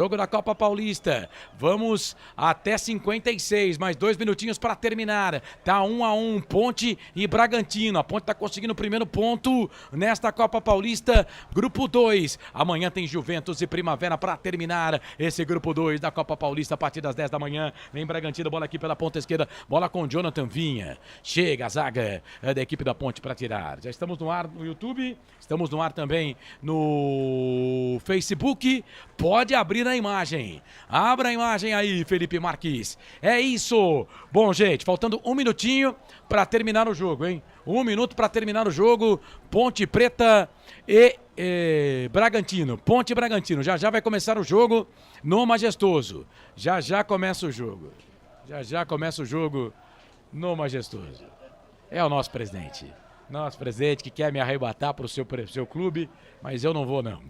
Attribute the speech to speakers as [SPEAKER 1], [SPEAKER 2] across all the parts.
[SPEAKER 1] Jogo da Copa Paulista, vamos até 56, mais 2 minutinhos para terminar. Tá 1-1, Ponte e Bragantino. A Ponte tá conseguindo o primeiro ponto nesta Copa Paulista, grupo 2. Amanhã tem Juventus e Primavera para terminar esse grupo 2 da Copa Paulista a partir das 10 da manhã. Vem Bragantino, bola aqui pela ponta esquerda, bola com Jonathan Vinha. Chega a zaga da equipe da Ponte para tirar. Já estamos no ar no YouTube, estamos no ar também no Facebook. Pode abrir a imagem. Abra a imagem aí, Felipe Marques. É isso. Bom, gente, faltando 1 minutinho para terminar o jogo, hein? 1 minuto para terminar o jogo. Ponte Preta e Bragantino. Ponte e Bragantino. Já já vai começar o jogo no Majestoso. Já já começa o jogo. Já já começa o jogo no Majestoso. É o nosso presidente. Nosso presidente que quer me arrebatar para o seu clube, mas eu não vou não.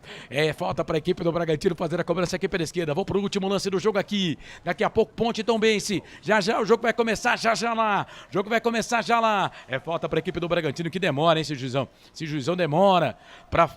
[SPEAKER 1] Falta para a equipe do Bragantino fazer a cobrança aqui pela esquerda. Vou para o último lance do jogo aqui. Daqui a pouco Ponte e Tombense. Já já o jogo vai começar, já já lá. O jogo vai começar já lá. Falta para a equipe do Bragantino que demora, hein, esse juizão. Esse juizão demora para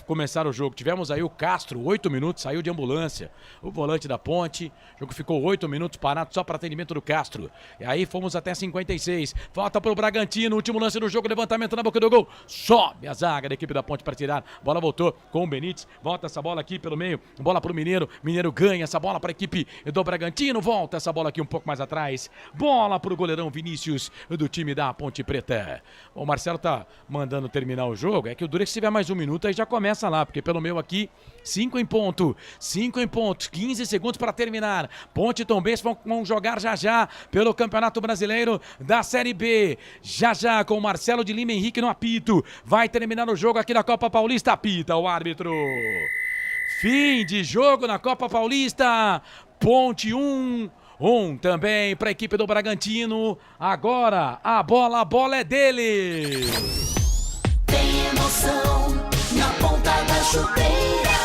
[SPEAKER 1] começar o jogo. Tivemos aí o Castro, 8 minutos, saiu de ambulância, o volante da Ponte. O jogo ficou 8 minutos parado só para atendimento do Castro. E aí fomos até 56. Falta para o Bragantino, último lance do jogo, levantamento na boca do gol. Sobe a zaga da equipe da Ponte para tirar. Bola voltou com o Benítez. Volta essa bola aqui pelo meio. Bola para o Mineiro. Mineiro ganha essa bola para a equipe do Bragantino. Volta essa bola aqui um pouco mais atrás. Bola para o goleirão Vinícius do time da Ponte Preta. O Marcelo tá mandando terminar o jogo. É que o Durex, se tiver mais 1 minuto, aí já começa lá, porque pelo meu aqui, 5 em ponto, 15 segundos para terminar. Ponte e Tombense vão jogar já já pelo Campeonato Brasileiro da Série B. Já já com Marcelo de Lima Henrique no apito. Vai terminar o jogo aqui na Copa Paulista. Apita o árbitro. Fim de jogo na Copa Paulista. Ponte 1 também para a equipe do Bragantino. Agora a bola é dele.
[SPEAKER 2] Tem emoção na ponta da chuteira.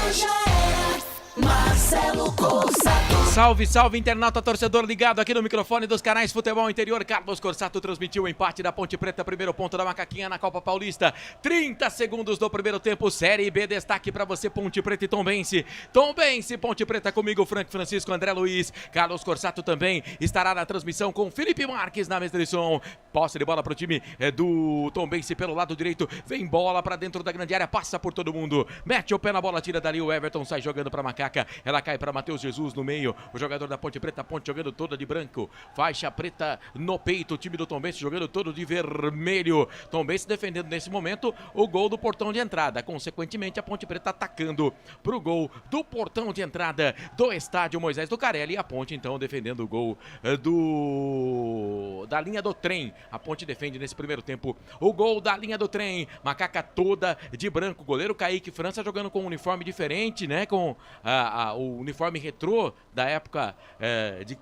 [SPEAKER 2] Hoje é Marcelo Corsato.
[SPEAKER 1] Salve, salve, internauta torcedor ligado aqui no microfone dos canais Futebol Interior. Carlos Corsato transmitiu o empate da Ponte Preta, primeiro ponto da Macaquinha na Copa Paulista. 30 segundos do primeiro tempo, Série B, destaque pra você, Ponte Preta e Tombense. Tombense, Ponte Preta comigo, Frank Francisco, André Luiz. Carlos Corsato também estará na transmissão com Felipe Marques na mesa de som. Posse de bola pro time do Tombense pelo lado direito. Vem bola pra dentro da grande área, passa por todo mundo. Mete o pé na bola, tira dali o Everton, sai jogando pra Macaca. Ela cai pra Matheus Jesus no meio. O jogador da Ponte Preta, Ponte jogando toda de branco, faixa preta no peito, o time do Tombense jogando todo de vermelho. Tombense defendendo nesse momento o gol do portão de entrada, consequentemente a Ponte Preta atacando pro gol do portão de entrada do estádio Moisés do Carelli, e a Ponte então defendendo o gol da linha do trem. A Ponte defende nesse primeiro tempo o gol da linha do trem. Macaca toda de branco, goleiro Kaique França jogando com um uniforme diferente, né, com o uniforme retrô da época de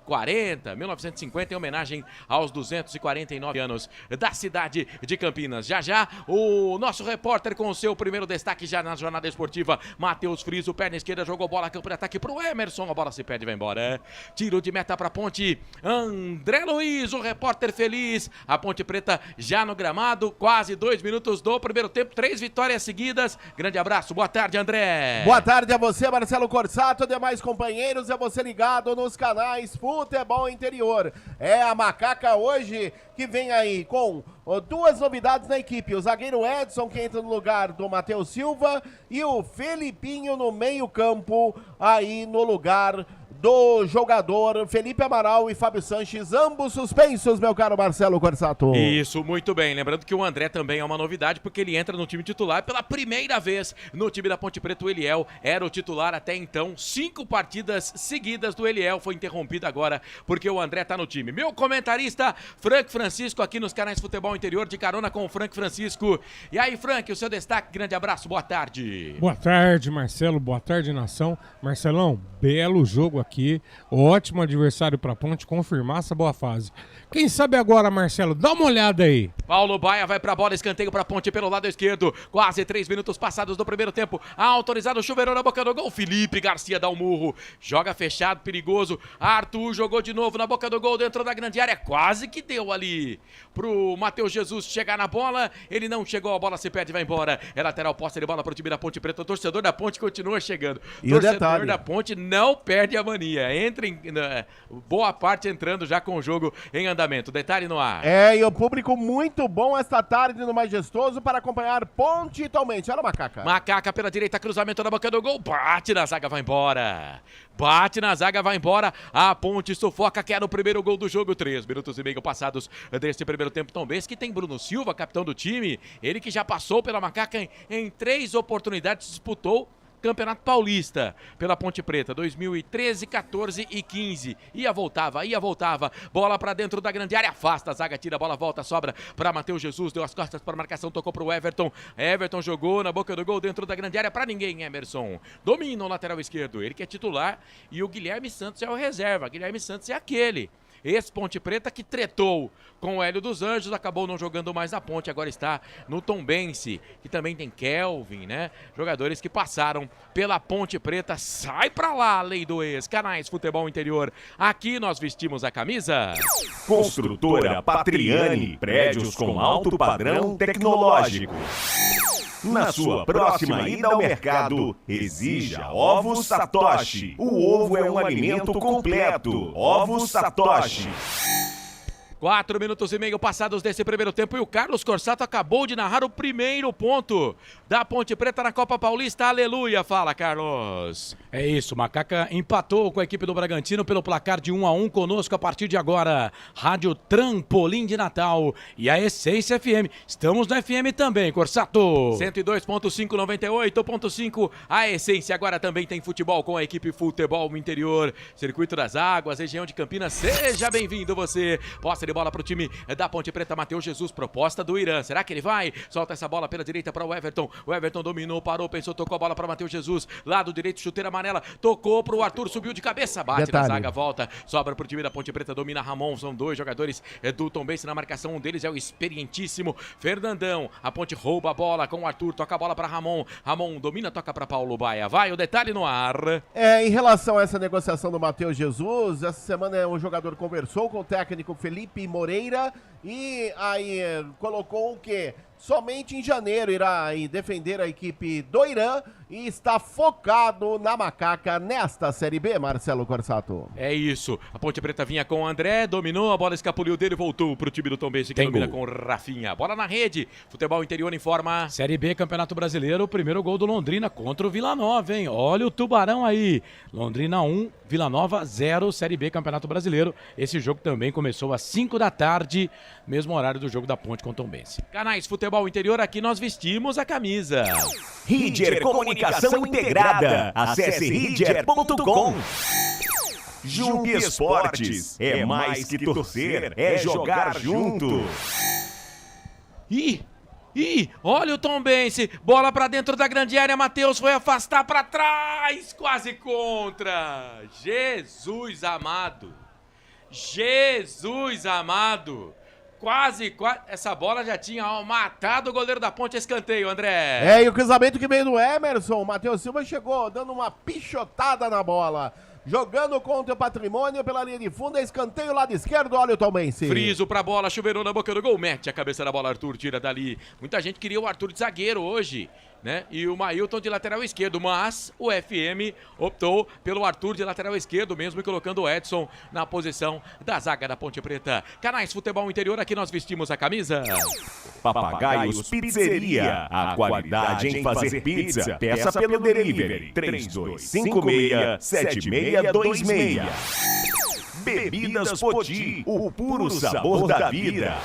[SPEAKER 1] 1950, em homenagem aos 249 anos da cidade de Campinas. Já já, o nosso repórter com o seu primeiro destaque já na jornada esportiva, Matheus Friso, perna esquerda, jogou bola, campo de ataque pro Emerson, a bola se perde e vai embora. Tiro de meta pra Ponte, André Luiz, o repórter feliz. A Ponte Preta já no gramado, quase 2 minutos do primeiro tempo, 3 vitórias seguidas. Grande abraço, boa tarde, André.
[SPEAKER 3] Boa tarde a você, Marcelo Corsato, demais companheiros, é você ligado nos canais Futebol Interior. É a Macaca hoje que vem aí com 2 novidades na equipe. O zagueiro Edson, que entra no lugar do Matheus Silva, e o Felipinho no meio campo, aí no lugar do jogador Felipe Amaral e Fábio Sanches, ambos suspensos, meu caro Marcelo Corsato.
[SPEAKER 1] Isso, muito bem. Lembrando que o André também é uma novidade, porque ele entra no time titular pela primeira vez no time da Ponte Preta. O Eliel era o titular até então. 5 partidas seguidas do Eliel, foi interrompida agora porque o André tá no time. Meu comentarista, Frank Francisco, aqui nos canais Futebol Interior, de carona com o Frank Francisco. E aí, Frank, o seu destaque, grande abraço, boa tarde.
[SPEAKER 4] Boa tarde, Marcelo, boa tarde, nação. Marcelão, belo jogo aqui aqui. Ótimo adversário para a Ponte confirmar essa boa fase. Quem sabe agora, Marcelo, dá uma olhada aí.
[SPEAKER 1] Paulo Baia vai pra bola, escanteio pra Ponte pelo lado esquerdo. Quase 3 minutos passados do primeiro tempo. Autorizado, chuveirão na boca do gol. Felipe Garcia dá um murro. Joga fechado, perigoso. Arthur jogou de novo na boca do gol, dentro da grande área. Quase que deu ali pro Matheus Jesus chegar na bola. Ele não chegou, a bola se perde e vai embora. É lateral, posse de bola pro time da Ponte Preta. O torcedor da Ponte continua chegando.
[SPEAKER 3] E
[SPEAKER 1] o
[SPEAKER 3] o detalhe
[SPEAKER 1] da Ponte não perde a mania. Entra em boa parte entrando já com o jogo em andamento. Detalhe no ar.
[SPEAKER 3] E o público muito bom esta tarde no Majestoso para acompanhar Ponte e Tombense. Olha, Macaca.
[SPEAKER 1] Macaca pela direita, cruzamento na boca do gol. Bate na zaga, vai embora. Bate na zaga, vai embora. A Ponte sufoca, quer o primeiro gol do jogo. 3 minutos e meio passados deste primeiro tempo. Tombense que tem Bruno Silva, capitão do time. Ele que já passou pela Macaca em 3 oportunidades, disputou Campeonato Paulista pela Ponte Preta, 2013, 14 e 15. Ia, voltava. Bola pra dentro da grande área, afasta a zaga, tira a bola, volta, sobra pra Matheus Jesus, deu as costas para marcação, tocou pro Everton. Everton jogou na boca do gol, dentro da grande área, pra ninguém, Emerson. Domina o lateral esquerdo, ele que é titular e o Guilherme Santos é o reserva. Guilherme Santos é aquele ex-Ponte Preta que tretou com o Hélio dos Anjos, acabou não jogando mais na Ponte, agora está no Tombense, que também tem Kelvin, né? Jogadores que passaram pela Ponte Preta. Sai pra lá, lei do ex. Canais Futebol Interior, aqui nós vestimos a camisa.
[SPEAKER 5] Construtora Patriani, prédios com alto padrão tecnológico. Na sua próxima ida ao mercado, exija Ovos Satoshi. O ovo é um alimento completo. Ovos Satoshi.
[SPEAKER 1] 4 minutos e meio passados desse primeiro tempo e o Carlos Corsato acabou de narrar o primeiro ponto da Ponte Preta na Copa Paulista. Aleluia, fala, Carlos. É isso, Macaca empatou com a equipe do Bragantino pelo placar de 1-1. Conosco a partir de agora, Rádio Trampolim de Natal e a Essência FM. Estamos no FM também, Corsato. 102.5, 98.5. A Essência agora também tem futebol com a equipe Futebol Interior, Circuito das Águas, região de Campinas. Seja bem-vindo você. Posse de bola pro time da Ponte Preta, Matheus Jesus, proposta do Irã. Será que ele vai? Solta essa bola pela direita para o Everton. O Everton dominou, parou, pensou, tocou a bola para Matheus Jesus. Lado direito, chuteira amarela. Tocou pro Arthur, subiu de cabeça, bate na zaga, volta. Sobra pro time da Ponte Preta, domina Ramon. São 2 jogadores do Tombense na marcação. Um deles é o experientíssimo Fernandão. A Ponte rouba a bola com o Arthur, toca a bola para Ramon. Ramon domina, toca para Paulo Baia. Vai, o detalhe no ar.
[SPEAKER 3] Em relação a essa negociação do Matheus Jesus, essa semana o jogador conversou com o técnico Felipe Moreira e aí colocou o quê? Somente em janeiro irá defender a equipe do Irã e está focado na Macaca nesta Série B, Marcelo Corsato.
[SPEAKER 1] É isso, a Ponte Preta vinha com o André, dominou, a bola escapuliu dele, voltou pro time do Tombense que domina com o Rafinha. Bola na rede, Futebol Interior informa. Série B, Campeonato Brasileiro, o primeiro gol do Londrina contra o Vila Nova, hein? Olha o Tubarão aí. Londrina 1, Vila Nova 0, Série B, Campeonato Brasileiro. Esse jogo também começou às 5 da tarde, mesmo horário do jogo da Ponte com o Tombense. Canais Futebol Interior, aqui nós vestimos a camisa.
[SPEAKER 5] Ridger Comunicação Integrada. Acesse ridger.com. Jung Esportes. É mais que torcer, é jogar junto.
[SPEAKER 1] Olha o Tombense, bola pra dentro da grande área, Matheus foi afastar pra trás, quase contra. Jesus amado. Quase, essa bola já tinha matado o goleiro da Ponte, escanteio, André.
[SPEAKER 3] E o cruzamento que veio do Emerson, o Matheus Silva chegou dando uma pichotada na bola. Jogando contra o Patrimônio pela linha de fundo, escanteio lado esquerdo, olha o Tombense.
[SPEAKER 1] Friso pra bola, chuveirou na boca do gol, mete a cabeça da bola, Arthur tira dali. Muita gente queria o Arthur de zagueiro hoje, né? E o Mailton de lateral esquerdo, mas o FM optou pelo Arthur de lateral esquerdo, mesmo colocando o Edson na posição da zaga da Ponte Preta. Canais Futebol Interior, aqui nós vestimos a camisa.
[SPEAKER 5] Papagaios Pizzeria, a qualidade em fazer pizza. Peça pelo delivery 3256-7626. Bebidas Poti, o puro sabor da vida.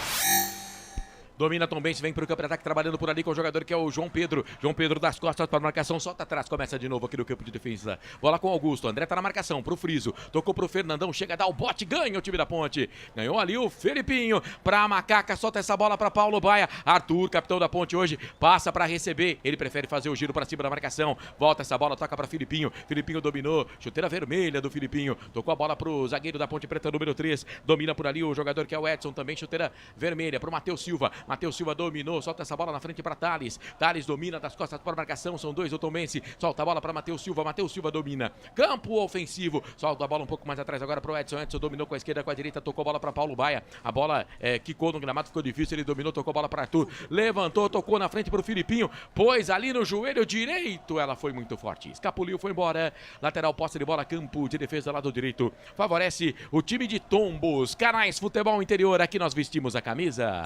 [SPEAKER 1] domina Tombense, vem pro campo de ataque, trabalhando por ali com o jogador que é o João Pedro. João Pedro das costas para a marcação, solta atrás, começa de novo aqui no campo de defesa. Bola com o Augusto, André tá na marcação, pro Friso, tocou pro Fernandão, chega a dar o bote, ganha o time da Ponte. Ganhou ali o Felipinho, pra Macaca, solta essa bola pra Paulo Baia. Arthur, capitão da Ponte hoje, passa pra receber, ele prefere fazer o giro pra cima da marcação. Volta essa bola, toca pra Filipinho, Filipinho dominou, chuteira vermelha do Filipinho, tocou a bola pro zagueiro da Ponte Preta, número 3, domina por ali o jogador que é o Edson, também chuteira vermelha pro Matheus Silva. Matheus Silva dominou, solta essa bola na frente pra Thales. Thales domina das costas para a marcação, são dois o Tombense, solta a bola pra Matheus Silva. Matheus Silva domina, campo ofensivo, solta a bola um pouco mais atrás agora pro Edson. Edson dominou com a esquerda, com a direita, tocou a bola pra Paulo Baia. A bola quicou no gramado, ficou difícil, ele dominou, tocou a bola pra Arthur, levantou, tocou na frente pro Filipinho, pôs ali no joelho direito, ela foi muito forte, escapuliu, foi embora. Lateral, posse de bola, campo de defesa, lado direito, favorece o time de Tombos. Canais Futebol Interior, aqui nós vestimos a camisa.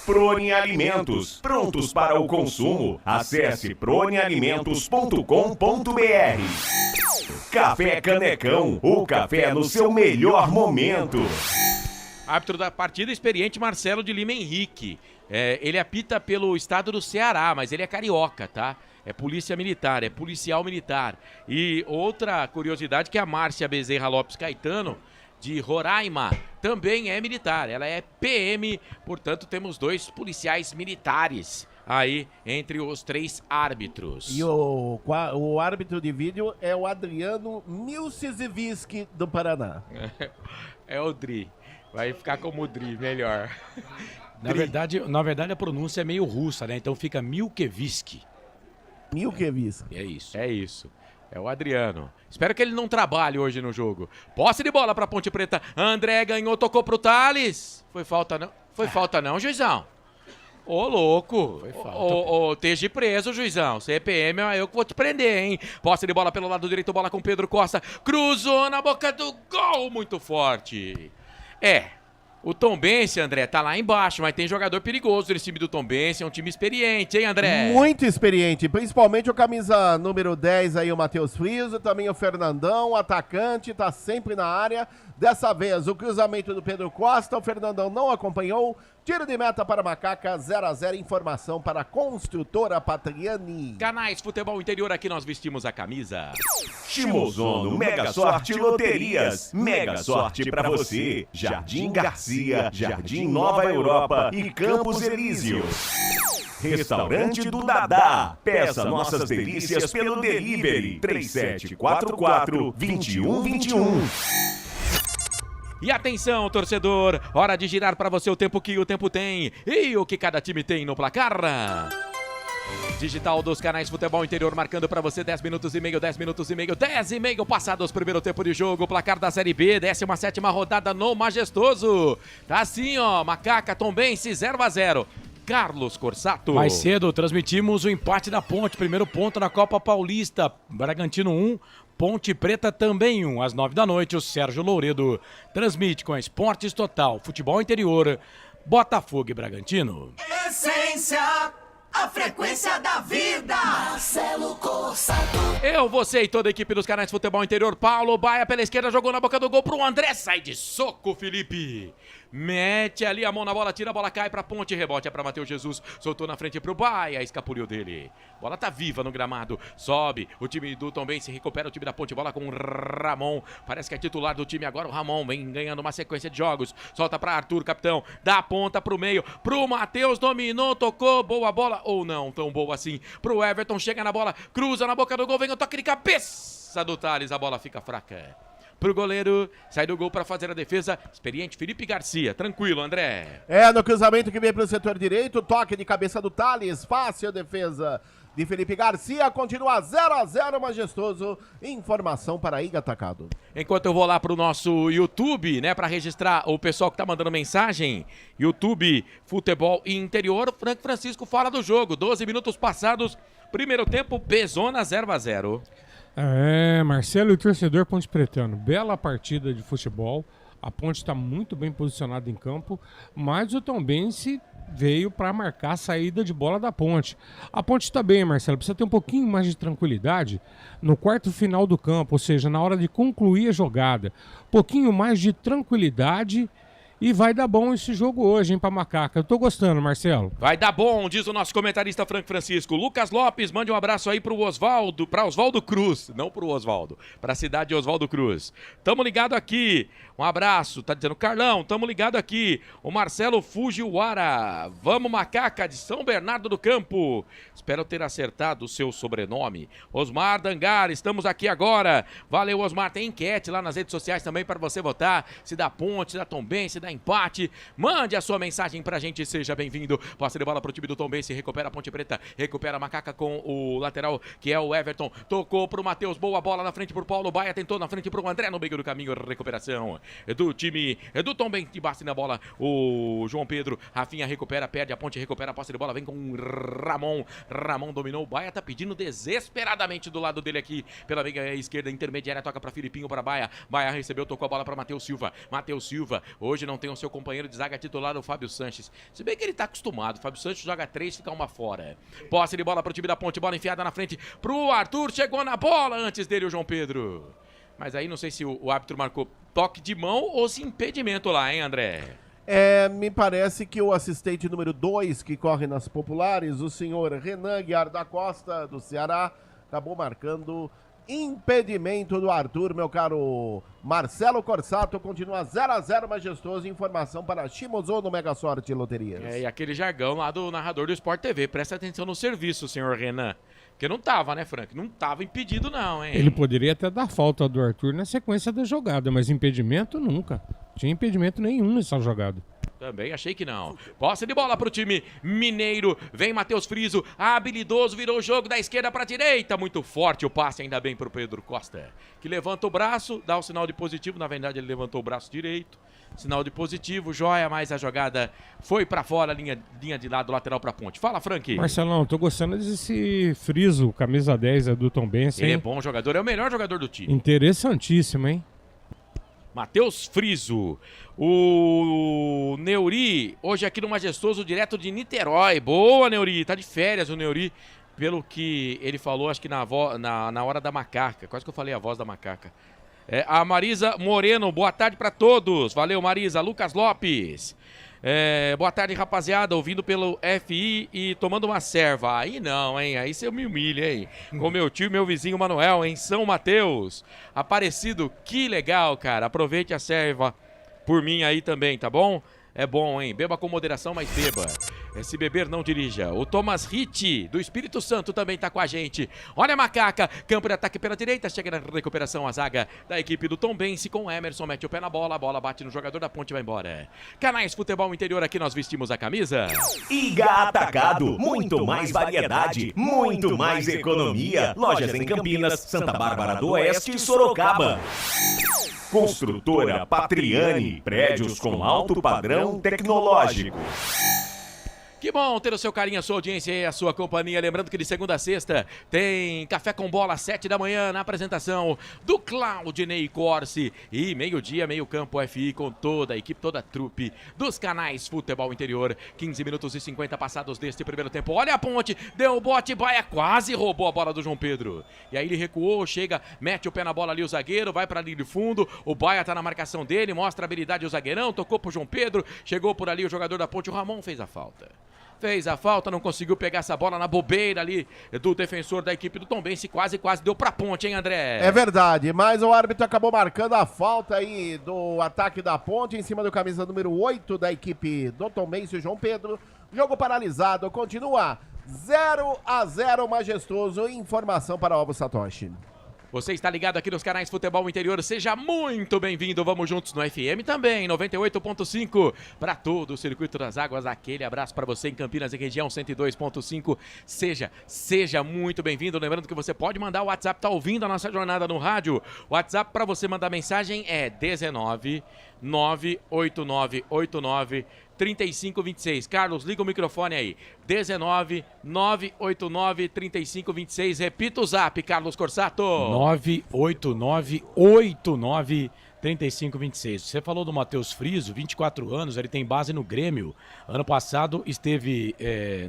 [SPEAKER 5] Prone Alimentos, prontos para o consumo. Acesse pronealimentos.com.br. Café Canecão, o café no seu melhor momento.
[SPEAKER 1] Árbitro da partida, experiente Marcelo de Lima Henrique. Ele apita pelo estado do Ceará, mas ele é carioca, tá? É polícia militar, é policial militar. E outra curiosidade que a Márcia Bezerra Lopes Caetano, de Roraima, também é militar. Ela é PM, portanto temos dois policiais militares aí entre os três árbitros.
[SPEAKER 3] E o árbitro de vídeo é o Adriano Milceviski do Paraná.
[SPEAKER 1] É o Dri. Vai ficar como o Dri, melhor.
[SPEAKER 6] Na verdade a pronúncia é meio russa, né? Então fica Milkeviski.
[SPEAKER 3] Milceviski.
[SPEAKER 1] É isso. É isso. É o Adriano. Espero que ele não trabalhe hoje no jogo. Posse de bola pra Ponte Preta. André ganhou, tocou pro Thales. Foi falta não? Foi falta não, juizão? Ô, louco. Foi falta. Ô, esteja preso, juizão. CPM, eu que vou te prender, hein? Posse de bola pelo lado direito, bola com Pedro Costa. Cruzou na boca do gol, muito forte. O Tombense, André, tá lá embaixo, mas tem jogador perigoso nesse time do Tombense, é um time experiente, hein, André?
[SPEAKER 3] Muito experiente, principalmente o camisa número 10 aí, o Matheus Friso, também o Fernandão, o atacante, tá sempre na área. Dessa vez, o cruzamento do Pedro Costa, o Fernandão não acompanhou. Tiro de meta para Macaca, 0-0, informação para a Construtora Patriani.
[SPEAKER 1] Canais Futebol Interior, aqui nós vestimos a camisa.
[SPEAKER 5] Shimozono Mega Sorte Loterias. Mega sorte pra você. Jardim Garcia, Jardim Nova Europa e Campos Elíseos. Restaurante do Dadá. Peça nossas delícias pelo delivery 3744-2121.
[SPEAKER 1] E atenção, torcedor, hora de girar para você o tempo que o tempo tem e o que cada time tem no placar. Digital dos Canais Futebol Interior marcando para você 10 minutos e meio, 10 minutos e meio, 10 e meio passados primeiro tempo de jogo, placar da Série B, 17ª rodada no Majestoso. Tá assim, ó, Macaca, Tombense 0-0. Carlos Corsato.
[SPEAKER 6] Mais cedo transmitimos o empate da Ponte, primeiro ponto na Copa Paulista, Bragantino 1, Ponte Preta também 1, às 9 da noite, o Sérgio Louredo transmite com a Esportes Total, Futebol Interior, Botafogo e Bragantino.
[SPEAKER 2] Essência, a frequência da vida. Marcelo Corsato.
[SPEAKER 1] Eu, você e toda a equipe dos Canais Futebol Interior. Paulo Baia pela esquerda, jogou na boca do gol pro André, sai de soco, Felipe. Mete ali a mão na bola, tira a bola, cai pra Ponte, rebote é pra Matheus Jesus, soltou na frente pro Baia, escapuliu dele. Bola tá viva no gramado, sobe, o time do Tombense recupera o time da Ponte, bola com o Ramon, parece que é titular do time agora, o Ramon vem ganhando uma sequência de jogos, solta pra Arthur, capitão, dá a ponta pro meio, pro Matheus, dominou, tocou, boa bola, ou não tão boa assim, pro Everton, chega na bola, cruza na boca do gol, vem o toque de cabeça do Thales, a bola fica fraca. Pro goleiro, sai do gol para fazer a defesa, experiente Felipe Garcia, tranquilo, André.
[SPEAKER 3] No cruzamento que vem pro setor direito, toque de cabeça do Thales, fácil defesa de Felipe Garcia, continua 0-0, Majestoso, informação para Iga Atacado.
[SPEAKER 1] Enquanto eu vou lá pro nosso YouTube, né, para registrar o pessoal que tá mandando mensagem, YouTube Futebol Interior, Franco Francisco fala do jogo, 12 minutos passados, primeiro tempo, Bezona 0-0.
[SPEAKER 4] Marcelo e o torcedor Ponte Pretano, bela partida de futebol, a Ponte está muito bem posicionada em campo, mas o Tombense veio para marcar a saída de bola da Ponte. A Ponte está bem, Marcelo, precisa ter um pouquinho mais de tranquilidade no quarto final do campo, ou seja, na hora de concluir a jogada, um pouquinho mais de tranquilidade E vai dar bom esse jogo hoje, hein, pra Macaca. Eu tô gostando, Marcelo.
[SPEAKER 6] Vai dar bom, diz o nosso comentarista Franco Francisco. Lucas Lopes, mande um abraço aí pro Oswaldo, pra Oswaldo Cruz, não pro Oswaldo, pra cidade de Oswaldo Cruz. Tamo ligado aqui, um abraço, tá dizendo Carlão, tamo ligado aqui. O Marcelo Fujiwara, vamos Macaca, de São Bernardo do Campo. Espero ter acertado o seu sobrenome. Osmar Dangar, estamos aqui agora. Valeu, Osmar, tem enquete lá nas redes sociais também para você votar, se dá ponte, se dá Tombense, se dá empate. Mande a sua mensagem pra gente, seja bem-vindo. Posse de bola pro time do Tombense, recupera a Ponte Preta, recupera a Macaca com o lateral, que é o Everton. Tocou pro Matheus, boa bola na frente pro Paulo Baia, tentou na frente pro André, no meio do caminho, recuperação do time do Tombense, que bate na bola o João Pedro. Rafinha recupera, perde a Ponte, recupera a posse de bola, vem com o Ramon dominou, o Baia tá pedindo desesperadamente do lado dele aqui, pela meia esquerda intermediária, toca pra Filipinho, pra Baia recebeu, tocou a bola pra Matheus Silva, hoje não tem o seu companheiro de zaga titular, o Fábio Sanches, se bem que ele tá acostumado, o Fábio Sanches joga 3, fica uma fora. Posse de bola pro time da Ponte, bola enfiada na frente pro Arthur, chegou na bola, antes dele o João Pedro. Mas aí não sei se o árbitro marcou toque de mão ou se impedimento lá, hein, André?
[SPEAKER 3] Me parece que o assistente número 2, que corre nas populares, o senhor Renan Guiar da Costa, do Ceará, acabou marcando impedimento do Arthur, meu caro Marcelo Corsato. Continua 0-0 majestoso. Informação para Shimozo Mega Sorte Loterias.
[SPEAKER 6] E aquele jargão lá do narrador do Sport TV. Presta atenção no serviço, senhor Renan. Porque não tava, né, Frank? Não tava impedido não, hein?
[SPEAKER 4] Ele poderia até dar falta do Arthur na sequência da jogada, mas impedimento nunca. Tinha impedimento nenhum nessa jogada.
[SPEAKER 6] Também achei que não. Posse de bola pro time mineiro. Vem Matheus Friso, habilidoso, virou o jogo da esquerda pra direita. Muito forte o passe, ainda bem pro Pedro Costa, que levanta o braço, dá o sinal de positivo. Na verdade, ele levantou o braço direito. Sinal de positivo, joia, mas a jogada foi pra fora, linha de lado, lateral pra Ponte. Fala, Frank.
[SPEAKER 4] Marcelão, tô gostando desse Friso, camisa 10 do Tombense.
[SPEAKER 6] Ele é bom jogador, é o melhor jogador do time.
[SPEAKER 4] Interessantíssimo, hein?
[SPEAKER 6] Matheus Friso, o Neuri, hoje aqui no Majestoso, direto de Niterói. Boa, Neuri, tá de férias o Neuri, pelo que ele falou, acho que na hora da macaca, quase que eu falei a voz da macaca. A Marisa Moreno, boa tarde pra todos, valeu Marisa. Lucas Lopes, boa tarde rapaziada, ouvindo pelo FI e tomando uma serva. Aí não, hein, aí você me humilha, hein. Com meu tio e meu vizinho Manuel, em São Mateus, Aparecido, que legal, cara. Aproveite a serva por mim aí também, tá bom? É bom, hein? Beba com moderação, mas beba. Se beber, não dirija. O Thomas Ritt, do Espírito Santo, também tá com a gente. Olha a Macaca, campo de ataque pela direita, chega na recuperação a zaga da equipe do Tombense com o Emerson, mete o pé na bola, a bola bate no jogador da Ponte e vai embora. Canais Futebol Interior, aqui nós vestimos a camisa.
[SPEAKER 5] Iga Atacado, muito mais variedade, muito mais economia. Lojas em Campinas, Santa Bárbara do Oeste e Sorocaba. Construtora Patriani, prédios com alto padrão tecnológico.
[SPEAKER 6] Que bom ter o seu carinho, a sua audiência e a sua companhia. Lembrando que de segunda a sexta tem Café com Bola às 7 da manhã na apresentação do Claudinei Corsi. E meio-dia, meio campo FI com toda a equipe, toda a trupe dos canais Futebol Interior. 15 minutos e 50 passados deste primeiro tempo. Olha a Ponte, deu o bote, Baia quase roubou a bola do João Pedro. E aí ele recuou, chega, mete o pé na bola ali o zagueiro, vai pra linha de fundo. O Baia tá na marcação dele, mostra a habilidade o zagueirão, tocou pro João Pedro, chegou por ali o jogador da Ponte, o Ramon fez a falta. Fez a falta, não conseguiu pegar essa bola na bobeira ali do defensor da equipe do Tombense. Quase deu pra Ponte, hein, André?
[SPEAKER 3] É verdade, mas o árbitro acabou marcando a falta aí do ataque da Ponte em cima do camisa número 8 da equipe do Tombense, o João Pedro. Jogo paralisado, continua 0-0 majestoso. Informação para o Alvo Satoshi.
[SPEAKER 6] Você está ligado aqui nos canais Futebol Interior, seja muito bem-vindo, vamos juntos no FM também, 98.5 para todo o Circuito das Águas, aquele abraço para você em Campinas e região 102.5, seja muito bem-vindo, lembrando que você pode mandar o WhatsApp, tá ouvindo a nossa jornada no rádio, o WhatsApp para você mandar mensagem é 19 98989 3526. Carlos, liga o microfone aí. 19 989 3526. Repita o zap, Carlos Corsato.
[SPEAKER 1] 98989 3526. Você falou do Matheus Friso, 24 anos, ele tem base no Grêmio. Ano passado esteve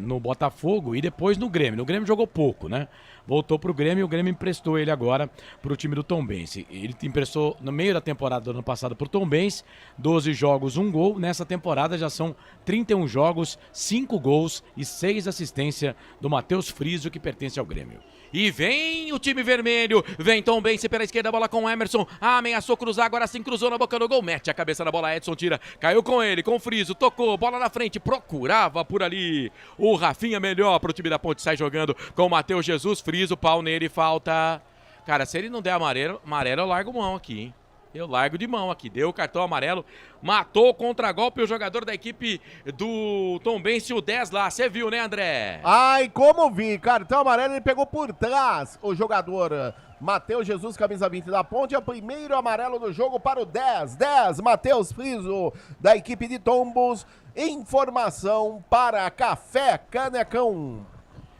[SPEAKER 1] no Botafogo e depois no Grêmio. No Grêmio jogou pouco, né? voltou pro Grêmio e o Grêmio emprestou ele agora pro time do Tombense. Ele emprestou no meio da temporada do ano passado pro Tombense, 12 jogos, 1 gol. Nessa temporada já são 31 jogos, 5 gols e 6 assistências do Matheus Friso, que pertence ao Grêmio. E vem o time vermelho, vem Tombense pela esquerda, bola com o Emerson, ameaçou cruzar, agora sim cruzou na boca do gol, mete a cabeça na bola, Edson tira, caiu com ele, com o Friso, tocou, bola na frente, procurava por ali, o Rafinha melhor pro time da Ponte, sai jogando com o Matheus Jesus, Friso, pau nele, falta. Cara, se ele não der amarelo eu largo mão aqui, hein? Eu largo de mão aqui, deu o cartão amarelo, matou o contragolpe o jogador da equipe do Tombense, o 10 lá, você viu, né, André?
[SPEAKER 3] Ai, como vi, cartão amarelo, ele pegou por trás o jogador Matheus Jesus, camisa 20 da Ponte, é o primeiro amarelo do jogo para o 10, Matheus Friso, da equipe de Tombos, informação para Café Canecão.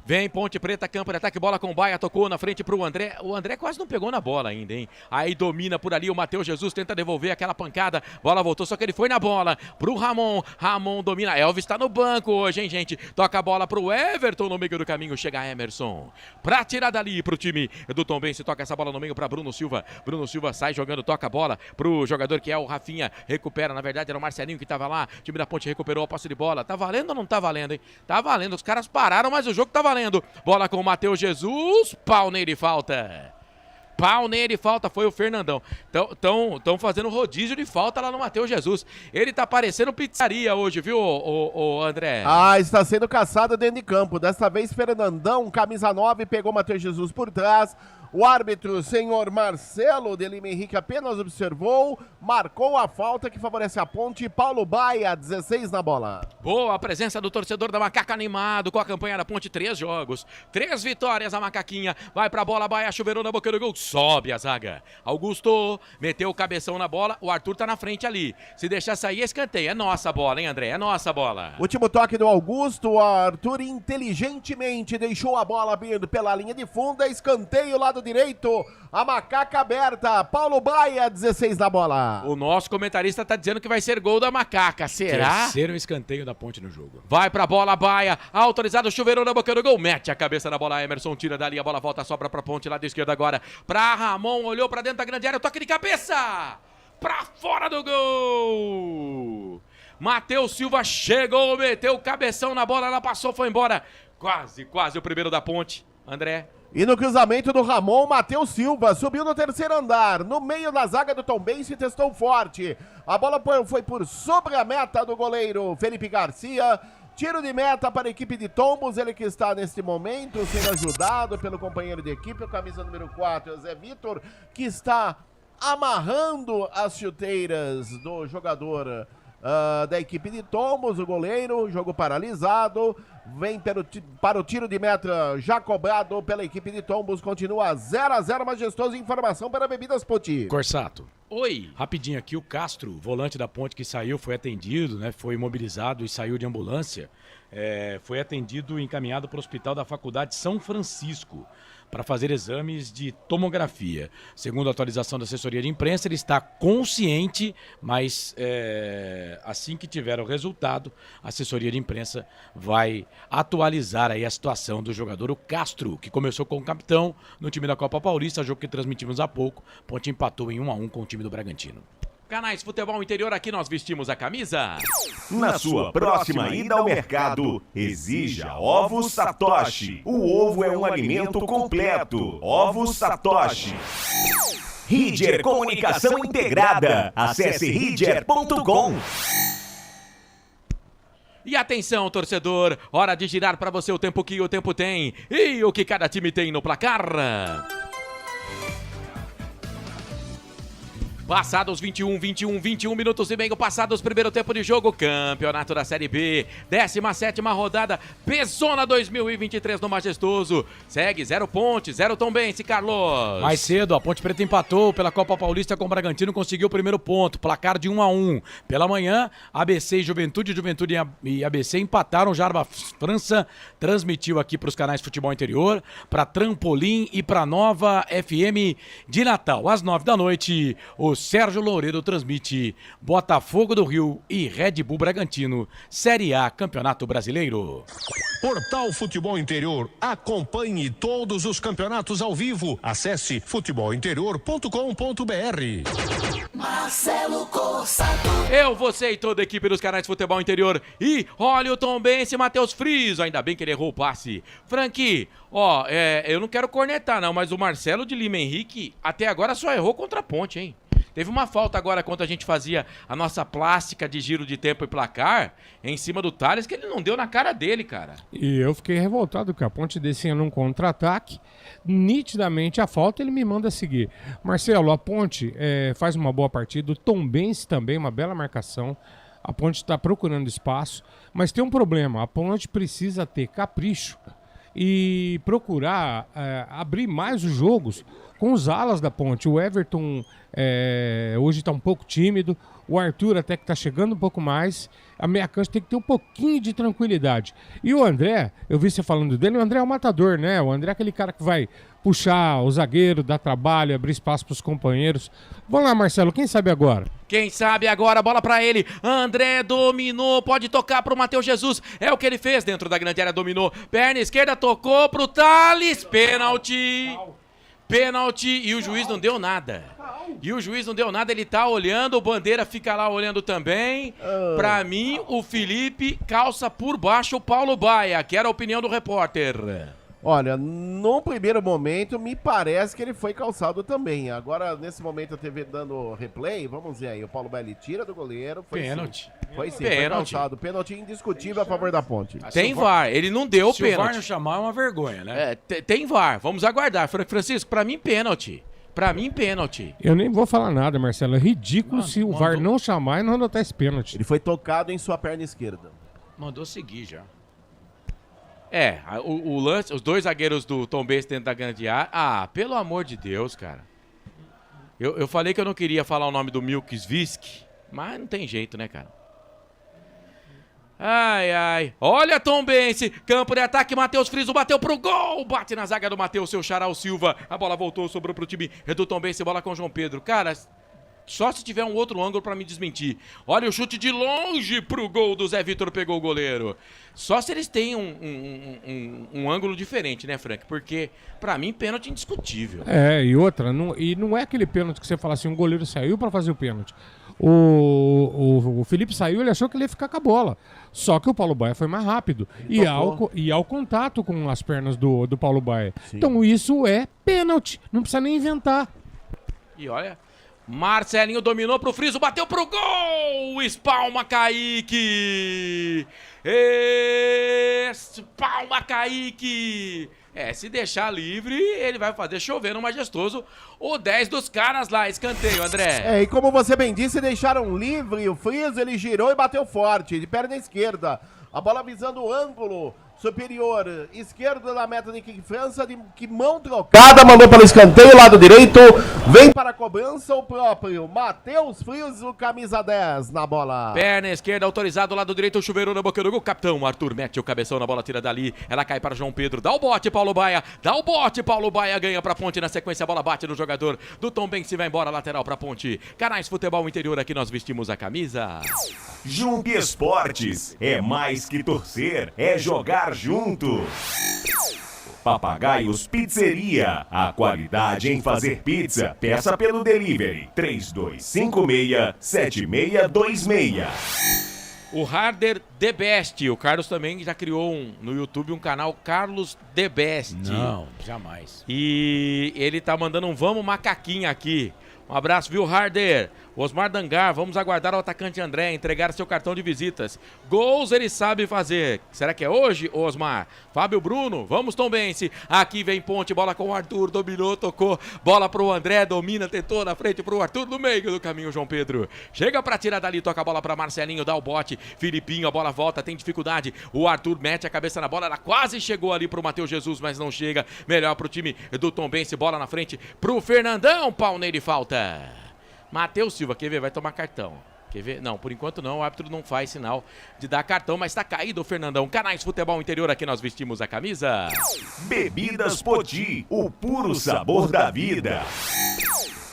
[SPEAKER 1] Vem Ponte Preta, campo de ataque, bola com o Baia, tocou na frente pro André. O André quase não pegou na bola ainda, hein? Aí domina por ali o Matheus Jesus, tenta devolver aquela pancada. Bola voltou, só que ele foi na bola pro Ramon. Ramon domina. Elvis tá no banco hoje, hein, gente? Toca a bola pro Everton no meio do caminho. Chega Emerson pra tirar dali pro time do Tombense. Toca essa bola no meio pra Bruno Silva. Bruno Silva sai jogando, toca a bola pro jogador que é o Rafinha. Recupera, na verdade era o Marcelinho que tava lá. O time da Ponte recuperou a posse de bola. Tá valendo ou não tá valendo, hein? Tá valendo. Os caras pararam, mas o jogo tá valendo. Bola com o Matheus Jesus, pau nele, falta. Pau nele, falta, foi o Fernandão. Estão fazendo rodízio de falta lá no Matheus Jesus. Ele tá parecendo pizzaria hoje, viu, o André?
[SPEAKER 3] Ah, está sendo caçado dentro de campo. Dessa vez, Fernandão, camisa 9, pegou o Matheus Jesus por trás. O árbitro, senhor Marcelo de Lima Henrique, apenas observou, marcou a falta que favorece a Ponte. Paulo Baia, 16 na bola.
[SPEAKER 1] Boa a presença do torcedor da Macaca animado com a campanha da Ponte, 3 jogos, 3 vitórias a Macaquinha. Vai pra bola, Baia, chuveirou na boca do gol, sobe a zaga. Augusto meteu o cabeção na bola, o Arthur tá na frente ali. Se deixar sair, escanteio. É nossa bola, hein, André? É nossa bola.
[SPEAKER 3] Último toque do Augusto, o Arthur inteligentemente deixou a bola vindo pela linha de fundo, escanteio lá do direito, a Macaca aberta, Paulo Baia, 16 na bola.
[SPEAKER 1] O nosso comentarista tá dizendo que vai ser gol da Macaca, será?
[SPEAKER 6] Terceiro escanteio da Ponte no jogo.
[SPEAKER 1] Vai pra bola, Baia, autorizado, chuveirou na boca do gol, mete a cabeça na bola, Emerson tira dali, a bola volta, sobra pra Ponte, lado esquerdo agora, pra Ramon, olhou pra dentro da grande área, toque de cabeça, pra fora do gol. Matheus Silva chegou, meteu o cabeção na bola, ela passou, foi embora, quase o primeiro da Ponte, André.
[SPEAKER 3] E no cruzamento do Ramon, Matheus Silva subiu no terceiro andar, no meio da zaga do Tombense, testou forte. A bola foi por sobre a meta do goleiro Felipe Garcia. Tiro de meta para a equipe de Tombos, ele que está neste momento sendo ajudado pelo companheiro de equipe, o camisa número 4, o Zé Vitor, que está amarrando as chuteiras do jogador da equipe de Tombos, o goleiro, jogo paralisado, vem para o tiro de meta já cobrado pela equipe de Tombos, continua 0-0, majestoso, informação para Bebidas Poti.
[SPEAKER 6] Corsato.
[SPEAKER 1] Oi.
[SPEAKER 6] Rapidinho aqui, o Castro, volante da Ponte que saiu, foi atendido, né? Foi imobilizado e saiu de ambulância. Foi atendido e encaminhado para o hospital da Faculdade São Francisco para fazer exames de tomografia. Segundo a atualização da assessoria de imprensa, ele está consciente, mas assim que tiver o resultado, a assessoria de imprensa vai atualizar aí a situação do jogador, o Castro, que começou como capitão no time da Copa Paulista, jogo que transmitimos há pouco. Ponte empatou em 1-1 com o time do Bragantino.
[SPEAKER 1] Canais Futebol Interior, aqui nós vestimos a camisa.
[SPEAKER 5] Na sua próxima ida ao mercado, exija Ovos Satoshi. O ovo é um alimento completo. Ovos Satoshi. Ridger Comunicação Integrada. Acesse ridger.com.
[SPEAKER 1] E atenção, torcedor, hora de girar para você o tempo que o tempo tem e o que cada time tem no placar. Passados 21 minutos e meio, passados primeiro tempo de jogo, campeonato da Série B, 17ª rodada, Pezona 2023 no Majestoso. Segue 0 Ponte, 0 Tombense, Carlos.
[SPEAKER 6] Mais cedo, a Ponte Preta empatou pela Copa Paulista com o Bragantino, conseguiu o primeiro ponto, placar de 1-1. Pela manhã, ABC e Juventude e ABC empataram, Jarba França transmitiu aqui para os canais Futebol Interior, para Trampolim e para Nova FM de Natal. Às 9 da noite, o
[SPEAKER 1] Sérgio Loureiro transmite Botafogo do Rio e Red Bull Bragantino, Série A, Campeonato Brasileiro.
[SPEAKER 7] Portal Futebol Interior. Acompanhe todos os campeonatos ao vivo. Acesse futebolinterior.com.br.
[SPEAKER 2] Marcelo Corsato.
[SPEAKER 1] Eu, você e toda a equipe dos canais Futebol Interior. E olha o tombense Matheus Friso. Ainda bem que ele errou o passe. Franqui, eu não quero cornetar não, mas o Marcelo de Lima Henrique até agora só errou contra a Ponte, hein? Teve uma falta agora quando a gente fazia a nossa plástica de giro de tempo e placar em cima do Thales, que ele não deu na cara dele, cara.
[SPEAKER 4] E eu fiquei revoltado que a Ponte descia num contra-ataque, nitidamente a falta, ele me manda seguir. Marcelo, a Ponte faz uma boa partida, o Tombense também, uma bela marcação. A Ponte está procurando espaço, mas tem um problema, a Ponte precisa ter capricho e procurar abrir mais os jogos com os alas da Ponte. O Everton hoje está um pouco tímido, o Arthur até que está chegando um pouco mais, a meia cancha tem que ter um pouquinho de tranquilidade. E o André, eu vi você falando dele, o André é um matador, né? O André é aquele cara que vai puxar o zagueiro, dar trabalho, abrir espaço para os companheiros. Vamos lá, Marcelo, quem sabe agora?
[SPEAKER 1] Quem sabe agora, bola pra ele, André dominou, pode tocar pro Matheus Jesus, é o que ele fez dentro da grande área, dominou, perna esquerda, tocou pro Thales, pênalti, e o juiz não deu nada. Ele tá olhando, o Bandeira fica lá olhando também. Pra mim, o Felipe calça por baixo o Paulo Baia, que era a opinião do repórter.
[SPEAKER 3] Olha, no primeiro momento, me parece que ele foi calçado também. Agora, nesse momento, eu teve dando replay. Vamos ver aí. O Paulo Baia tira do goleiro.
[SPEAKER 1] Pênalti.
[SPEAKER 3] Foi calçado. Pênalti indiscutível a favor da Ponte.
[SPEAKER 1] Tem VAR. Ele não deu
[SPEAKER 6] se
[SPEAKER 1] pênalti.
[SPEAKER 6] Se o VAR não chamar, é uma vergonha, né?
[SPEAKER 1] Tem VAR. Vamos aguardar. Francisco, pra mim, pênalti.
[SPEAKER 4] Eu nem vou falar nada, Marcelo. É ridículo se o VAR não chamar e não anotar esse pênalti.
[SPEAKER 3] Ele foi tocado em sua perna esquerda.
[SPEAKER 1] Mandou seguir já. O lance, os dois zagueiros do Tombense dentro da grande área. Ah, pelo amor de Deus, cara. Eu falei que eu não queria falar o nome do Milk's, mas não tem jeito, né, cara? Ai. Olha Tombense, campo de ataque, Matheus Friso bateu pro gol. Bate na zaga do Matheus, seu Charal Silva. A bola voltou, sobrou pro time do Tombense, bola com o João Pedro. Cara, só se tiver um outro ângulo pra me desmentir. Olha o chute de longe pro gol do Zé Vitor, pegou o goleiro. Só se eles têm um ângulo diferente, né, Frank? Porque, pra mim, pênalti indiscutível.
[SPEAKER 4] E outra, não é aquele pênalti que você fala assim, um goleiro saiu pra fazer o pênalti. O Felipe saiu, ele achou que ele ia ficar com a bola. Só que o Paulo Baia foi mais rápido. E ao contato com as pernas do Paulo Baia. Sim. Então isso é pênalti, não precisa nem inventar.
[SPEAKER 1] E olha... Marcelinho dominou pro Friso, bateu pro gol! Espalma Kaique! Espalma Kaique! Se deixar livre, ele vai fazer chover no majestoso o 10 dos caras lá, escanteio, André.
[SPEAKER 3] E como você bem disse, deixaram livre o Friso, ele girou e bateu forte, de perna esquerda. A bola visando o ângulo superior esquerdo da meta de França, que mão trocada, mandou para o escanteio, lado direito, vem para a cobrança o próprio Matheus Friso, camisa 10 na bola.
[SPEAKER 1] Perna esquerda autorizado, lado direito, o chuveiro na boca do gol, capitão Arthur mete o cabeção na bola, tira dali, ela cai para João Pedro, dá o bote Paulo Baia, ganha para Ponte, na sequência a bola bate no jogador do Tombense, vai embora, lateral para Ponte. Canais Futebol Interior, aqui nós vestimos a camisa.
[SPEAKER 5] Jump Esportes, é mais que torcer, é jogar junto. Papagaios Pizzeria, a qualidade em fazer pizza. Peça pelo delivery 3256-7626.
[SPEAKER 1] O Harder The Best, o Carlos também já criou no YouTube um canal Carlos The Best.
[SPEAKER 6] Não, jamais.
[SPEAKER 1] E ele tá mandando um vamos macaquinha aqui. Um abraço, viu, Harder? Osmar Dangar, vamos aguardar o atacante André entregar seu cartão de visitas. Gols ele sabe fazer. Será que é hoje, Osmar? Fábio Bruno, vamos Tombense. Aqui vem Ponte, bola com o Arthur, dominou, tocou. Bola pro André, domina, tentou na frente pro Arthur, no meio do caminho, João Pedro. Chega pra tirar dali, toca a bola pra Marcelinho, dá o bote. Filipinho, a bola volta, tem dificuldade. O Arthur mete a cabeça na bola, ela quase chegou ali pro Matheus Jesus, mas não chega. Melhor pro time do Tombense, bola na frente pro Fernandão, pau nele, falta. Matheus Silva, quer ver? Vai tomar cartão. Quer ver? Não, por enquanto não, o árbitro não faz sinal de dar cartão, mas tá caído o Fernandão. Canais Futebol Interior, aqui nós vestimos a camisa.
[SPEAKER 5] Bebidas Poti, o puro sabor da vida.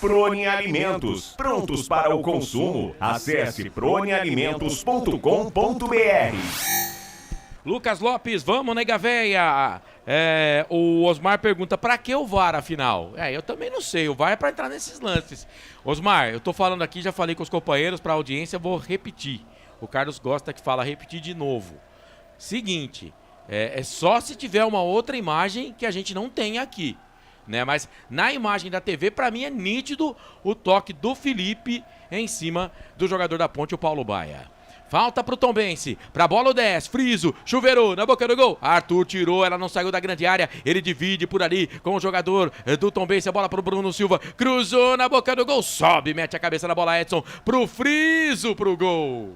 [SPEAKER 5] Prone Alimentos, prontos para o consumo. Acesse pronealimentos.com.br.
[SPEAKER 1] Lucas Lopes, vamos, nega véia. O Osmar pergunta, pra que o VAR, afinal? Eu também não sei, o VAR é pra entrar nesses lances. Osmar, eu tô falando aqui, já falei com os companheiros, pra audiência, vou repetir. O Carlos gosta que fala repetir de novo. Seguinte, é só se tiver uma outra imagem que a gente não tem aqui, né? Mas na imagem da TV, pra mim é nítido o toque do Felipe em cima do jogador da Ponte, o Paulo Baia. Falta pro Tombense, pra bola o 10, Friso, chuveirou na boca do gol, Arthur tirou, ela não saiu da grande área, ele divide por ali com o jogador do Tombense, a bola pro Bruno Silva, cruzou na boca do gol, sobe, mete a cabeça na bola, Edson, pro Friso, pro gol.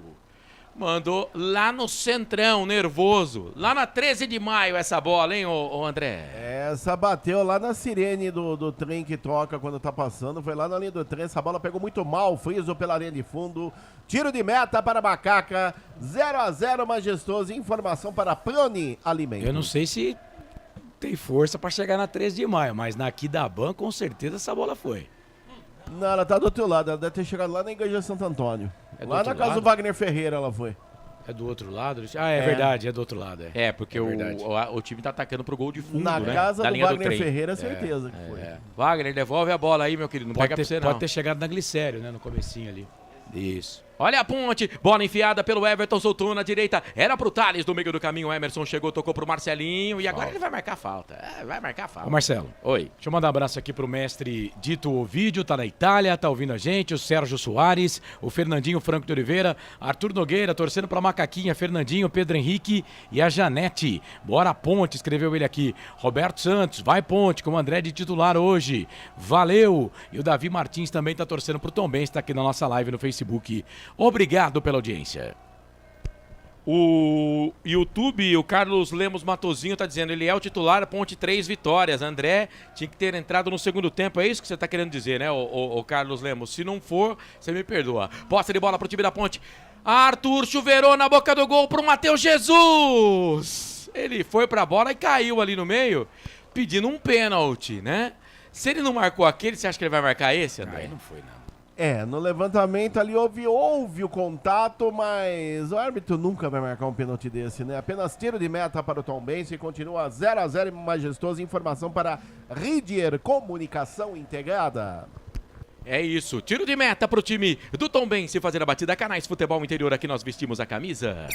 [SPEAKER 1] Mandou lá no centrão, nervoso. Lá na 13 de maio essa bola, hein, ô André?
[SPEAKER 3] Essa bateu lá na sirene do trem que toca quando tá passando. Foi lá na linha do trem. Essa bola pegou muito mal. Friso pela linha de fundo. Tiro de meta para Macaca. 0-0 majestoso. Informação para Prone Alimentos.
[SPEAKER 6] Eu não sei se tem força pra chegar na 13 de maio, mas na Aquidaban com certeza essa bola foi.
[SPEAKER 3] Não, ela tá do outro lado. Ela deve ter chegado lá na Igreja Santo Antônio. Lá na casa do Wagner Ferreira ela foi.
[SPEAKER 6] É do outro lado? Verdade, é do outro lado.
[SPEAKER 1] Porque o time tá atacando pro gol de fundo,
[SPEAKER 3] na
[SPEAKER 1] né?
[SPEAKER 3] casa
[SPEAKER 1] da
[SPEAKER 3] do
[SPEAKER 1] linha
[SPEAKER 3] Wagner
[SPEAKER 1] do trem.
[SPEAKER 3] Ferreira, certeza que foi.
[SPEAKER 1] Wagner, devolve a bola aí, meu querido. Não pega pra você, não.
[SPEAKER 6] Pode ter chegado na Glicério, né? No comecinho ali.
[SPEAKER 1] Isso. Olha a ponte, bola enfiada pelo Everton, soltou na direita, era pro Thales do meio do caminho, o Emerson chegou, tocou pro Marcelinho e agora ele vai marcar falta. Vai marcar falta.
[SPEAKER 6] Ô Marcelo.
[SPEAKER 1] Oi.
[SPEAKER 6] Deixa eu mandar um abraço aqui pro mestre Dito Ovídio, tá na Itália, tá ouvindo a gente, o Sérgio Soares, o Fernandinho Franco de Oliveira, Arthur Nogueira, torcendo pra Macaquinha, Fernandinho, Pedro Henrique e a Janete. Bora Ponte, escreveu ele aqui. Roberto Santos, vai Ponte, com o André de titular hoje. Valeu! E o Davi Martins também tá torcendo pro Tombense, tá aqui na nossa live no Facebook. Obrigado pela audiência. O YouTube, o Carlos Lemos Matozinho tá dizendo, ele é o titular, Ponte 3 vitórias. André tinha que ter entrado no segundo tempo, é isso que você tá querendo dizer, né, o Carlos Lemos? Se não for, você me perdoa. Posse de bola pro time da Ponte. Arthur chuveirou na boca do gol pro Matheus Jesus. Ele foi pra bola e caiu ali no meio, pedindo um pênalti, né? Se ele não marcou aquele, você acha que ele vai marcar esse, André? Não foi não.
[SPEAKER 3] No levantamento ali houve o contato, mas o árbitro nunca vai marcar um pênalti desse, né? Apenas tiro de meta para o Tombense e continua 0-0 majestoso. Informação para Ridier Comunicação Integrada.
[SPEAKER 1] É isso, tiro de meta pro time do Tombense fazer a batida. Canais Futebol Interior, aqui nós vestimos a camisa.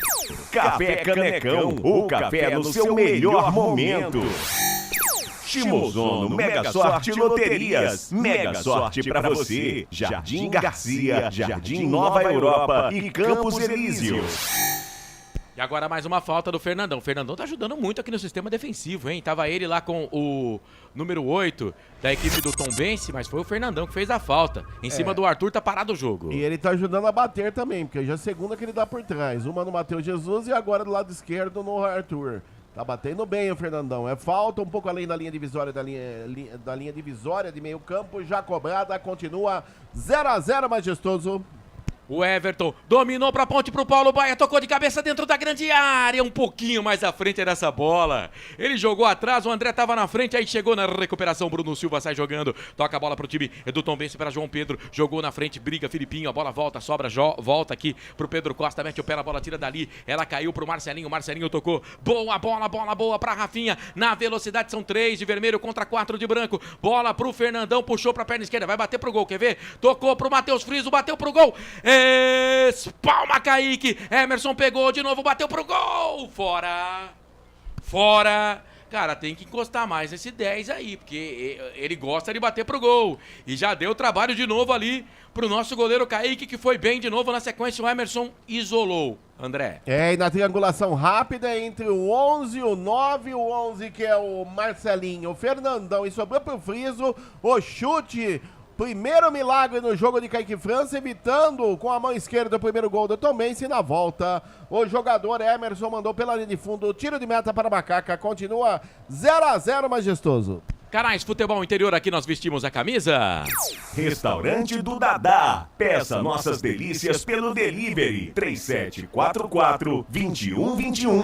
[SPEAKER 5] Café Canecão, o café no seu melhor momento. Shimozono Mega Sorte Loterias. Mega Sorte pra você. Jardim Garcia, Jardim Nova Europa e Campos Elíseos.
[SPEAKER 1] E agora mais uma falta do Fernandão. O Fernandão tá ajudando muito aqui no sistema defensivo, hein? Tava ele lá com o número 8 da equipe do Tombense, mas foi o Fernandão que fez a falta. Em cima do Arthur, tá parado o jogo.
[SPEAKER 3] E ele tá ajudando a bater também, porque já é a segunda que ele dá por trás. Uma no Matheus Jesus e agora do lado esquerdo no Arthur. Tá batendo bem o Fernandão. É falta um pouco além da linha divisória, da linha divisória de meio campo. Já cobrada, continua 0-0 majestoso.
[SPEAKER 1] O Everton dominou pra Ponte pro Paulo Baia, tocou de cabeça dentro da grande área, um pouquinho mais à frente dessa bola. Ele jogou atrás, o André tava na frente, aí chegou na recuperação, Bruno Silva sai jogando, toca a bola pro time do Tombense para João Pedro, jogou na frente, briga Filipinho, a bola volta, sobra, volta aqui pro Pedro Costa, mete o pé na bola, tira dali, ela caiu pro Marcelinho, Marcelinho tocou, boa bola boa pra Rafinha, na velocidade são 3 de vermelho contra 4 de branco, bola pro Fernandão, puxou pra perna esquerda, vai bater pro gol, quer ver? Tocou pro Matheus Friso, bateu pro gol, espalma Kaique, Emerson pegou de novo, bateu pro gol, fora, cara, tem que encostar mais esse 10 aí, porque ele gosta de bater pro gol, e já deu trabalho de novo ali pro nosso goleiro Kaique, que foi bem de novo na sequência, o Emerson isolou, André.
[SPEAKER 3] E na triangulação rápida entre o 11 e o 9, o 11 que é o Marcelinho, o Fernandão, e sobrou pro Friso, o chute. Primeiro milagre no jogo de Kaique França, evitando com a mão esquerda o primeiro gol do Tombense. Na volta, o jogador Emerson mandou pela linha de fundo, tiro de meta para a Macaca, continua 0-0 majestoso.
[SPEAKER 6] Canais Futebol Interior, aqui nós vestimos a camisa.
[SPEAKER 5] Restaurante do Dadá. Peça nossas delícias pelo delivery 3744-2121.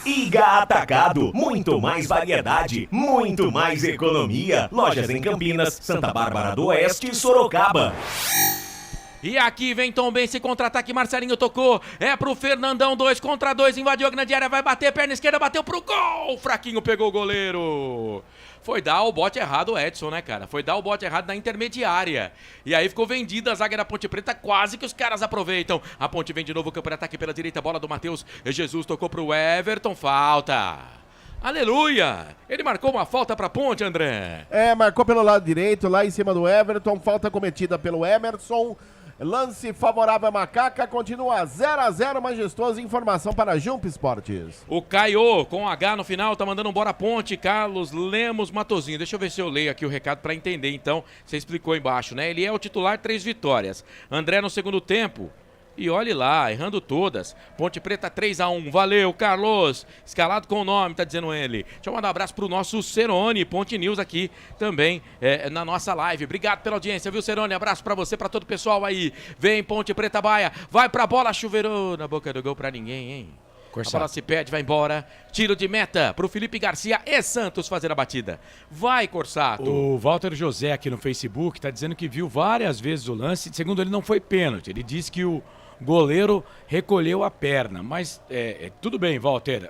[SPEAKER 5] Iga Atacado. Muito mais variedade, muito mais economia. Lojas em Campinas, Santa Bárbara do Oeste e Sorocaba.
[SPEAKER 6] E aqui vem Tombense, contra-ataque, Marcelinho tocou, é pro Fernandão, 2 contra 2, invadiu a grande área, vai bater, perna esquerda, bateu pro gol, fraquinho pegou o goleiro. Foi dar o bote errado o Edson, né, cara? Foi dar o bote errado na intermediária. E aí ficou vendida a zaga da Ponte Preta, quase que os caras aproveitam. A Ponte vem de novo, campo de ataque pela direita, bola do Matheus, Jesus tocou pro Everton, falta. Aleluia! Ele marcou uma falta pra Ponte, André.
[SPEAKER 3] Marcou pelo lado direito, lá em cima do Everton, falta cometida pelo Emerson. Lance favorável a Macaca, continua 0-0, majestoso. Informação para Jump Esportes.
[SPEAKER 6] O Caio, com H no final, tá mandando embora a Ponte. Carlos Lemos Matozinho. Deixa eu ver se eu leio aqui o recado para entender, então. Você explicou embaixo, né? Ele é o titular, 3 vitórias. André no segundo tempo. E olhe lá, errando todas. Ponte Preta 3-1. Valeu, Carlos. Escalado com o nome, tá dizendo ele. Deixa eu mandar um abraço pro nosso Cerone, Ponte News aqui também na nossa live. Obrigado pela audiência, viu, Cerone? Abraço pra você, pra todo o pessoal aí. Vem, Ponte Preta Baia. Vai pra bola, chuveirou na boca do gol pra ninguém, hein? A bola se perde, vai embora. Tiro de meta pro Felipe Garcia e Santos fazer a batida. Vai, Corsato.
[SPEAKER 1] O Walter José aqui no Facebook tá dizendo que viu várias vezes o lance. Segundo ele, não foi pênalti. Ele disse que o goleiro recolheu a perna, mas tudo bem, Walter,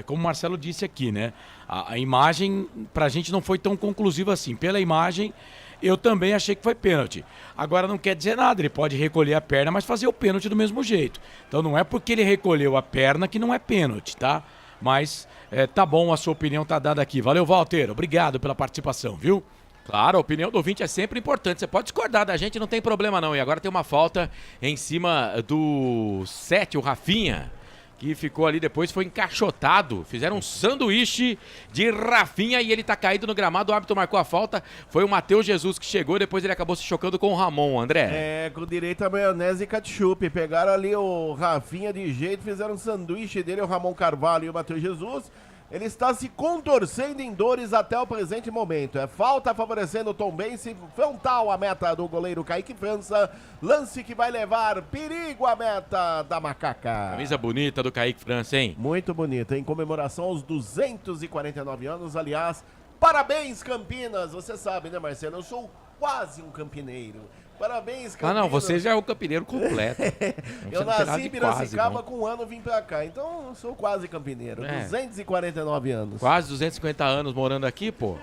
[SPEAKER 1] como o Marcelo disse aqui, né? A imagem pra gente não foi tão conclusiva assim. Pela imagem, eu também achei que foi pênalti. Agora não quer dizer nada, ele pode recolher a perna, mas fazer o pênalti do mesmo jeito. Então não é porque ele recolheu a perna que não é pênalti, tá? Mas tá bom, a sua opinião tá dada aqui. Valeu, Walter, obrigado pela participação, viu?
[SPEAKER 6] Claro, a opinião do ouvinte é sempre importante. Você pode discordar da gente, não tem problema não. E agora tem uma falta em cima do 7, o Rafinha, que ficou ali depois, foi encaixotado. Fizeram um sanduíche de Rafinha e ele tá caído no gramado. O árbitro marcou a falta. Foi o Matheus Jesus que chegou, depois ele acabou se chocando com o Ramon, André.
[SPEAKER 3] Com direito a maionese e ketchup. Pegaram ali o Rafinha de jeito, fizeram um sanduíche dele, o Ramon Carvalho e o Matheus Jesus. Ele está se contorcendo em dores até o presente momento. É falta favorecendo o Tombense, frontal a meta do goleiro Kaique França. Lance que vai levar perigo à meta da Macaca.
[SPEAKER 6] Camisa bonita do Kaique França, hein?
[SPEAKER 3] Muito bonita, em comemoração aos 249 anos. Aliás, parabéns, Campinas. Você sabe, né, Marcelo? Eu sou quase um campineiro. Parabéns, Campinas.
[SPEAKER 6] Não, você já é o campineiro completo.
[SPEAKER 3] Eu nasci em Piracicaba, com um ano vim pra cá. Então, eu sou quase campineiro. 249 anos.
[SPEAKER 6] Quase 250 anos morando aqui, pô.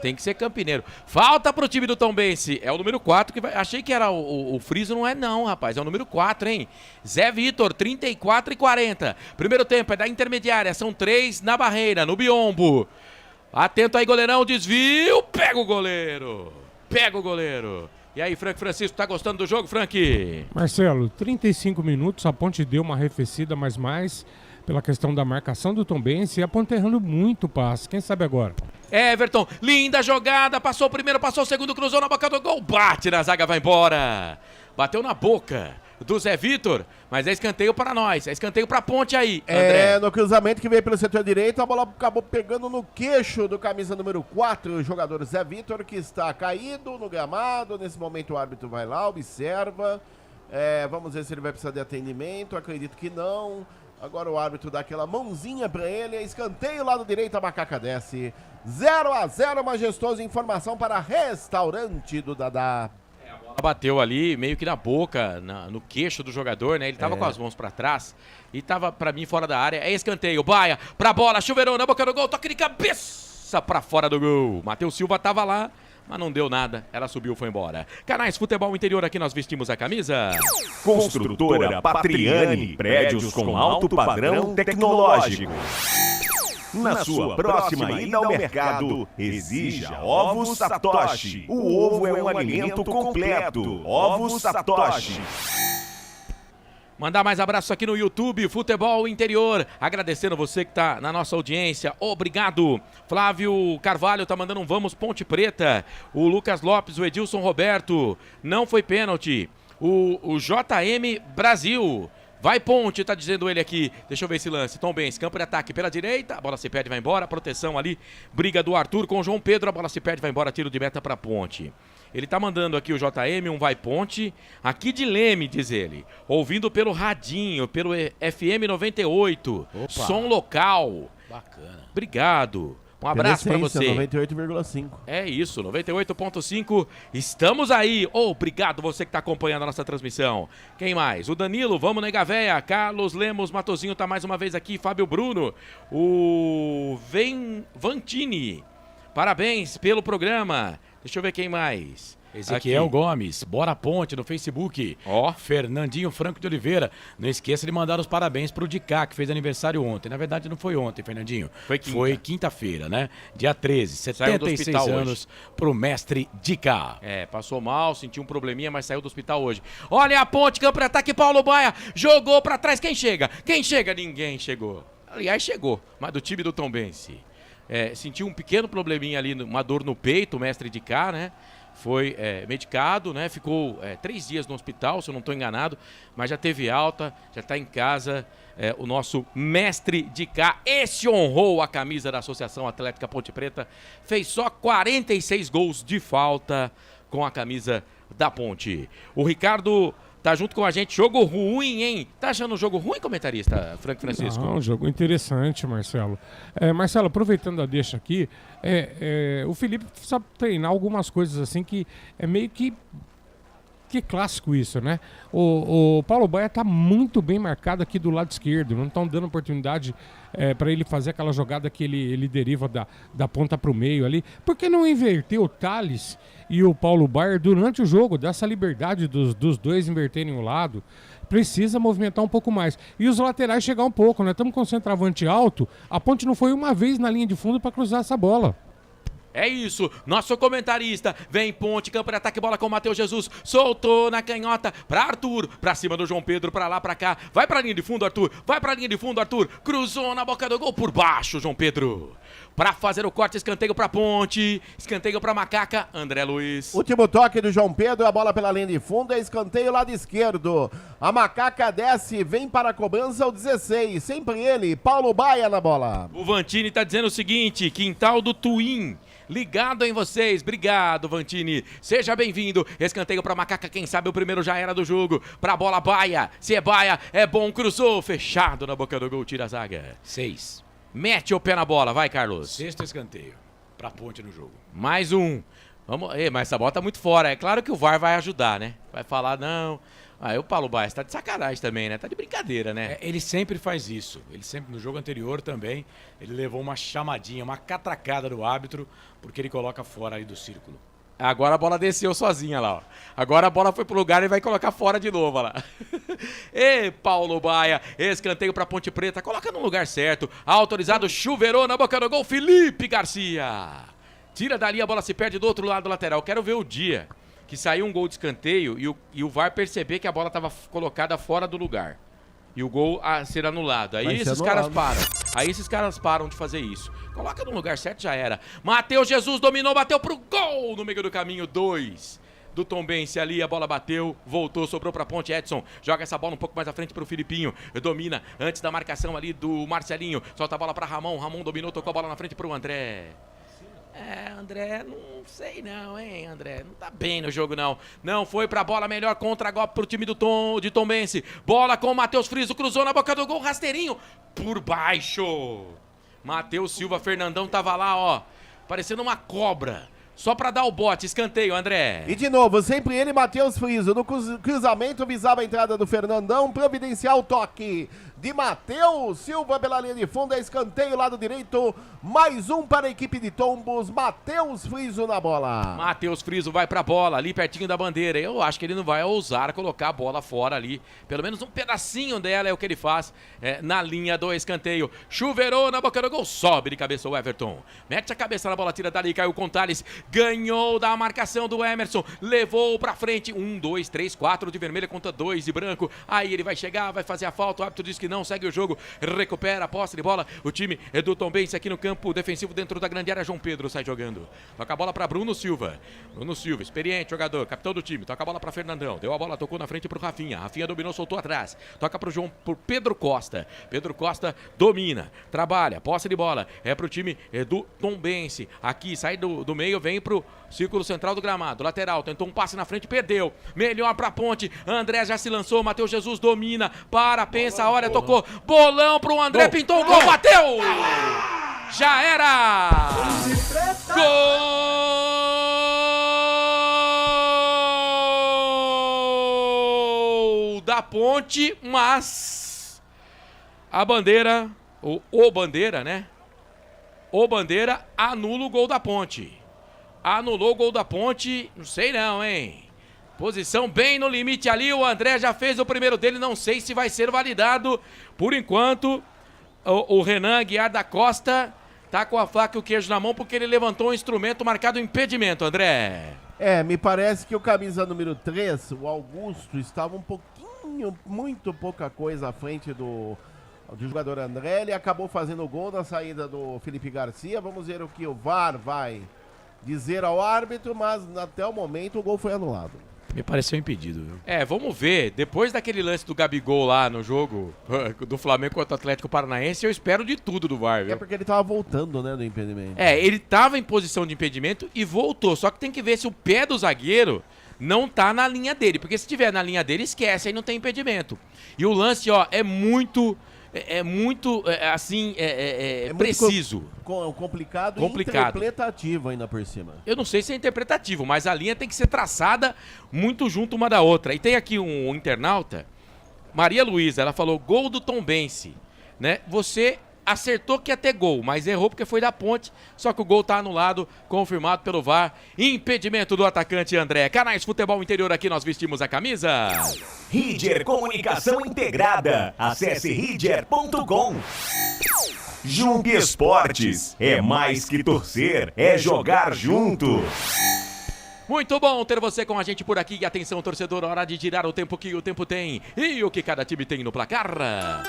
[SPEAKER 6] Tem que ser campineiro. Falta pro time do Tombense. É o número 4 que vai... Achei que era o Friso, não é não, rapaz. É o número 4, hein? Zé Vitor, 34 e 40. Primeiro tempo é da intermediária. São 3 na barreira, no biombo. Atento aí, goleirão. Desvio. Pega o goleiro. Pega o goleiro. E aí, Frank Francisco, tá gostando do jogo, Frank?
[SPEAKER 4] Marcelo, 35 minutos, a Ponte deu uma arrefecida, mas mais pela questão da marcação do Tombense e a Ponte errando muito passe. Quem sabe agora?
[SPEAKER 6] Everton, linda jogada, passou o primeiro, passou o segundo, cruzou na boca do gol, bate na zaga, vai embora. Bateu na boca do Zé Vitor, mas é escanteio para nós, é escanteio para a Ponte aí, André.
[SPEAKER 3] No cruzamento que veio pelo setor direito, a bola acabou pegando no queixo do camisa número 4, o jogador Zé Vitor, que está caído no gramado. Nesse momento o árbitro vai lá, observa, vamos ver se ele vai precisar de atendimento, acredito que não. Agora o árbitro dá aquela mãozinha para ele, escanteio lado direito, a Macaca desce. 0-0, majestoso. Informação para Restaurante do Dadá.
[SPEAKER 6] Bateu ali meio que na boca, no queixo do jogador, né? Ele tava com as mãos pra trás e tava pra mim fora da área. É escanteio, Baia pra bola, chuveirou na boca do gol, toque de cabeça pra fora do gol. Matheus Silva tava lá, mas não deu nada, ela subiu, foi embora. Canais Futebol Interior, aqui nós vestimos a camisa.
[SPEAKER 5] Construtora Patriani, prédios com alto padrão tecnológico. Na sua próxima ida ao mercado, exija Ovos Satoshi. O ovo é um alimento completo. Ovos Satoshi.
[SPEAKER 6] Mandar mais abraços aqui no YouTube, Futebol Interior. Agradecendo você que está na nossa audiência. Obrigado. Flávio Carvalho tá mandando um vamos Ponte Preta. O Lucas Lopes, o Edilson Roberto. Não foi pênalti. O JM Brasil. Vai Ponte, tá dizendo ele aqui. Deixa eu ver esse lance. Tombense, campo de ataque pela direita. A bola se perde, vai embora. Proteção ali. Briga do Arthur com o João Pedro. A bola se perde, vai embora. Tiro de meta pra Ponte. Ele tá mandando aqui o JM, um Vai Ponte. Aqui de Leme, diz ele. Ouvindo pelo radinho, pelo FM 98.
[SPEAKER 1] Opa.
[SPEAKER 6] Som local.
[SPEAKER 1] Bacana.
[SPEAKER 6] Obrigado. Um abraço pra você.
[SPEAKER 3] 98,5.
[SPEAKER 6] É isso, 98.5. Estamos aí. Obrigado você que está acompanhando a nossa transmissão. Quem mais? O Danilo, vamos nega véia. Carlos Lemos, Matozinho tá mais uma vez aqui. Fábio Bruno. O Vantini. Parabéns pelo programa. Deixa eu ver quem mais.
[SPEAKER 1] Ezequiel
[SPEAKER 6] Aqui.
[SPEAKER 1] Gomes, Bora Ponte no Facebook.
[SPEAKER 6] Ó.
[SPEAKER 1] Fernandinho Franco de Oliveira. Não esqueça de mandar os parabéns pro Dicá, que fez aniversário ontem. Na verdade, não foi ontem, Fernandinho.
[SPEAKER 6] Foi quinta.
[SPEAKER 1] Foi quinta-feira, né? Dia 13,
[SPEAKER 6] Saiu do
[SPEAKER 1] 76
[SPEAKER 6] hospital
[SPEAKER 1] anos pro mestre Dicá.
[SPEAKER 6] É, passou mal, sentiu um probleminha, mas saiu do hospital hoje. Olha a Ponte, campo de ataque, Paulo Baia. Jogou pra trás, quem chega? Quem chega? Ninguém chegou. Aliás, chegou, mas do time do Tombense. Sentiu um pequeno probleminha ali, uma dor no peito, o mestre Dicá, né? Foi medicado, né? Ficou 3 dias no hospital, se eu não estou enganado, mas já teve alta, já está em casa. O nosso mestre Dicá, esse honrou a camisa da Associação Atlética Ponte Preta, fez só 46 gols de falta com a camisa da Ponte. O Ricardo tá junto com a gente. Jogo ruim, hein? Tá achando o jogo ruim, comentarista Franco Francisco?
[SPEAKER 4] Não, um jogo interessante, Marcelo. Marcelo, aproveitando a deixa aqui, o Felipe sabe treinar algumas coisas assim que é meio que clássico isso, né? O Paulo Baia tá muito bem marcado aqui do lado esquerdo, não estão dando oportunidade para ele fazer aquela jogada que ele deriva da ponta pro meio ali. Por que não inverter o Thales e o Paulo Baia durante o jogo, dá essa liberdade dos dois inverterem o lado? Precisa movimentar um pouco mais. E os laterais chegar um pouco, né? Estamos com o centroavante alto, a Ponte não foi uma vez na linha de fundo para cruzar essa bola.
[SPEAKER 6] É isso, nosso comentarista, vem Ponte, campo de ataque, bola com o Matheus Jesus, soltou na canhota pra Arthur, pra cima do João Pedro, pra lá, pra cá, vai pra linha de fundo, Arthur, vai pra linha de fundo, Arthur, cruzou na boca do gol, por baixo, João Pedro, pra fazer o corte, escanteio pra Ponte, escanteio pra Macaca, André Luiz.
[SPEAKER 3] Último toque do João Pedro, a bola pela linha de fundo, escanteio lado esquerdo. A Macaca desce, vem para a cobrança o 16, sempre ele, Paulo Baia na bola.
[SPEAKER 6] O Vantini tá dizendo o seguinte, quintal do Twin, ligado em vocês, obrigado Vantini, seja bem-vindo, escanteio pra Macaca, quem sabe o primeiro já era do jogo, pra bola Baia, se é Baia, é bom, cruzou, fechado na boca do gol, tira a zaga.
[SPEAKER 1] 6.
[SPEAKER 6] Mete o pé na bola, vai Carlos.
[SPEAKER 1] 6º escanteio pra Ponte no jogo.
[SPEAKER 6] Mais um. Vamos, mas essa bola tá muito fora, é claro que o VAR vai ajudar, né? Vai falar, não... Aí o Paulo Baia tá de sacanagem também, né? Tá de brincadeira, né?
[SPEAKER 1] Ele sempre faz isso. Ele sempre, no jogo anterior também, ele levou uma chamadinha, uma catracada do árbitro, porque ele coloca fora aí do círculo.
[SPEAKER 6] Agora a bola desceu sozinha lá, ó. Agora a bola foi pro lugar e vai colocar fora de novo, ó lá. E Paulo Baia, escanteio pra Ponte Preta, coloca no lugar certo. Autorizado, chuveirou na boca do gol, Felipe Garcia. Tira dali, a bola se perde do outro lado do lateral. Quero ver o dia que saiu um gol de escanteio e o VAR perceber que a bola estava colocada fora do lugar. E o gol a ser anulado. Aí esses caras param. Aí esses caras param de fazer isso. Coloca no lugar certo, já era. Matheus Jesus dominou, bateu pro gol no meio do caminho, 2. Do Tombense ali, a bola bateu, voltou, sobrou pra Ponte, Edson, joga essa bola um pouco mais à frente pro Filipinho, domina antes da marcação ali do Marcelinho, solta a bola pra Ramon, Ramon dominou, tocou a bola na frente pro André. André, não sei não, hein, André, não tá bem no jogo não. Não foi pra bola, melhor contra-golpe pro time de Tombense. Bola com o Matheus Friso, cruzou na boca do gol, rasteirinho, por baixo. Matheus Silva, Fernandão tava lá, ó, parecendo uma cobra. Só pra dar o bote, escanteio, André.
[SPEAKER 3] E de novo, sempre ele, Matheus Friso, no cruzamento, visava a entrada do Fernandão, providencial o toque de Matheus Silva pela linha de fundo, é escanteio, lado direito, mais um para a equipe de Tombos, Matheus Friso na bola.
[SPEAKER 6] Matheus Friso vai pra bola, ali pertinho da bandeira, eu acho que ele não vai ousar colocar a bola fora ali, pelo menos um pedacinho dela é o que ele faz na linha do escanteio, chuveirou na boca do gol, sobe de cabeça o Everton, mete a cabeça na bola, tira dali, caiu com o Thales, ganhou da marcação do Emerson, levou pra frente, 1, 2, 3, 4 de vermelho contra 2 de branco, aí ele vai chegar, vai fazer a falta, o árbitro diz que
[SPEAKER 1] não segue o jogo, recupera a posse de bola, o time do Tombense aqui no campo defensivo dentro da grande área, João Pedro sai jogando, toca a bola para Bruno Silva, experiente jogador, capitão do time, toca a bola para Fernandão, deu a bola, tocou na frente pro Rafinha, Rafinha dominou, soltou atrás, toca pro Pedro Costa domina, trabalha, posse de bola, é pro time do Tombense, aqui sai do meio, vem pro círculo central do gramado, lateral, tentou um passe na frente, perdeu, melhor pra ponte, André já se lançou, Matheus Jesus domina, pensa, olha, tocou, bolão pro André, pintou o gol, bateu! Já era! Gol da ponte, mas a bandeira, o bandeira, né? O bandeira anula o gol da ponte. Anulou o gol da ponte, não sei não, hein? Posição bem no limite ali, o André já fez o primeiro dele, não sei se vai ser validado. Por enquanto, o Renan Aguiar da Costa tá com a faca e o queijo na mão porque ele levantou um instrumento marcado impedimento, André.
[SPEAKER 3] Me parece que o camisa número 3, o Augusto, estava um pouquinho, muito pouca coisa à frente do jogador André. Ele acabou fazendo o gol na saída do Felipe Garcia. Vamos ver o que o VAR vai dizer ao árbitro, mas até o momento o gol foi anulado.
[SPEAKER 1] Me pareceu impedido, viu? Vamos ver. Depois daquele lance do Gabigol lá no jogo do Flamengo contra o Atlético Paranaense, eu espero de tudo do VAR, viu?
[SPEAKER 3] Porque ele tava voltando, né, do impedimento.
[SPEAKER 1] Ele tava em posição de impedimento e voltou. Só que tem que ver se o pé do zagueiro não tá na linha dele. Porque se tiver na linha dele, esquece, aí não tem impedimento. E o lance, é muito preciso.
[SPEAKER 3] Complicado e
[SPEAKER 1] complicado.
[SPEAKER 3] interpretativo ainda por cima.
[SPEAKER 1] Eu não sei se é interpretativo, mas a linha tem que ser traçada muito junto uma da outra. E tem aqui um internauta, Maria Luísa, ela falou, gol do Tombense, né? Você acertou que ia ter gol, mas errou porque foi da ponte, só que o gol tá anulado, confirmado pelo VAR, impedimento do atacante André. Canais Futebol Interior, aqui nós vestimos a camisa.
[SPEAKER 5] Ridger Comunicação Integrada, acesse ridger.com. Jump Esportes, é mais que torcer, é jogar junto.
[SPEAKER 1] Muito bom ter você com a gente por aqui. E atenção, torcedor, hora de tirar o tempo que o tempo tem e o que cada time tem no placar.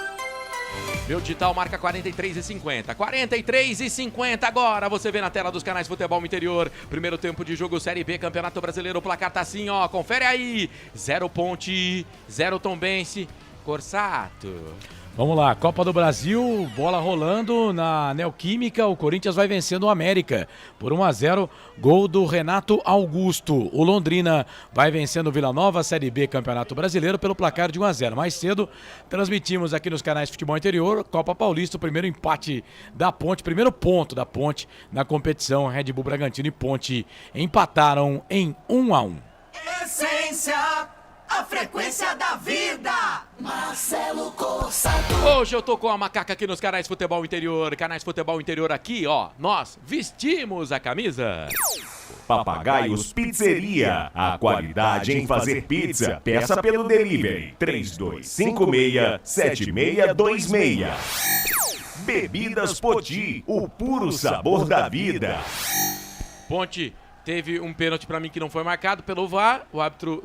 [SPEAKER 1] Meu digital marca 43,50. 43,50 agora. Você vê na tela dos canais Futebol Interior. Primeiro tempo de jogo Série B, Campeonato Brasileiro. O placar tá assim, confere aí. 0 Ponte, 0 Tombense. Corsato. Vamos lá, Copa do Brasil, bola rolando na Neoquímica, o Corinthians vai vencendo o América por 1-0, gol do Renato Augusto. O Londrina vai vencendo o Vila Nova, Série B, Campeonato Brasileiro, pelo placar de 1-0. Mais cedo, transmitimos aqui nos canais Futebol Interior, Copa Paulista, o primeiro empate da Ponte, primeiro ponto da Ponte na competição. Red Bull Bragantino e Ponte empataram em 1-1.
[SPEAKER 2] Essência, a frequência da vida. Marcelo Corsato.
[SPEAKER 1] Hoje eu tô com a macaca aqui nos canais Futebol Interior. Canais Futebol Interior aqui, nós vestimos a camisa.
[SPEAKER 5] Papagaios Pizzeria, a qualidade em fazer pizza. Peça pelo delivery 3256-7626. Bebidas Poti, o puro sabor da vida.
[SPEAKER 1] Ponte teve um pênalti pra mim que não foi marcado pelo VAR. O árbitro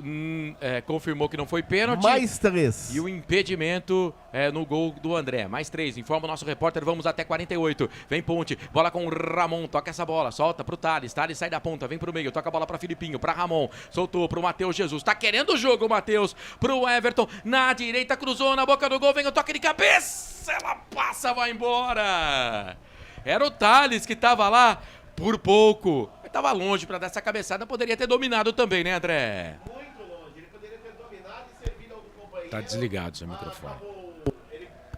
[SPEAKER 1] confirmou que não foi pênalti.
[SPEAKER 3] Mais 3.
[SPEAKER 1] E o impedimento no gol do André. Mais 3. Informa o nosso repórter. Vamos até 48. Vem Ponte. Bola com o Ramon. Toca essa bola. Solta pro Thales. Thales sai da ponta. Vem pro meio. Toca a bola pra Filipinho. Pra Ramon. Soltou pro Matheus Jesus. Tá querendo o jogo, Matheus. Pro Everton. Na direita. Cruzou na boca do gol. Vem o toque de cabeça. Ela passa, vai embora. Era o Thales que tava lá por pouco. Tava longe para dar essa cabeçada, poderia ter dominado também, né, André?
[SPEAKER 3] Muito longe, ele poderia ter dominado e servido algum companheiro.
[SPEAKER 1] Tá desligado seu microfone.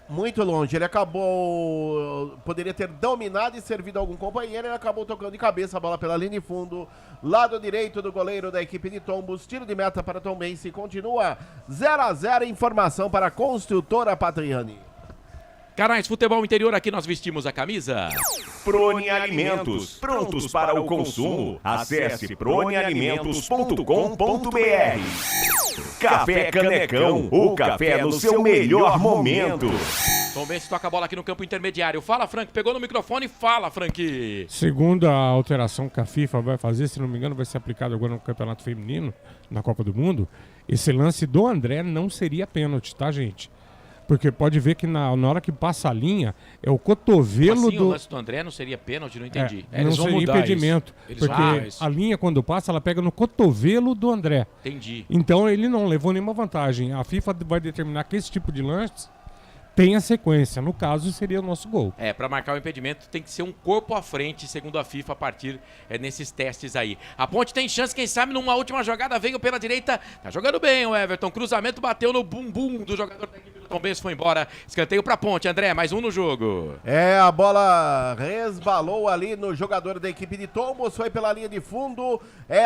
[SPEAKER 3] Muito longe, ele acabou, poderia ter dominado e servido algum companheiro, ele acabou tocando de cabeça a bola pela linha de fundo, lado direito do goleiro da equipe de Tombos, tiro de meta para Tombense, continua 0-0, informação para a Construtora Patriani.
[SPEAKER 1] Canais Futebol Interior, aqui nós vestimos a camisa.
[SPEAKER 5] Prone Alimentos, prontos para o consumo. Acesse pronealimentos.com.br. Café Canecão, o café no seu melhor momento.
[SPEAKER 1] Tombense toca a bola aqui no campo intermediário. Fala, Frank, pegou no microfone, fala, Frank.
[SPEAKER 4] Segundo a alteração que a FIFA vai fazer, se não me engano, vai ser aplicado agora no Campeonato Feminino, na Copa do Mundo, esse lance do André não seria pênalti, tá, gente? Porque pode ver que na hora que passa a linha, é o cotovelo
[SPEAKER 1] assim,
[SPEAKER 4] do...
[SPEAKER 1] o lance do André não seria pênalti, não entendi.
[SPEAKER 4] Não seria impedimento. Porque
[SPEAKER 1] isso.
[SPEAKER 4] a linha, quando passa, ela pega no cotovelo do André.
[SPEAKER 1] Entendi.
[SPEAKER 4] Então ele não levou nenhuma vantagem. A FIFA vai determinar que esse tipo de lance tem a sequência. No caso, seria o nosso gol.
[SPEAKER 1] Para marcar o impedimento tem que ser um corpo à frente, segundo a FIFA, a partir nesses testes aí. A Ponte tem chance, quem sabe, numa última jogada, veio pela direita. Tá jogando bem o Everton. Cruzamento bateu no bumbum do jogador da equipe do Tombense, foi embora. Escanteio pra Ponte, André, mais um no jogo.
[SPEAKER 3] A bola resbalou ali no jogador da equipe de Tombos, foi pela linha de fundo.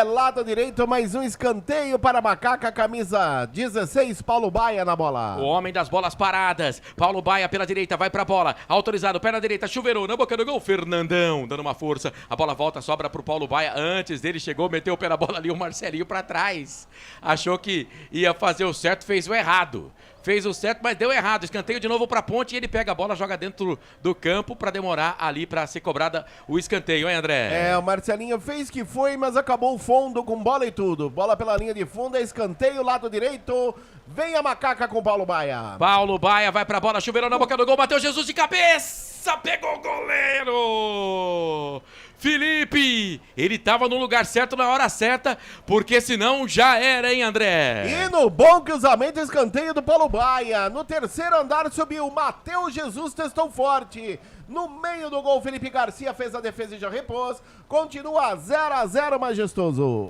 [SPEAKER 3] Lado direito, mais um escanteio para a Macaca, camisa 16, Paulo Baia na bola.
[SPEAKER 1] O homem das bolas paradas. Paulo Baia pela direita, vai pra bola, autorizado, pé na direita, chuveirou na boca do gol, Fernandão dando uma força, a bola volta, sobra pro Paulo Baia, antes dele chegou, meteu o pé na bola ali, o Marcelinho pra trás, achou que ia fazer o certo, fez o errado. Fez o certo, mas deu errado. Escanteio de novo pra Ponte e ele pega a bola, joga dentro do campo pra demorar ali pra ser cobrada o escanteio, hein, André?
[SPEAKER 3] O Marcelinho fez que foi, mas acabou o fundo com bola e tudo. Bola pela linha de fundo, escanteio, lado direito. Vem a Macaca com Paulo Baia.
[SPEAKER 1] Paulo Baia vai pra bola, chuveirou na boca do gol, bateu Jesus de cabeça, pegou o goleiro. Felipe, ele tava no lugar certo na hora certa, porque senão já era, hein, André?
[SPEAKER 3] E no bom cruzamento, escanteio do Paulo Baia. No terceiro andar subiu, Matheus Jesus testou forte. No meio do gol, Felipe Garcia fez a defesa e já repôs. Continua 0-0, majestoso.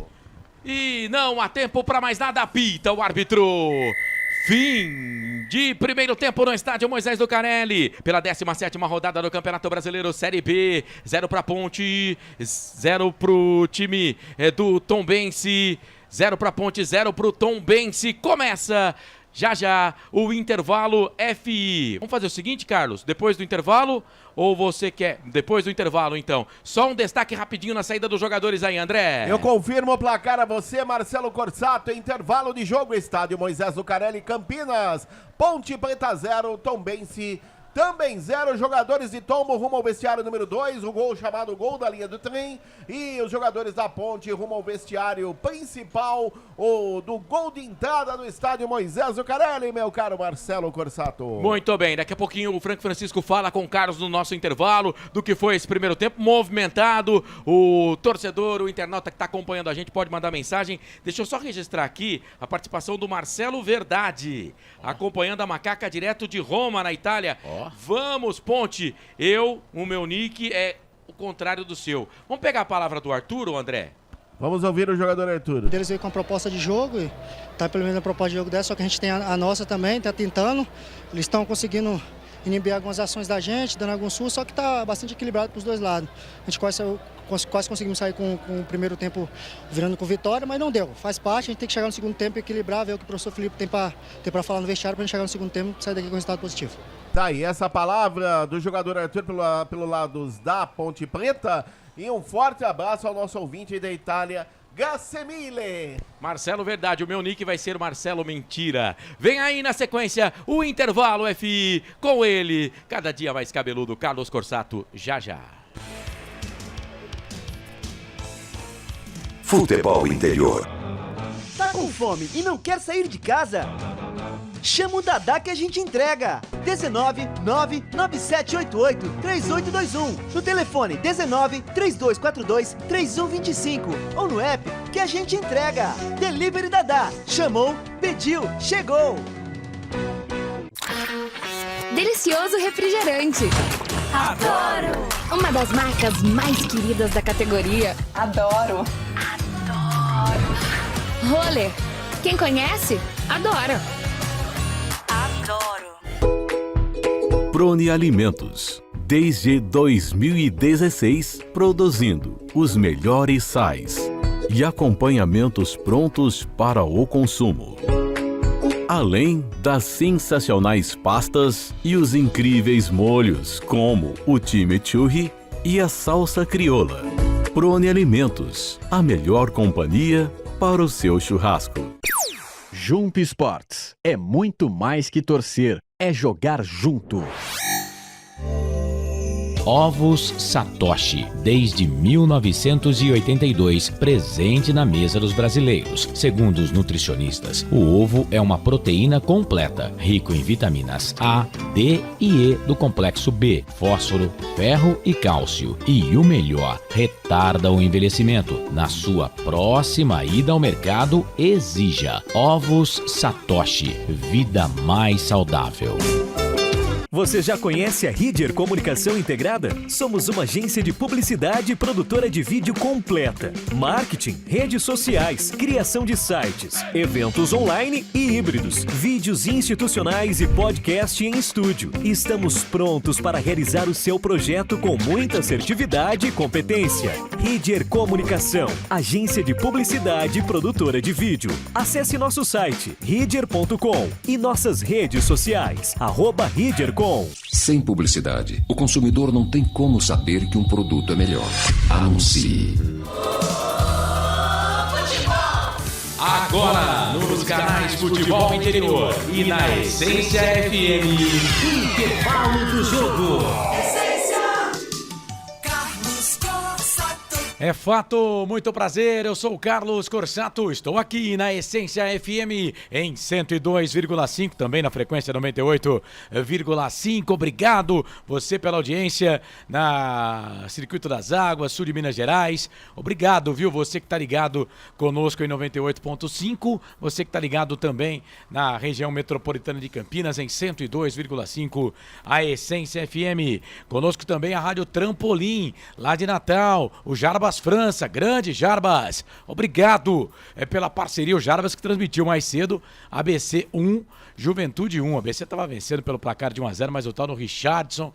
[SPEAKER 1] E não há tempo para mais nada, apita o árbitro. Fim de primeiro tempo no estádio Moisés Lucarelli, pela 17ª rodada do Campeonato Brasileiro Série B. 0 para Ponte, 0 pro time do Tombense, 0 para Ponte, 0 pro Tombense. Começa já o intervalo FI. Vamos fazer o seguinte, Carlos, depois do intervalo, ou você quer depois do intervalo, então? Só um destaque rapidinho na saída dos jogadores aí, André.
[SPEAKER 3] Eu confirmo o placar a você, Marcelo Corsato. Intervalo de jogo, estádio Moisés Lucarelli, Campinas. Ponte Preta 0, Tombense também 0. Jogadores de Tombo rumo ao vestiário número 2, o gol chamado gol da linha do trem. E os jogadores da Ponte rumo ao vestiário principal, o do gol de entrada do estádio Moisés Lucarelli, meu caro Marcelo Corsato.
[SPEAKER 1] Muito bem, daqui a pouquinho o Franco Francisco fala com o Carlos no nosso intervalo do que foi esse primeiro tempo movimentado. O torcedor, o internauta que está acompanhando a gente pode mandar mensagem. Deixa eu só registrar aqui a participação do Marcelo Verdade, acompanhando a Macaca direto de Roma, na Itália. Vamos, Ponte. O meu nick é o contrário do seu. Vamos pegar a palavra do Arthur, ou André?
[SPEAKER 3] Vamos ouvir o jogador Arthur.
[SPEAKER 8] Eles veio com a proposta de jogo, e tá pelo menos a proposta de jogo dessa, só que a gente tem a nossa também, tá tentando. Eles estão conseguindo inibir algumas ações da gente, dando alguns sustos, só que tá bastante equilibrado pros dois lados. A gente quase conseguimos sair com o primeiro tempo virando com vitória, mas não deu. Faz parte, a gente tem que chegar no segundo tempo e equilibrar, ver o que o professor Felipe tem pra falar no vestiário pra gente chegar no segundo tempo e sair daqui com resultado positivo.
[SPEAKER 3] Tá aí essa palavra do jogador Arthur pelo lado da Ponte Preta. E um forte abraço ao nosso ouvinte da Itália, Gassemile.
[SPEAKER 1] Marcelo Verdade, o meu nick vai ser Marcelo Mentira. Vem aí na sequência o intervalo FI com ele, cada dia mais cabeludo, Carlos Corsato, já.
[SPEAKER 9] Futebol Interior.
[SPEAKER 10] Tá com fome e não quer sair de casa? Chama o Dadá que a gente entrega. 19 99788 3821. No telefone 19 3242 3125. Ou no app que a gente entrega. Delivery Dadá. Chamou, pediu, chegou.
[SPEAKER 11] Delicioso refrigerante.
[SPEAKER 2] Adoro!
[SPEAKER 11] Uma das marcas mais queridas da categoria.
[SPEAKER 2] Adoro!
[SPEAKER 11] Roller. Quem conhece, adora.
[SPEAKER 12] Prone Alimentos. Desde 2016, produzindo os melhores sais e acompanhamentos prontos para o consumo. Além das sensacionais pastas e os incríveis molhos, como o chimichurri e a salsa crioula. Prone Alimentos, a melhor companhia para o seu churrasco.
[SPEAKER 13] Jump Sports é muito mais que torcer, é jogar junto.
[SPEAKER 6] Ovos Satoshi, desde 1982, presente na mesa dos brasileiros. Segundo os nutricionistas, o ovo é uma proteína completa, rico em vitaminas A, D e E do complexo B, fósforo, ferro e cálcio. E o melhor, retarda o envelhecimento. Na sua próxima ida ao mercado, exija Ovos Satoshi, vida mais saudável.
[SPEAKER 13] Você já conhece a Ridger Comunicação Integrada? Somos uma agência de publicidade e produtora de vídeo completa. Marketing, redes sociais, criação de sites, eventos online e híbridos, vídeos institucionais e podcast em estúdio. Estamos prontos para realizar o seu projeto com muita assertividade e competência. Ridger Comunicação, agência de publicidade e produtora de vídeo. Acesse nosso site ridger.com e nossas redes sociais, @ridger.com.
[SPEAKER 9] Sem publicidade, o consumidor não tem como saber que um produto é melhor. Anuncie.
[SPEAKER 1] Agora, nos canais Futebol Interior e na Essência FM, intervalo do jogo. É fato, muito prazer, eu sou o Carlos Corsato, estou aqui na Essência FM em 102,5, também na frequência 98,5, obrigado você pela audiência na Circuito das Águas, sul de Minas Gerais, obrigado, viu, você que está ligado conosco em 98,5, você que está ligado também na região metropolitana de Campinas em 102,5, a Essência FM, conosco também a Rádio Trampolim, lá de Natal, o Jarbas França, grande Jarbas, obrigado pela parceria, o Jarbas que transmitiu mais cedo, ABC 1, Juventude 1, a ABC estava vencendo pelo placar de 1-0, mas o tal no Richardson,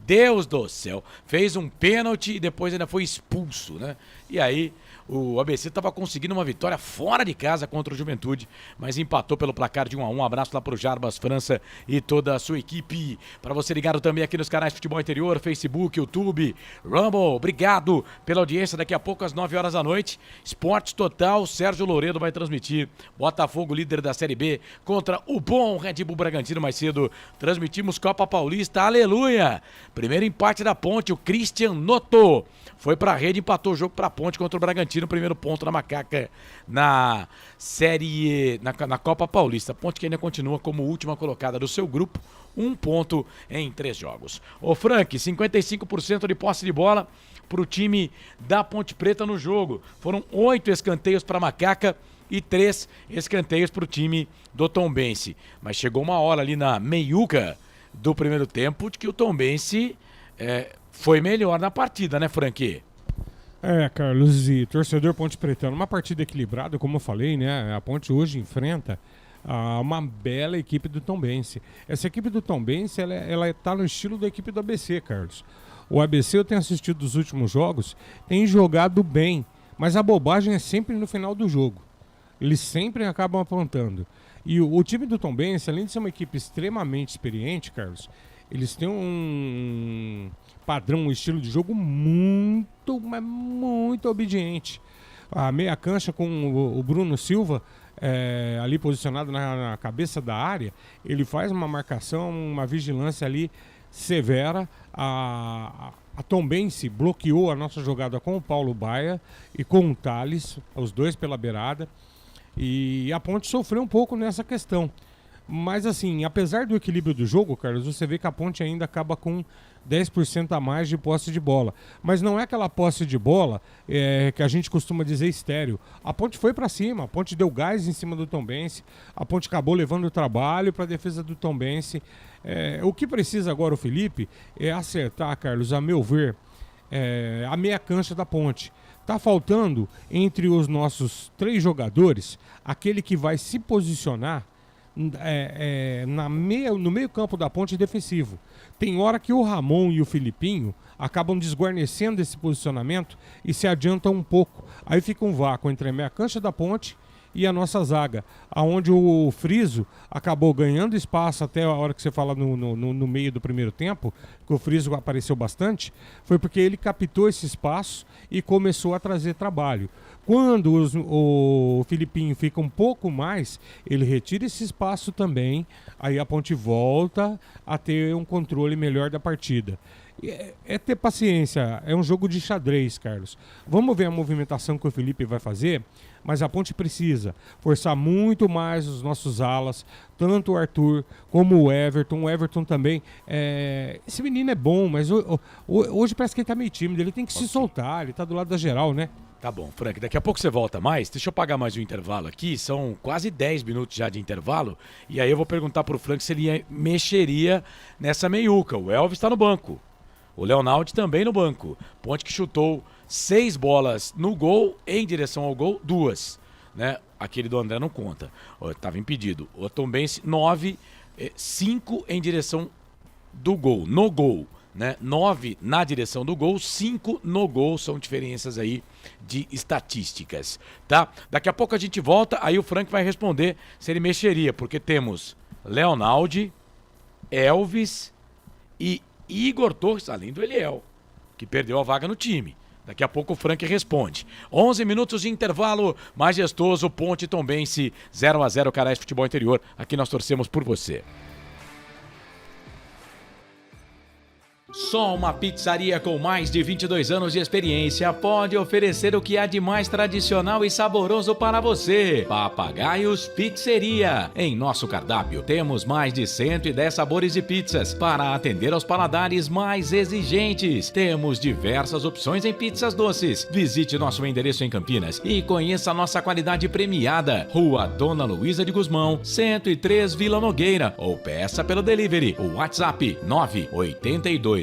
[SPEAKER 1] Deus do céu, fez um pênalti e depois ainda foi expulso, né? E aí o ABC estava conseguindo uma vitória fora de casa contra o Juventude, mas empatou pelo placar de 1-1. Um abraço lá para o Jarbas França e toda a sua equipe. Para você ligado também aqui nos canais Futebol Interior, Facebook, YouTube, Rumble. Obrigado pela audiência. Daqui a pouco às 9 horas da noite, Esportes Total, Sérgio Louredo vai transmitir Botafogo, líder da Série B, contra o bom Red Bull Bragantino. Mais cedo transmitimos Copa Paulista, aleluia! Primeiro empate da Ponte, o Christian Noto foi para a rede, empatou o jogo para a Ponte contra o Bragantino, primeiro ponto na Macaca na Série na Copa Paulista. A Ponte que ainda continua como última colocada do seu grupo, 1 ponto em 3 jogos. Ô Frank, 55% de posse de bola para o time da Ponte Preta no jogo. Foram 8 escanteios para a Macaca e 3 escanteios para o time do Tombense. Mas chegou uma hora ali na meiuca do primeiro tempo de que o Tombense foi melhor na partida, né, Frank?
[SPEAKER 4] Carlos e torcedor Ponte Pretano, uma partida equilibrada, como eu falei, né? A Ponte hoje enfrenta uma bela equipe do Tombense. Essa equipe do Tombense, ela tá no estilo da equipe do ABC, Carlos. O ABC, eu tenho assistido os últimos jogos, tem jogado bem, mas a bobagem é sempre no final do jogo. Eles sempre acabam apontando. E o time do Tombense, além de ser uma equipe extremamente experiente, Carlos, eles têm um padrão, um estilo de jogo muito, mas muito obediente. A meia cancha com o Bruno Silva ali posicionado na cabeça da área, ele faz uma marcação, uma vigilância ali severa. A Tombense bloqueou a nossa jogada com o Paulo Baia e com o Thales, os dois pela beirada, e a Ponte sofreu um pouco nessa questão. Mas assim, apesar do equilíbrio do jogo, Carlos, você vê que a Ponte ainda acaba com 10% a mais de posse de bola. Mas não é aquela posse de bola que a gente costuma dizer estéreo. A Ponte foi para cima, a Ponte deu gás em cima do Tombense, a Ponte acabou levando o trabalho para a defesa do Tombense. O que precisa agora o Felipe é acertar, Carlos, a meu ver, a meia cancha da Ponte. Tá faltando entre os nossos 3 jogadores aquele que vai se posicionar no meio campo da Ponte defensivo. Tem hora que o Ramon e o Filipinho acabam desguarnecendo esse posicionamento e se adiantam um pouco. Aí fica um vácuo entre a meia cancha da Ponte e a nossa zaga, aonde o Friso acabou ganhando espaço até a hora que você fala no meio do primeiro tempo, que o Friso apareceu bastante, foi porque ele captou esse espaço e começou a trazer trabalho. Quando o Filipinho fica um pouco mais, ele retira esse espaço também, aí a Ponte volta a ter um controle melhor da partida. É ter paciência, é um jogo de xadrez, Carlos. Vamos ver a movimentação que o Felipe vai fazer, mas a Ponte precisa forçar muito mais os nossos alas, tanto o Arthur como o Everton. O Everton também, esse menino é bom, mas hoje parece que ele tá meio tímido, ele tem que se soltar, ele tá do lado da geral, né?
[SPEAKER 1] Tá bom, Frank, daqui a pouco você volta mais. Deixa eu pagar mais um intervalo aqui, são quase 10 minutos já de intervalo. E aí eu vou perguntar pro Frank se ele mexeria nessa meiuca. O Elvis tá no banco, o Leonaldi também no banco. Ponte que chutou 6 bolas no gol, em direção ao gol, 2. Né? Aquele do André não conta, tava impedido. O Tombense, 9, 5 em direção do gol, no gol. Né? 9 na direção do gol, 5 no gol, são diferenças aí de estatísticas, tá? Daqui a pouco a gente volta, aí o Frank vai responder se ele mexeria, porque temos Leonaldi, Elvis e Igor Torres, além do Eliel, que perdeu a vaga no time. Daqui a pouco o Frank responde. 11 minutos de intervalo, majestoso, Ponte Tombense, 0-0, Carais Futebol Interior. Aqui nós torcemos por você. Só uma pizzaria com mais de 22 anos de experiência pode oferecer o que há de mais tradicional e saboroso para você. Papagaios Pizzeria. Em nosso cardápio temos mais de 110 sabores de pizzas para atender aos paladares mais exigentes. Temos diversas opções em pizzas doces. Visite nosso endereço em Campinas e conheça a nossa qualidade premiada. Rua Dona Luísa de Guzmão, 103 Vila Nogueira, ou peça pelo delivery. O WhatsApp 98281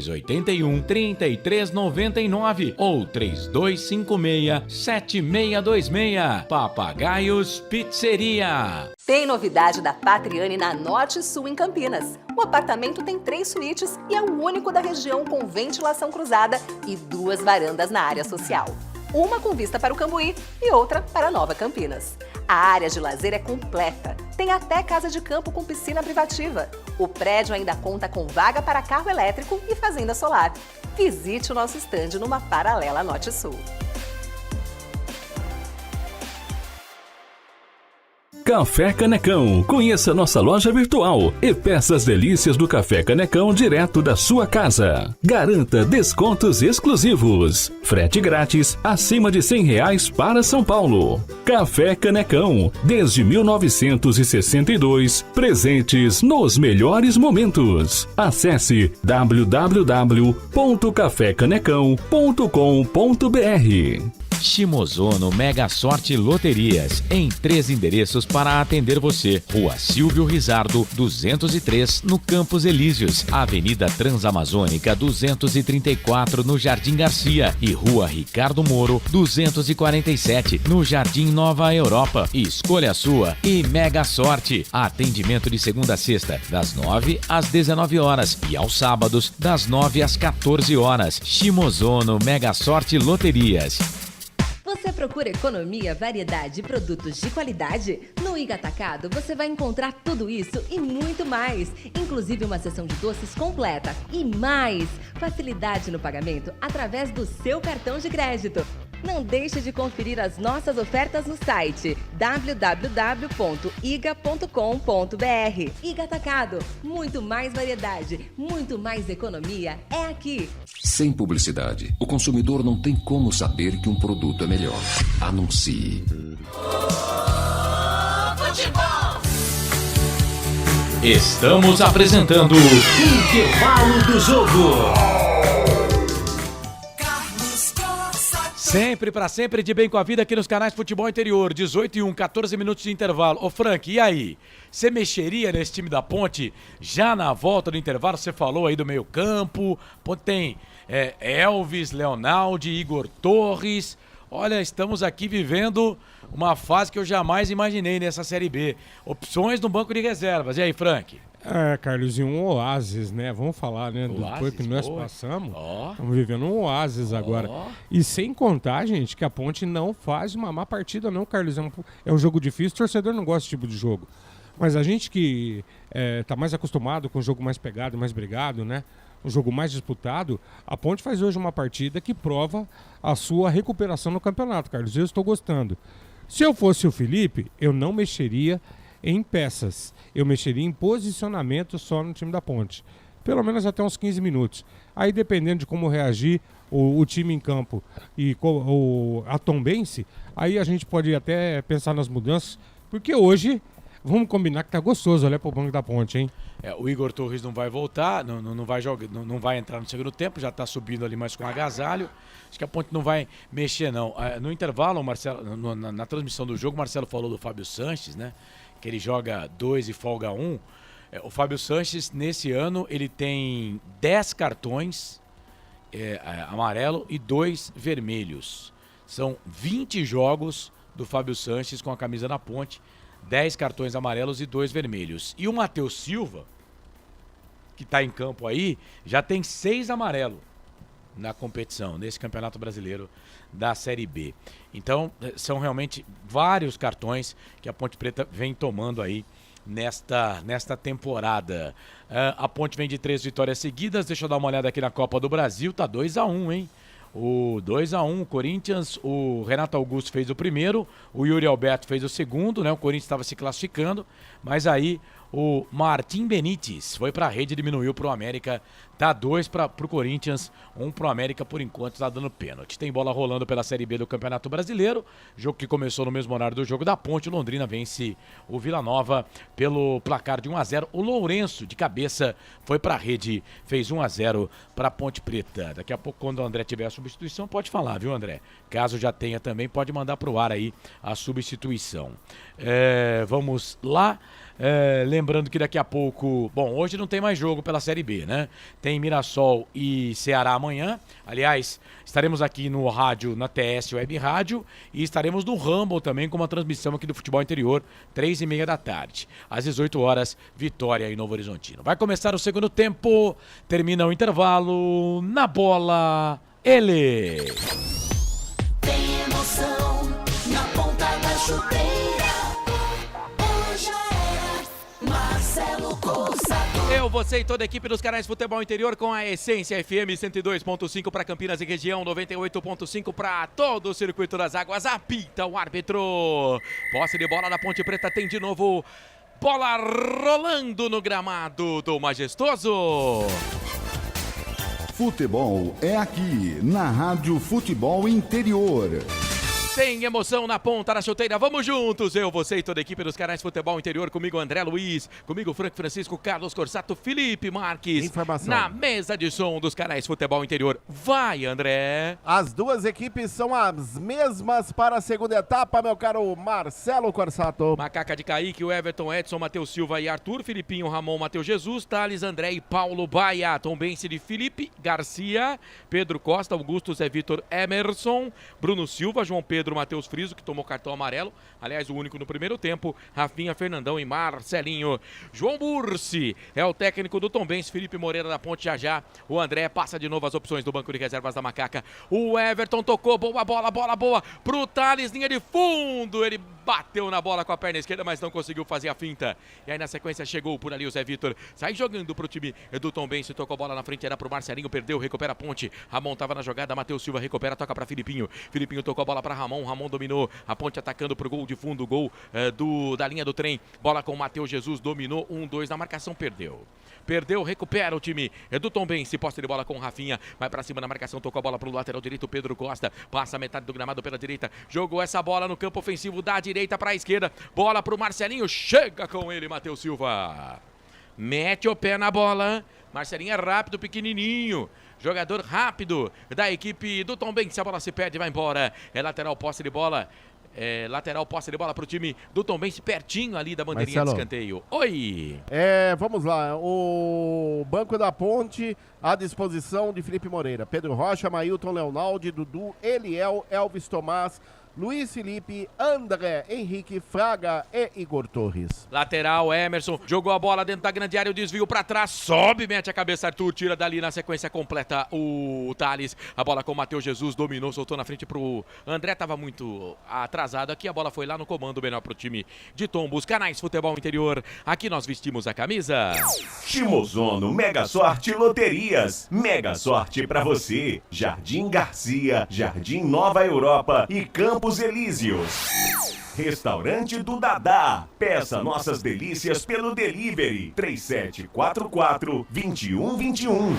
[SPEAKER 1] 3399 ou 3256-7626. Papagaios Pizzeria.
[SPEAKER 14] Tem novidade da Patriani na Norte Sul em Campinas. O apartamento tem 3 suítes e é o único da região com ventilação cruzada e 2 varandas na área social. Uma com vista para o Cambuí e outra para Nova Campinas. A área de lazer é completa. Tem até casa de campo com piscina privativa. O prédio ainda conta com vaga para carro elétrico e fazenda solar. Visite o nosso estande numa paralela Norte-Sul.
[SPEAKER 15] Café Canecão. Conheça nossa loja virtual e peça as delícias do Café Canecão direto da sua casa. Garanta descontos exclusivos. Frete grátis acima de R$100 para São Paulo. Café Canecão. Desde 1962, presentes nos melhores momentos. Acesse www.cafecanecão.com.br.
[SPEAKER 1] Shimozono Mega Sorte Loterias, em 3 endereços para atender você. Rua Silvio Rizardo, 203, no Campos Elíseos. Avenida Transamazônica, 234, no Jardim Garcia. E Rua Ricardo Moro, 247, no Jardim Nova Europa. Escolha a sua e Mega Sorte. Atendimento de segunda a sexta, das 9 às 19 horas. E aos sábados, das 9 às 14 horas. Shimozono Mega Sorte Loterias.
[SPEAKER 16] Você procura economia, variedade e produtos de qualidade? No Iga Atacado você vai encontrar tudo isso e muito mais, inclusive uma seção de doces completa e mais facilidade no pagamento através do seu cartão de crédito. Não deixe de conferir as nossas ofertas no site www.iga.com.br. Iga Atacado, muito mais variedade, muito mais economia é aqui.
[SPEAKER 9] Sem publicidade, o consumidor não tem como saber que um produto é melhor. Anuncie.
[SPEAKER 1] Futebol. Estamos apresentando Intervalo do Jogo. Sempre pra sempre, de bem com a vida aqui nos canais Futebol Interior, 18:01, 14 minutos de intervalo. Ô Frank, e aí? Você mexeria nesse time da Ponte? Já na volta do intervalo, você falou aí do meio campo. Ponte tem Elvis, Leonaldi, Igor Torres. Olha, estamos aqui vivendo uma fase que eu jamais imaginei nessa Série B. Opções no banco de reservas. E aí, Frank?
[SPEAKER 4] Carlos, e um oásis, né? Vamos falar, né? Depois que nós passamos, estamos vivendo um oásis agora. E sem contar, gente, que a Ponte não faz uma má partida, não, Carlos. É um jogo difícil, o torcedor não gosta desse tipo de jogo. Mas a gente que tá mais acostumado com o jogo mais pegado, mais brigado, né? Um jogo mais disputado, a Ponte faz hoje uma partida que prova a sua recuperação no campeonato, Carlos. Eu estou gostando. Se eu fosse o Felipe, eu não mexeria em peças. Eu mexeria em posicionamento só no time da Ponte. pelo menos até uns 15 minutos. Aí, dependendo de como reagir o time em campo e a Tombense, aí a gente pode até pensar nas mudanças, porque hoje, vamos combinar que tá gostoso olhar pro Banco da Ponte, hein?
[SPEAKER 1] O Igor Torres não vai voltar, não vai jogar, não vai entrar no segundo tempo, já tá subindo ali mais com agasalho. Acho que a Ponte não vai mexer, não. No intervalo, Marcelo, na transmissão do jogo, o Marcelo falou do Fábio Sanches, né? Que ele joga 2 e folga 1. O Fábio Sanches, nesse ano, ele tem 10 cartões amarelo e 2 vermelhos. São 20 jogos do Fábio Sanches com a camisa da Ponte, 10 cartões amarelos e 2 vermelhos. E o Matheus Silva, que está em campo aí, já tem 6 amarelos na competição, nesse Campeonato Brasileiro da Série B. Então, são realmente vários cartões que a Ponte Preta vem tomando aí nesta temporada. A Ponte vem de 3 vitórias seguidas. Deixa eu dar uma olhada aqui na Copa do Brasil. Tá 2-1, hein? O 2-1, o Corinthians, o Renato Augusto fez o primeiro, o Yuri Alberto fez o segundo, né? O Corinthians estava se classificando, mas aí o Martim Benítez foi para a rede e diminuiu para o América. Tá 2 para o Corinthians, 1 para o América, por enquanto está dando pênalti. Tem bola rolando pela Série B do Campeonato Brasileiro, jogo que começou no mesmo horário do jogo da Ponte. Londrina vence o Vila Nova pelo placar de 1-0. O Lourenço, de cabeça, foi para a rede, fez 1-0 para a Ponte Preta. Daqui a pouco, quando o André tiver a substituição, pode falar, viu, André? Caso já tenha também, pode mandar para o ar aí a substituição. Vamos lá. Lembrando que daqui a pouco... Bom, hoje não tem mais jogo pela Série B, né? Tem Mirassol e Ceará amanhã. Aliás, estaremos aqui no rádio, na TS Web Rádio, e estaremos no Rumble também com uma transmissão aqui do Futebol Interior, 3h30 da tarde. Às 18 horas, Vitória e Novo Horizontino. Vai começar o segundo tempo, termina o intervalo, na bola, ele!
[SPEAKER 2] Tem emoção na ponta da chuteira. Marcelo Corsato.
[SPEAKER 6] Eu, você e toda a equipe dos canais Futebol Interior com a Essência FM 102.5 para Campinas e região, 98.5 para todo o Circuito das Águas. Apita o árbitro. Posse de bola da Ponte Preta, tem de novo bola rolando no gramado do Majestoso.
[SPEAKER 17] Futebol é aqui, na Rádio Futebol Interior.
[SPEAKER 6] Tem emoção na ponta da chuteira, vamos juntos, eu, você e toda a equipe dos canais Futebol Interior, comigo André Luiz, comigo Franco Francisco, Carlos Corsato, Felipe Marques,
[SPEAKER 3] informação
[SPEAKER 6] na mesa de som dos canais Futebol Interior. Vai, André!
[SPEAKER 3] As duas equipes são as mesmas para a segunda etapa, meu caro Marcelo Corsato.
[SPEAKER 6] Macaca de Kaique, o Everton, Edson, Matheus Silva e Arthur, Filipinho, Ramon, Matheus Jesus, Thales, André e Paulo Baia, Tombense de Felipe Garcia, Pedro Costa, Augusto, Zé Vitor, Emerson, Bruno Silva, João Pedro, Matheus Friso, que tomou cartão amarelo, aliás o único no primeiro tempo, Rafinha, Fernandão e Marcelinho. João Bursi é o técnico do Tombense, Felipe Moreira da Ponte já. O André passa de novo as opções do banco de reservas da Macaca. O Everton tocou, boa bola pro Thales, linha de fundo, ele bateu na bola com a perna esquerda, mas não conseguiu fazer a finta. E aí na sequência chegou por ali o Zé Vitor, sai jogando pro time do Tombense, tocou a bola na frente, era pro Marcelinho, perdeu, recupera a Ponte. Ramon tava na jogada, Matheus Silva recupera, toca pra Filipinho. Filipinho tocou a bola pra Ramon, Ramon dominou, a Ponte atacando pro gol de fundo, gol da linha do trem, bola com o Matheus Jesus, dominou, 1-2 na marcação, perdeu, recupera o time do Tombense, posse de bola com o Rafinha, vai pra cima na marcação, tocou a bola pro lateral direito, Pedro Costa, passa a metade do gramado pela direita, jogou essa bola no campo ofensivo da direita pra esquerda, bola pro Marcelinho, chega com ele, Matheus Silva, mete o pé na bola, Marcelinho é rápido, pequenininho, jogador rápido da equipe do Tombense, a bola se perde, vai embora, é lateral, posse de bola, pro time do Tombense, pertinho ali da bandeirinha
[SPEAKER 3] Marcelo,
[SPEAKER 6] de escanteio. Oi!
[SPEAKER 3] Vamos lá, o banco da Ponte à disposição de Felipe Moreira, Pedro Rocha, Mailton, Leonaldi, Dudu, Eliel, Elvis Tomás, Luiz Felipe, André, Henrique, Fraga e Igor Torres.
[SPEAKER 6] Lateral, Emerson, jogou a bola dentro da grande área, o desvio pra trás, sobe, mete a cabeça, Arthur, tira dali na sequência completa o Thales, a bola com o Matheus Jesus, dominou, soltou na frente pro André, tava muito atrasado aqui, a bola foi lá no comando, melhor pro time de Tombos, canais Futebol Interior, aqui nós vestimos a camisa.
[SPEAKER 5] Chimozono Mega Sorte Loterias, mega sorte pra você, Jardim Garcia, Jardim Nova Europa e Campos Elíseos. Restaurante do Dadá. Peça nossas delícias pelo delivery 3744-2121.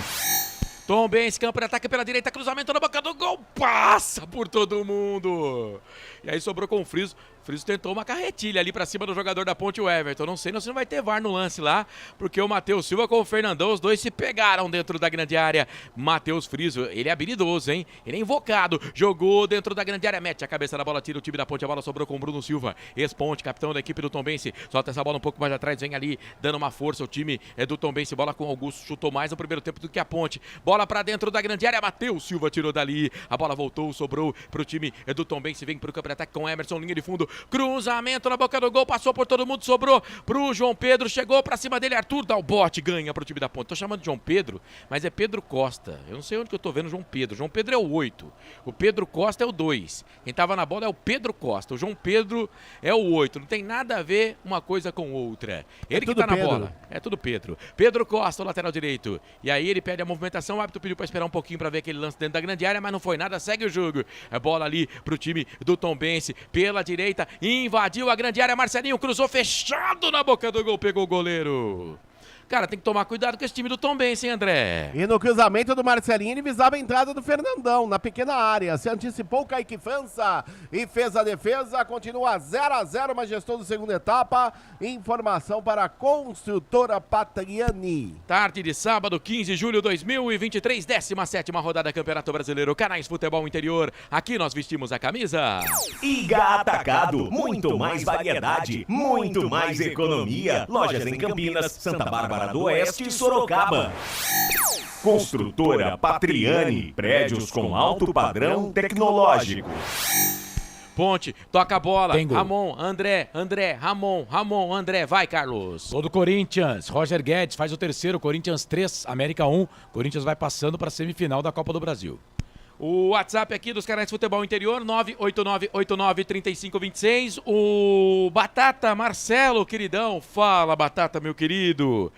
[SPEAKER 1] Tombense, campo de ataque pela direita, cruzamento na boca do gol, passa por todo mundo. E aí sobrou com o Friso. O Friso tentou uma carretilha ali pra cima do jogador da Ponte, o Everton. Não sei se não vai ter VAR no lance lá, porque o Matheus Silva com o Fernandão, os dois se pegaram dentro da grande área. Matheus Friso, ele é habilidoso, hein? Ele é invocado, jogou dentro da grande área, mete a cabeça na bola, tira o time da Ponte, a bola sobrou com o Bruno Silva, ex-Ponte, capitão da equipe do Tombense. Solta essa bola um pouco mais atrás, vem ali dando uma força, o time é do Tombense, bola com o Augusto, chutou mais no primeiro tempo do que a Ponte. Bola pra dentro da grande área, Matheus Silva tirou dali, a bola voltou, sobrou pro time do Tombense, vem pro campo de ataque com Emerson, linha de fundo, cruzamento na boca do gol, passou por todo mundo, sobrou pro João Pedro, chegou pra cima dele, Arthur dá o bote, ganha pro time da Ponte. Tô chamando de João Pedro, mas é Pedro Costa. Eu não sei onde que eu tô vendo João Pedro. João Pedro é o 8, o Pedro Costa é o 2. Quem tava na bola é o Pedro Costa, o João Pedro é o 8. Não tem nada a ver uma coisa com outra. Ele que tá na bola. É tudo Pedro. Pedro Costa, o lateral direito. E aí ele pede a movimentação, o árbitro pediu pra esperar um pouquinho pra ver aquele lance dentro da grande área, mas não foi nada, segue o jogo. É bola ali pro time do Tombense, pela direita, invadiu a grande área, Marcelinho cruzou fechado na boca do gol, pegou o goleiro. Cara, tem que tomar cuidado com esse time do Tombense, hein, André?
[SPEAKER 3] E no cruzamento do Marcelinho, ele visava a entrada do Fernandão, na pequena área. Se antecipou o Kaique França e fez a defesa. Continua 0-0, majestoso segunda etapa. Informação para a Construtora Patriani.
[SPEAKER 1] Tarde de sábado, 15 de julho de 2023, 17ª rodada Campeonato Brasileiro. Canais Futebol Interior. Aqui nós vestimos a camisa.
[SPEAKER 5] Iga Atacado. Muito mais variedade, muito mais economia. Lojas em Campinas, Santa Bárbara do Oeste e Sorocaba. Construtora Patriani. Prédios com alto padrão tecnológico.
[SPEAKER 1] Ponte, toca a bola, Ramon, André, Ramon, André, vai Carlos.
[SPEAKER 6] Gol do Corinthians, Roger Guedes faz o terceiro, Corinthians 3, América 1, Corinthians vai passando para a semifinal da Copa do Brasil.
[SPEAKER 1] O WhatsApp aqui dos canais de Futebol Interior, 989893526. O Batata Marcelo, queridão. Fala, Batata, meu querido.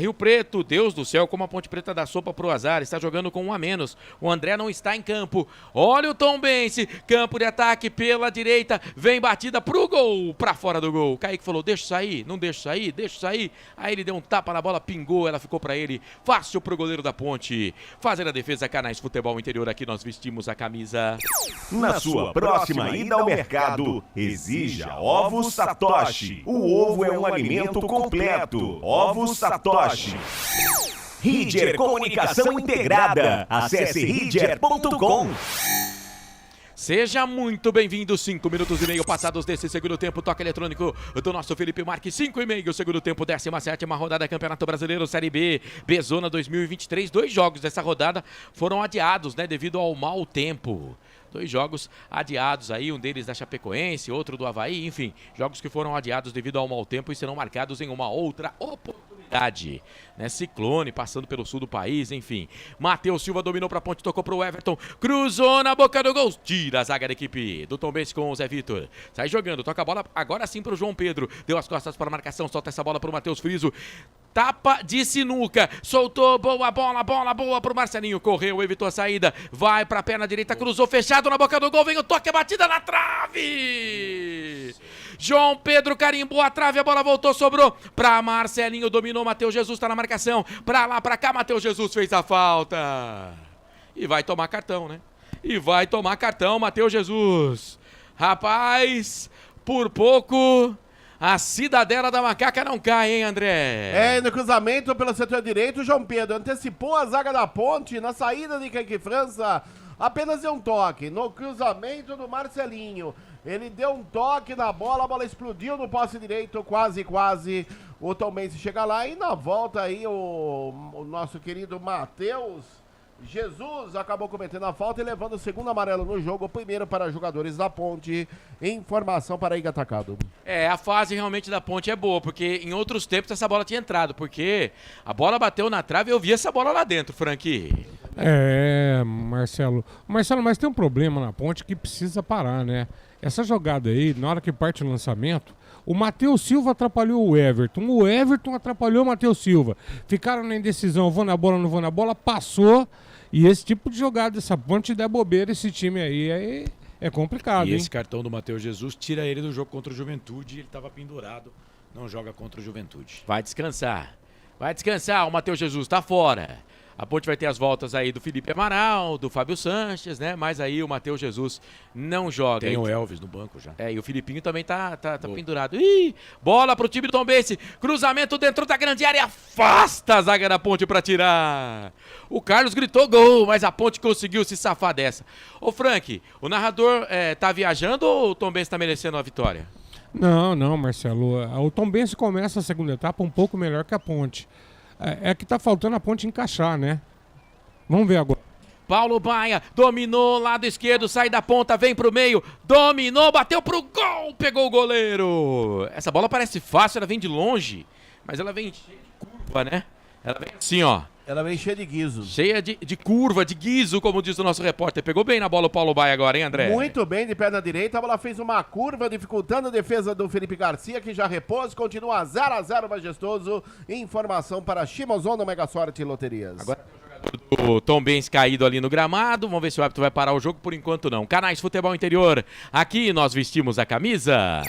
[SPEAKER 1] Rio Preto, Deus do céu, como a Ponte Preta dá sopa pro azar, está jogando com um a menos. O André não está em campo. Olha o Tombense, campo de ataque pela direita, vem batida pro gol, pra fora do gol. Kaique falou, deixa sair, não deixa sair, deixa sair. Aí ele deu um tapa na bola, pingou, ela ficou pra ele. Fácil pro goleiro da Ponte. Fazendo a defesa, canais Futebol Interior, aqui nós vestimos a camisa.
[SPEAKER 5] Na sua próxima ida ao mercado, exija Ovos Satoshi. O ovo é um alimento completo. Ovos Satoshi. Ridger Comunicação Integrada. Acesse ridger.com.
[SPEAKER 1] Seja muito bem-vindo, 5 minutos e meio passados desse segundo tempo, toque eletrônico do nosso Felipe Marques, 5:30, segundo tempo, 17ª rodada Campeonato Brasileiro Série B, Bezona 2023, 2 jogos dessa rodada foram adiados, né, devido ao mau tempo. 2 jogos adiados aí, um deles da Chapecoense, outro do Avaí, enfim, jogos que foram adiados devido ao mau tempo e serão marcados em uma outra oportunidade, né? Ciclone passando pelo sul do país, enfim. Matheus Silva dominou pra Ponte, tocou pro Everton, cruzou na boca do gol, tira a zaga da equipe do Tombense com o Zé Vitor. Sai jogando, toca a bola agora sim pro João Pedro, deu as costas para a marcação, solta essa bola pro Matheus Friso. Tapa de sinuca, soltou, boa boa pro Marcelinho, correu, evitou a saída, vai pra perna direita, cruzou, fechado na boca do gol, vem o toque, a batida na trave! João Pedro carimbou a trave, a bola voltou, sobrou pra Marcelinho, dominou, Matheus Jesus tá na marcação, pra lá, pra cá, Matheus Jesus fez a falta. E vai tomar cartão, né? E vai tomar cartão, Matheus Jesus. Rapaz, por pouco... A cidadela da Macaca não cai, hein, André?
[SPEAKER 3] No cruzamento pelo setor direito, o João Pedro antecipou a zaga da Ponte na saída de Kaique França. Apenas deu um toque. No cruzamento do Marcelinho, ele deu um toque na bola, a bola explodiu no poste direito, quase. O Tombense chega lá e na volta aí o nosso querido Matheus Jesus acabou cometendo a falta e levando o segundo amarelo no jogo, o primeiro para jogadores da Ponte. Informação para Iga Atacado.
[SPEAKER 1] A fase realmente da Ponte é boa, porque em outros tempos essa bola tinha entrado, porque a bola bateu na trave e eu vi essa bola lá dentro, Frank.
[SPEAKER 4] Marcelo, mas tem um problema na Ponte que precisa parar, né? Essa jogada aí, na hora que parte o lançamento, o Matheus Silva atrapalhou o Everton atrapalhou o Matheus Silva. Ficaram na indecisão, vou na bola, não vou na bola, passou. E esse tipo de jogada, essa Ponte der bobeira, esse time aí É complicado,
[SPEAKER 1] E
[SPEAKER 4] hein?
[SPEAKER 1] esse cartão do Matheus Jesus tira ele do jogo contra o Juventude. Ele estava pendurado, não joga contra o Juventude.
[SPEAKER 6] Vai descansar. O Matheus Jesus tá fora. A Ponte vai ter as voltas aí do Felipe Amaral, do Fábio Sanches, né? Mas aí o Matheus Jesus não joga.
[SPEAKER 1] Tem o Elvis no banco já.
[SPEAKER 6] E o Filipinho também tá pendurado. Ih, bola pro time do Tombense. Cruzamento dentro da grande área. Afasta a zaga da Ponte pra tirar. O Carlos gritou gol, mas a Ponte conseguiu se safar dessa. Ô Frank, o narrador tá viajando ou o Tombense tá merecendo a vitória?
[SPEAKER 4] Não, Marcelo. O Tombense começa a segunda etapa um pouco melhor que a Ponte. É que tá faltando a Ponte encaixar, né? Vamos ver agora.
[SPEAKER 6] Paulo Baia dominou, lado esquerdo, sai da ponta, vem pro meio, dominou, bateu pro gol, pegou o goleiro. Essa bola parece fácil, ela vem de longe, mas ela vem cheia de curva, né? Ela vem assim, ó.
[SPEAKER 3] Ela vem cheia de guiso.
[SPEAKER 6] Cheia de curva, de guiso, como diz o nosso repórter. Pegou bem na bola o Paulo Baia agora, hein, André?
[SPEAKER 3] Muito bem, de perna direita. A bola fez uma curva, dificultando a defesa do Felipe Garcia, que já repôs. Continua 0-0 majestoso. Informação para Shimozono Mega Sorte Loterias.
[SPEAKER 6] Agora o Tombense caído ali no gramado. Vamos ver se o árbitro vai parar o jogo. Por enquanto, não. Canais Futebol Interior. Aqui nós vestimos a camisa.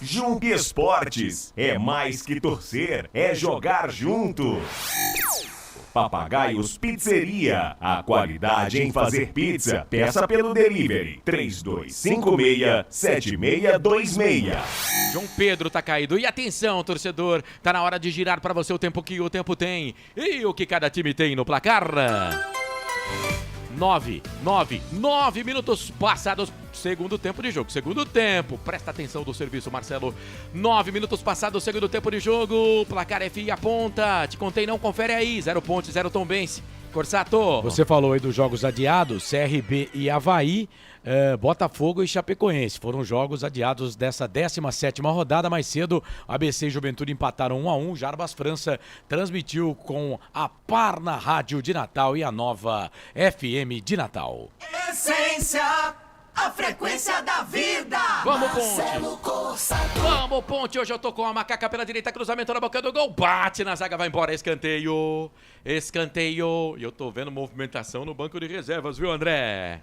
[SPEAKER 5] Jung Esportes. É mais que torcer, é jogar junto. Papagaios Pizzeria, a qualidade em fazer pizza. Peça pelo delivery 3256-7626.
[SPEAKER 6] João Pedro tá caído. E atenção, torcedor, tá na hora de girar pra você o tempo que o tempo tem. E o que cada time tem no placar. 9 minutos passados, segundo tempo de jogo. Segundo tempo, presta atenção do serviço, Marcelo. 9 minutos passados, segundo tempo de jogo. Placar FI aponta. Te contei, não, confere aí. 0 Ponte, 0 Tombense. Corsato.
[SPEAKER 1] Você falou aí dos jogos adiados, CRB e Avaí, Botafogo e Chapecoense. Foram jogos adiados dessa 17ª rodada. Mais cedo, ABC e Juventude empataram 1-1. Jarbas França transmitiu com a Parna Rádio de Natal e a Nova FM de Natal.
[SPEAKER 2] Essência, a frequência da vida.
[SPEAKER 6] Vamos,
[SPEAKER 2] Marcelo Corsato.
[SPEAKER 6] Vamos, Ponte. Hoje eu tô com a Macaca pela direita, cruzamento na boca do gol. Bate na zaga, vai embora. Escanteio. E eu tô vendo movimentação no banco de reservas, viu, André?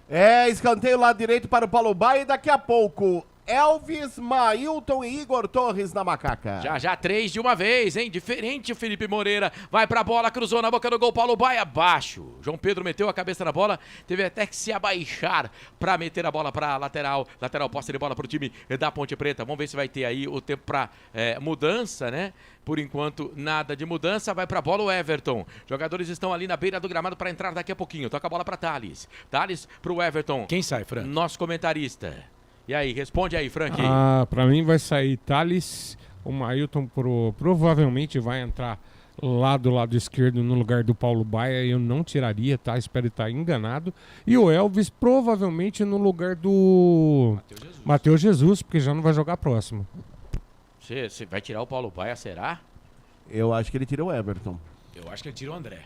[SPEAKER 3] Escanteio lado direito para o Paulo Baia e daqui a pouco Elvis, Mailton e Igor Torres na Macaca.
[SPEAKER 6] Já 3 de uma vez, hein? Diferente o Felipe Moreira. Vai pra bola, cruzou na boca do gol, Paulo Baia, abaixo. João Pedro meteu a cabeça na bola, teve até que se abaixar pra meter a bola pra lateral. Lateral, posse de bola pro time da Ponte Preta. Vamos ver se vai ter aí o tempo pra mudança, né? Por enquanto, nada de mudança. Vai pra bola o Everton. Jogadores estão ali na beira do gramado para entrar daqui a pouquinho. Toca a bola pra Thales. Thales pro Everton.
[SPEAKER 1] Quem sai, Frank?
[SPEAKER 6] Nosso comentarista. E aí, responde aí, Frank.
[SPEAKER 4] Pra mim vai sair Thales. O Mailton provavelmente vai entrar lá do lado esquerdo no lugar do Paulo Baia. Eu não tiraria, tá? Espero estar enganado. E o Elvis provavelmente no lugar do Matheus Jesus, porque já não vai jogar próximo.
[SPEAKER 6] Você vai tirar o Paulo Baia, será?
[SPEAKER 3] Eu acho que ele tira o Everton.
[SPEAKER 1] Eu acho que ele tira o André.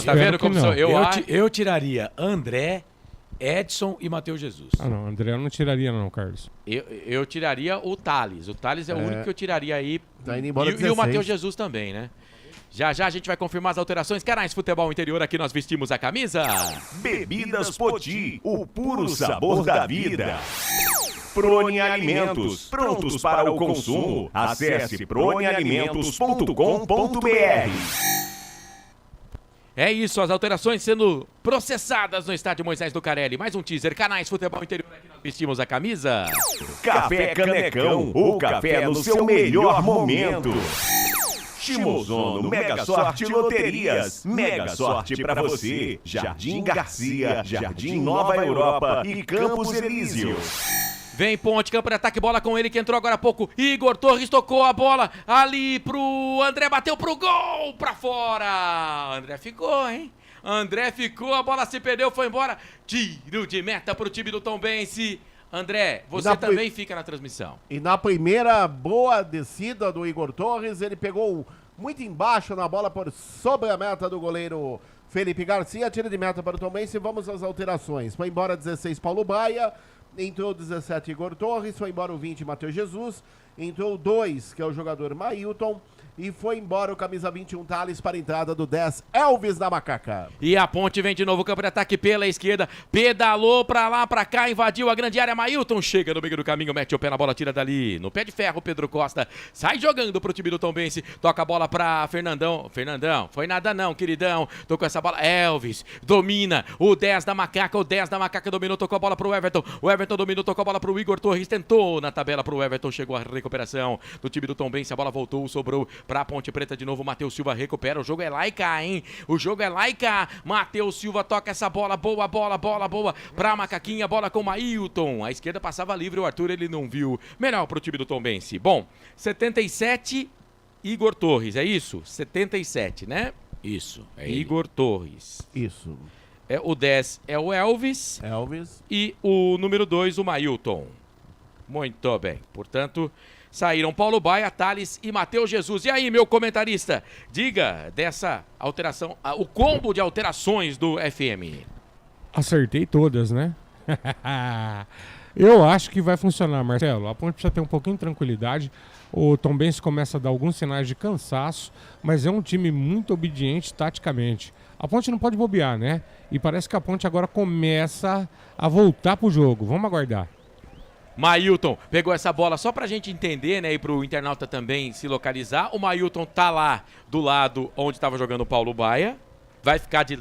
[SPEAKER 6] Tá vendo como sou?
[SPEAKER 1] Eu tiraria André, Edson e Matheus Jesus.
[SPEAKER 4] Não, André eu não tiraria não, Carlos.
[SPEAKER 6] Eu tiraria o Thales. O Thales é o único que eu tiraria aí.
[SPEAKER 3] Tá indo embora
[SPEAKER 6] e o Matheus Jesus também, né? Já a gente vai confirmar as alterações. Canais Futebol Interior, aqui nós vestimos a camisa.
[SPEAKER 5] Bebidas Poti, o puro sabor da vida. Prone Alimentos, prontos para o consumo. Acesse pronealimentos.com.br.
[SPEAKER 6] É isso, as alterações sendo processadas no estádio Moisés do Carelli. Mais um teaser, Canais Futebol Interior, aqui nós vestimos a camisa.
[SPEAKER 5] Café Canecão, o café no seu melhor momento. Shimozono Mega Sorte Loterias. Mega sorte pra você. Jardim Garcia, Jardim Nova Europa e Campos Elíseos.
[SPEAKER 6] Vem Ponte, campo de ataque, bola com ele que entrou agora há pouco. Igor Torres tocou a bola ali pro André, bateu pro gol, pra fora. André ficou, hein? André ficou, a bola se perdeu, foi embora. Tiro de meta pro time do Tombense. André, você também fica na transmissão.
[SPEAKER 3] E na primeira boa descida do Igor Torres, ele pegou muito embaixo na bola por sobre a meta do goleiro Felipe Garcia. Tira de meta para o Tombense. Vamos às alterações. Foi embora 16 Paulo Baia. Entrou 17 Igor Torres, foi embora o 20 Matheus Jesus, entrou 2, que é o jogador Mailton, e foi embora o camisa 21 Thales para a entrada do 10 Elvis da Macaca.
[SPEAKER 1] E a Ponte vem de novo, campo de ataque pela esquerda, pedalou pra lá, pra cá, invadiu a grande área, Mailton chega no meio do caminho, mete o pé na bola, tira dali, no pé de ferro, Pedro Costa, sai jogando pro time do Tombense, toca a bola pra Fernandão, foi nada não, queridão, tocou essa bola, Elvis, domina, o 10 da Macaca dominou, tocou a bola pro Everton, o Everton dominou, tocou a bola pro Igor Torres, tentou na tabela pro Everton, chegou a recuperação do time do Tombense, a bola voltou, sobrou pra Ponte Preta de novo, Matheus Silva recupera, o jogo é lá e cá, hein? O jogo é lá e cá, Matheus Silva toca essa bola, boa pra Macaquinha, bola com Mailton, a esquerda passava livre, o Arthur ele não viu, melhor pro time do Tombense. Bom, 77, Igor Torres, é isso? 77, né?
[SPEAKER 6] Isso, é
[SPEAKER 1] Igor Torres.
[SPEAKER 3] Isso.
[SPEAKER 1] O 10 é o Elvis. E o número 2, o Mailton. Muito bem, portanto... Saíram Paulo Baia, Thales e Matheus Jesus. E aí, meu comentarista, diga dessa alteração, o combo de alterações do FM.
[SPEAKER 4] Acertei todas, né? Eu acho que vai funcionar, Marcelo. A Ponte precisa ter um pouquinho de tranquilidade. O Tombense começa a dar alguns sinais de cansaço, mas é um time muito obediente taticamente. A Ponte não pode bobear, né? E parece que a Ponte agora começa a voltar pro jogo. Vamos aguardar.
[SPEAKER 1] Mailton pegou essa bola só pra gente entender, né, e pro internauta também se localizar. O Mailton tá lá do lado onde tava jogando o Paulo Baia. Vai ficar de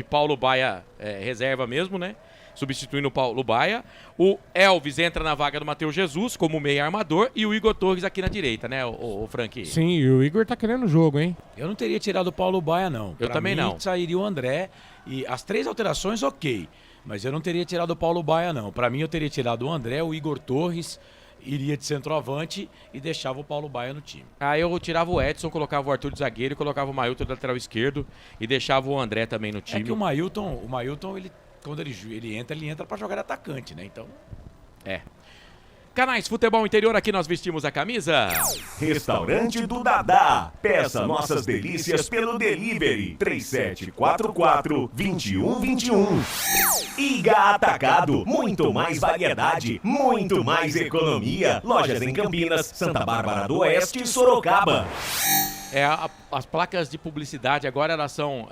[SPEAKER 1] Paulo Baia reserva mesmo, né? Substituindo o Paulo Baia. O Elvis entra na vaga do Matheus Jesus como meio armador e o Igor Torres aqui na direita, né, o Frank?
[SPEAKER 4] Sim, e o Igor tá querendo o jogo, hein?
[SPEAKER 6] Eu não teria tirado o Paulo Baia, não.
[SPEAKER 1] Eu também não.
[SPEAKER 6] Sairia o André e as 3 alterações, ok. Mas eu não teria tirado o Paulo Baia, não. Pra mim, eu teria tirado o André, o Igor Torres, iria de centroavante e deixava o Paulo Baia no time.
[SPEAKER 1] Aí eu tirava o Edson, colocava o Arthur de zagueiro, colocava o Mailton de lateral esquerdo e deixava o André também no time.
[SPEAKER 6] É que o Mailton ele, quando ele entra pra jogar de atacante, né? Então...
[SPEAKER 1] Canais Futebol Interior, aqui nós vestimos a camisa.
[SPEAKER 5] Restaurante do Dadá. Peça nossas delícias pelo delivery 3744-2121. Iga Atacado. Muito mais variedade, muito mais economia. Lojas em Campinas, Santa Bárbara do Oeste e Sorocaba.
[SPEAKER 1] As placas de publicidade agora elas são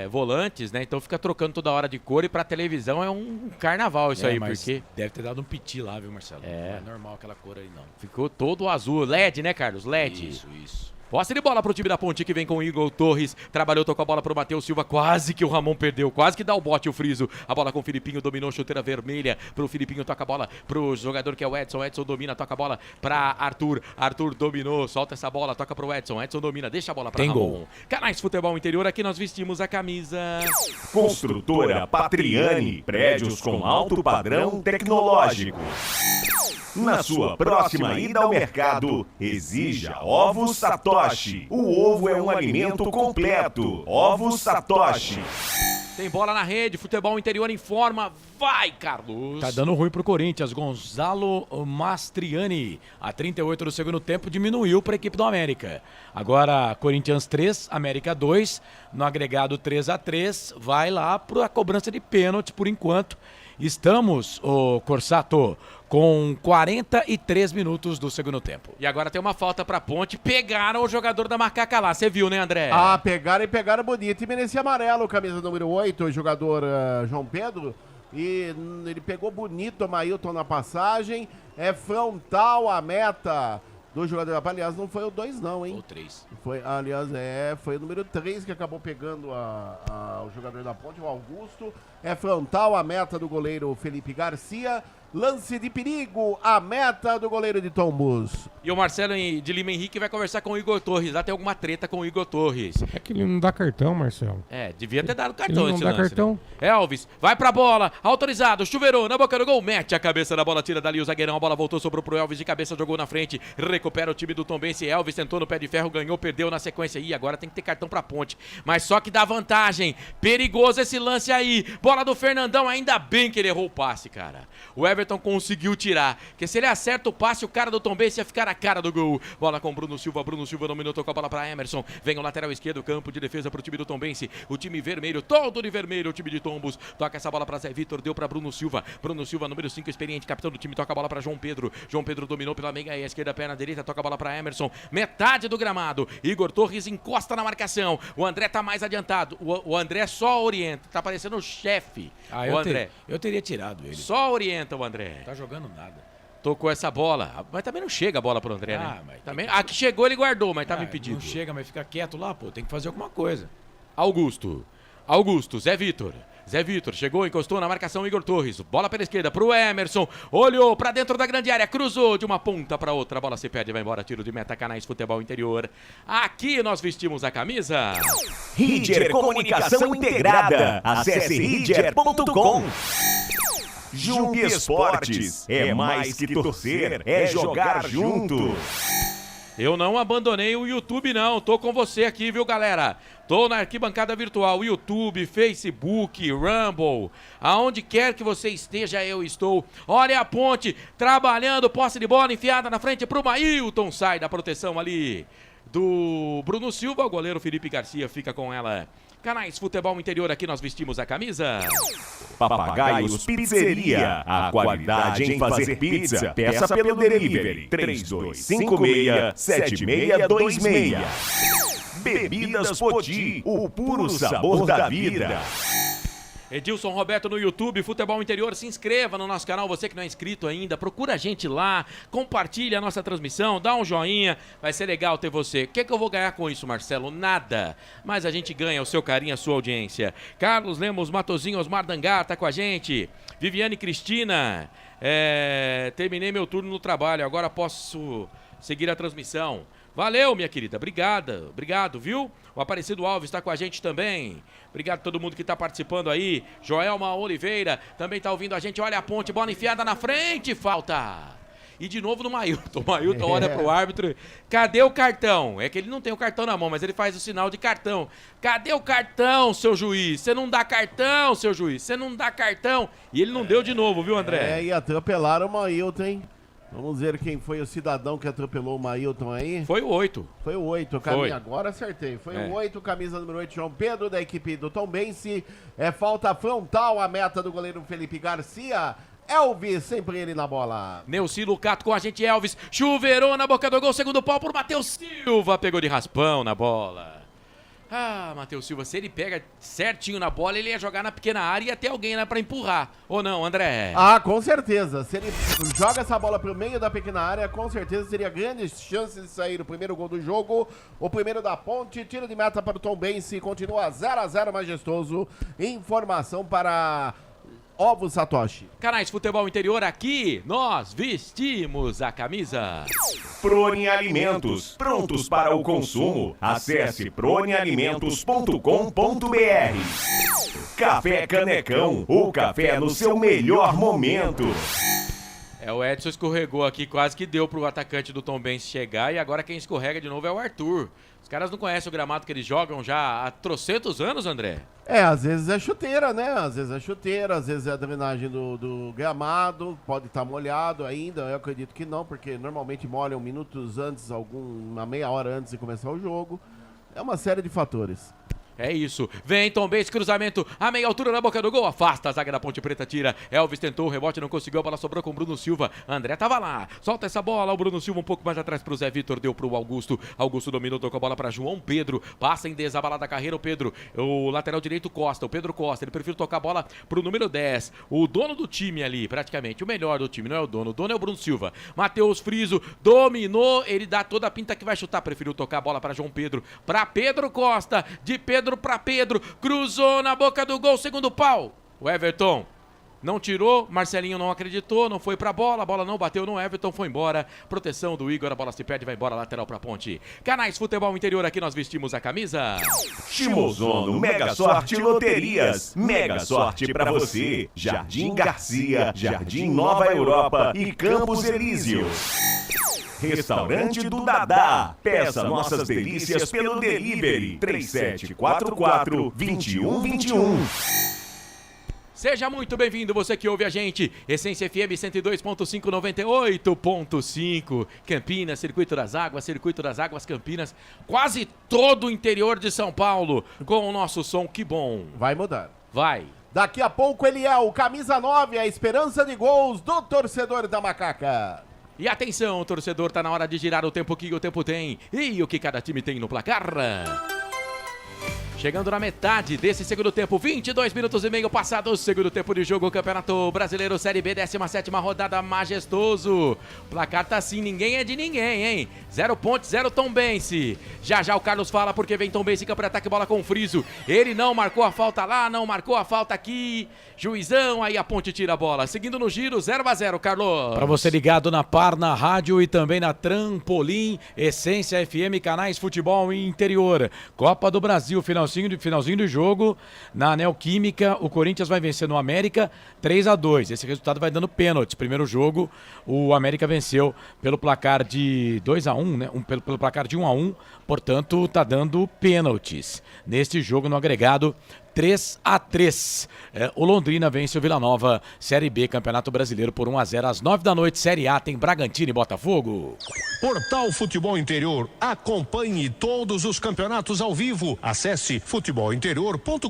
[SPEAKER 1] volantes, né? Então fica trocando toda hora de cor e pra televisão é um carnaval isso aí,
[SPEAKER 6] mas
[SPEAKER 1] porque...
[SPEAKER 6] deve ter dado um piti lá, viu, Marcelo? Não é normal aquela cor aí, não.
[SPEAKER 1] Ficou todo azul. LED, né, Carlos? LED.
[SPEAKER 6] Isso.
[SPEAKER 1] Posse de bola pro time da Ponte que vem com o Igor Torres. Trabalhou, tocou a bola pro Matheus Silva. Quase que o Ramon perdeu. Quase que dá o bote o friso. A bola com o Filipinho. Dominou, chuteira vermelha. Pro Filipinho, toca a bola pro jogador que é o Edson. Edson domina, toca a bola pra Arthur. Arthur dominou, solta essa bola, toca pro Edson. Edson domina, deixa a bola pra Ramon. Gol. Canais Futebol Interior, aqui nós vestimos a camisa.
[SPEAKER 5] Construtora Patriani. Prédios com alto padrão tecnológico. Na sua próxima ida ao mercado, exija Ovos Satoshi. O ovo é um alimento completo. Ovos Satoshi.
[SPEAKER 1] Tem bola na rede, Futebol Interior informa. Vai, Carlos!
[SPEAKER 6] Tá dando ruim pro Corinthians. Gonzalo Mastriani, a 38 do segundo tempo, diminuiu para a equipe do América. Agora, Corinthians 3, América 2. No agregado 3-3, vai lá para a cobrança de pênalti por enquanto. Estamos, Corsato, com 43 minutos do segundo tempo.
[SPEAKER 1] E agora tem uma falta pra Ponte. Pegaram o jogador da Macaca lá. Você viu, né, André?
[SPEAKER 3] Pegaram bonito. E merecia amarelo, camisa número 8, o jogador João Pedro. E ele pegou bonito o Mailton na passagem. É frontal a meta do jogador. Aliás, não foi o 2 não, hein?
[SPEAKER 6] O 3.
[SPEAKER 3] Foi o número 3 que acabou pegando o jogador da Ponte, o Augusto. É frontal a meta do goleiro Felipe Garcia. Lance de perigo, a meta do goleiro de Tombos.
[SPEAKER 1] E o Marcelo de Lima Henrique vai conversar com o Igor Torres. Lá tem alguma treta com o Igor Torres.
[SPEAKER 4] É que ele não dá cartão, Marcelo.
[SPEAKER 1] Devia ter dado cartão
[SPEAKER 4] esse lance. Ele não dá cartão.
[SPEAKER 1] Né? Elvis, vai pra bola, autorizado, chuveirou, na boca do gol, mete a cabeça na bola, tira dali o zagueirão, a bola voltou, sobrou pro Elvis, de cabeça jogou na frente, recupera o time do Tombense. Elvis tentou no pé de ferro, ganhou, perdeu na sequência. E agora tem que ter cartão pra Ponte. Mas só que dá vantagem. Perigoso esse lance aí. Bola do Fernandão, ainda bem que ele errou o passe, cara. O Everton Everton conseguiu tirar. Porque se ele acerta o passe, o cara do Tombense ia ficar na cara do gol. Bola com Bruno Silva dominou, tocou a bola para Emerson. Vem o lateral esquerdo, campo de defesa para o time do Tombense. O time vermelho, todo de vermelho, o time de Tombos. Toca essa bola para Zé Vitor, deu para Bruno Silva. Bruno Silva, número 5, experiente, capitão do time, toca a bola para João Pedro. João Pedro dominou pela meia esquerda, perna direita, toca a bola para Emerson. Metade do gramado. Igor Torres encosta na marcação. O André tá mais adiantado. O André só orienta. Tá parecendo o chefe. O André.
[SPEAKER 6] Eu teria tirado ele.
[SPEAKER 1] Só orienta o André.
[SPEAKER 6] Tá jogando nada.
[SPEAKER 1] Tocou essa bola. Mas também não chega a bola pro André, né?
[SPEAKER 6] Mas
[SPEAKER 1] também, a que chegou ele guardou, mas tava impedido.
[SPEAKER 6] Não chega, mas fica quieto lá, pô. Tem que fazer alguma coisa.
[SPEAKER 1] Augusto, Zé Vitor. Zé Vitor chegou, encostou na marcação, Igor Torres. Bola pela esquerda pro Emerson. Olhou pra dentro da grande área, cruzou de uma ponta pra outra. A bola se perde, vai embora. Tiro de meta, Canais Futebol Interior. Aqui nós vestimos a camisa.
[SPEAKER 5] Ridger Comunicação Integrada. Acesse ridger.com. Jung Esportes. É mais que torcer, é jogar junto.
[SPEAKER 1] Eu não abandonei o YouTube, não. Tô com você aqui, viu, galera? Tô na arquibancada virtual, YouTube, Facebook, Rumble. Aonde quer que você esteja, eu estou. Olha a ponte, trabalhando, posse de bola enfiada na frente pro Mailton. Sai da proteção ali do Bruno Silva. O goleiro Felipe Garcia fica com ela. Canais Futebol Interior, aqui nós vestimos a camisa.
[SPEAKER 5] Papagaios Pizzeria, a qualidade em fazer pizza. Peça pelo delivery 3256-7626. Bebidas Poti, o puro sabor da vida.
[SPEAKER 1] Edilson Roberto no YouTube, Futebol Interior, se inscreva no nosso canal, você que não é inscrito ainda, procura a gente lá, compartilha a nossa transmissão, dá um joinha, vai ser legal ter você. O que eu vou ganhar com isso, Marcelo? Nada, mas a gente ganha o seu carinho, a sua audiência. Carlos Lemos, Matozinho, Osmar Dangar tá com a gente, Viviane Cristina, terminei meu turno no trabalho, agora posso seguir a transmissão. Valeu, minha querida. Obrigado, viu? O Aparecido Alves está com a gente também. Obrigado a todo mundo que está participando aí. Joelma Oliveira também está ouvindo a gente. Olha a ponte, bola enfiada na frente, falta. E de novo no Mailton. O Mailton olha pro árbitro. Cadê o cartão? É que ele não tem o cartão na mão, mas ele faz o sinal de cartão. Cadê o cartão, seu juiz? Você não dá cartão, seu juiz. Você não dá cartão. E ele não deu de novo, viu, André?
[SPEAKER 3] E atropelaram o Mailton, hein? Vamos ver quem foi o cidadão que atropelou o Mailton aí.
[SPEAKER 1] Foi o 8.
[SPEAKER 3] Foi o 8, agora acertei. Foi o 8, camisa número 8, João Pedro, da equipe do Tombense. Falta frontal a meta do goleiro Felipe Garcia. Elvis, sempre ele na bola.
[SPEAKER 1] Neuci Lucato com a gente, Elvis. Chuveirou na boca do gol, segundo pau por Matheus Silva. Pegou de raspão na bola. Ah, Matheus Silva, se ele pega certinho na bola, ele ia jogar na pequena área e ia ter alguém lá pra empurrar. Ou não, André?
[SPEAKER 3] Ah, com certeza. Se ele joga essa bola pro meio da pequena área, com certeza teria grandes chances de sair o primeiro gol do jogo. O primeiro da ponte, tiro de meta para o Tombense, continua 0-0 majestoso. Informação para Ovo Satoshi.
[SPEAKER 1] Canais Futebol Interior, aqui nós vestimos a camisa.
[SPEAKER 5] Prone Alimentos, prontos para o consumo. Acesse pronealimentos.com.br. Café Canecão, o café no seu melhor momento.
[SPEAKER 1] O Edson escorregou aqui, quase que deu pro atacante do Tombense chegar, e agora quem escorrega de novo é o Arthur. Os caras não conhecem o gramado que eles jogam já há trocentos anos, André?
[SPEAKER 3] Às vezes é chuteira, né? Às vezes é chuteira, às vezes é a drenagem do gramado, pode estar molhado ainda, eu acredito que não, porque normalmente molham minutos antes, uma meia hora antes de começar o jogo. É uma série de fatores.
[SPEAKER 1] É isso. Vem Tombense, cruzamento a meia altura na boca do gol. Afasta a zaga da Ponte Preta, tira. Elvis tentou o rebote, não conseguiu. A bola sobrou com o Bruno Silva. André tava lá. Solta essa bola. O Bruno Silva um pouco mais atrás pro Zé Vitor. Deu pro Augusto. Augusto dominou, tocou a bola pra João Pedro. Passa em desabalada carreira o Pedro. O lateral direito Costa. O Pedro Costa. Ele prefere tocar a bola pro número 10. O dono do time ali, praticamente. O melhor do time, não é o dono. O dono é o Bruno Silva. Matheus Friso dominou. Ele dá toda a pinta que vai chutar. Preferiu tocar a bola pra João Pedro. Pra Pedro Costa. De Pedro pra Pedro. Cruzou na boca do gol, segundo pau. O Everton não tirou, Marcelinho não acreditou, não foi pra bola, a bola não bateu no Everton, foi embora. Proteção do Igor, a bola se perde, vai embora, lateral pra Ponte. Canais Futebol Interior, aqui nós vestimos a camisa.
[SPEAKER 5] Shimozono Mega Sorte Loterias. Mega sorte pra você. Jardim Garcia, Jardim Nova Europa e Campos Elíseos. Restaurante do Dadá. Peça nossas delícias pelo delivery 3744-2121.
[SPEAKER 1] Seja muito bem-vindo, você que ouve a gente. Essência FM 102.5, 98.5. Campinas, Circuito das Águas Campinas. Quase todo o interior de São Paulo com o nosso som, que bom.
[SPEAKER 3] Vai mudar.
[SPEAKER 1] Vai.
[SPEAKER 3] Daqui a pouco ele é o camisa 9, a esperança de gols do torcedor da Macaca.
[SPEAKER 1] E atenção, torcedor, tá na hora de girar o tempo que o tempo tem e o que cada time tem no placar. Chegando na metade desse segundo tempo, 22 minutos e meio passados o segundo tempo de jogo, Campeonato Brasileiro Série B, 17ª rodada, majestoso. O placar tá assim, ninguém é de ninguém, hein? 0 pontos, 0 Tombense. Já o Carlos fala porque vem Tombense, campo de ataque, bola com o Friso. Ele não marcou a falta lá, não marcou a falta aqui. Juizão, aí a Ponte tira a bola. Seguindo no giro, 0-0, Carlos. Para você ligado na Par, na rádio e também na Trampolim, Essência FM, canais Futebol Interior. Copa do Brasil, finalzinho do jogo, na Neoquímica, o Corinthians vai vencer no América 3-2. Esse resultado vai dando pênalti. Primeiro jogo, o América venceu pelo placar de 2-1, né? Pelo placar de 1-1, portanto, tá dando pênaltis. Neste jogo, no agregado, 3-3. O Londrina vence o Vila Nova, Série B, Campeonato Brasileiro, por 1-0 às 9 da noite. Série A tem Bragantino e Botafogo.
[SPEAKER 7] Portal Futebol Interior. Acompanhe todos os campeonatos ao vivo. Acesse futebolinterior.com.br.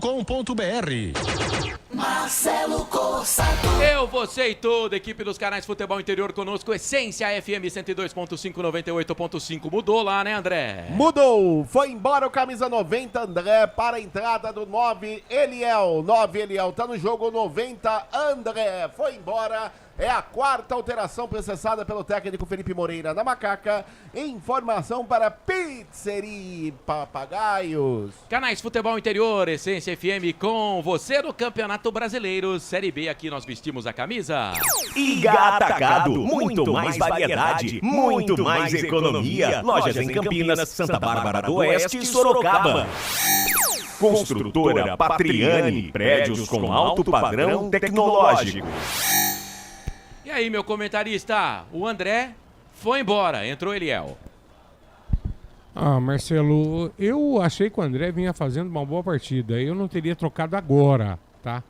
[SPEAKER 2] Marcelo Corsato.
[SPEAKER 1] Eu, você e toda a equipe dos canais Futebol Interior conosco. Essência FM 102.5, 98.5. Mudou lá, né, André?
[SPEAKER 3] Mudou. Foi embora o camisa 90, André, para a entrada do 9, Eliel. 9, Eliel tá no jogo. 90, André foi embora. É a quarta alteração processada pelo técnico Felipe Moreira na Macaca. Informação para Pizzeria Papagaios.
[SPEAKER 1] Canais Futebol Interior, Essência FM com você no Campeonato Brasileiro Série B. Aqui nós vestimos a camisa.
[SPEAKER 5] Iga Atacado, muito mais variedade, muito mais economia. Lojas em Campinas, Santa Bárbara do Oeste e Sorocaba. Construtora Patriani, prédios com alto padrão tecnológico.
[SPEAKER 1] E aí, meu comentarista, o André foi embora, entrou Eliel.
[SPEAKER 4] Marcelo, eu achei que o André vinha fazendo uma boa partida. Eu não teria trocado agora, tá?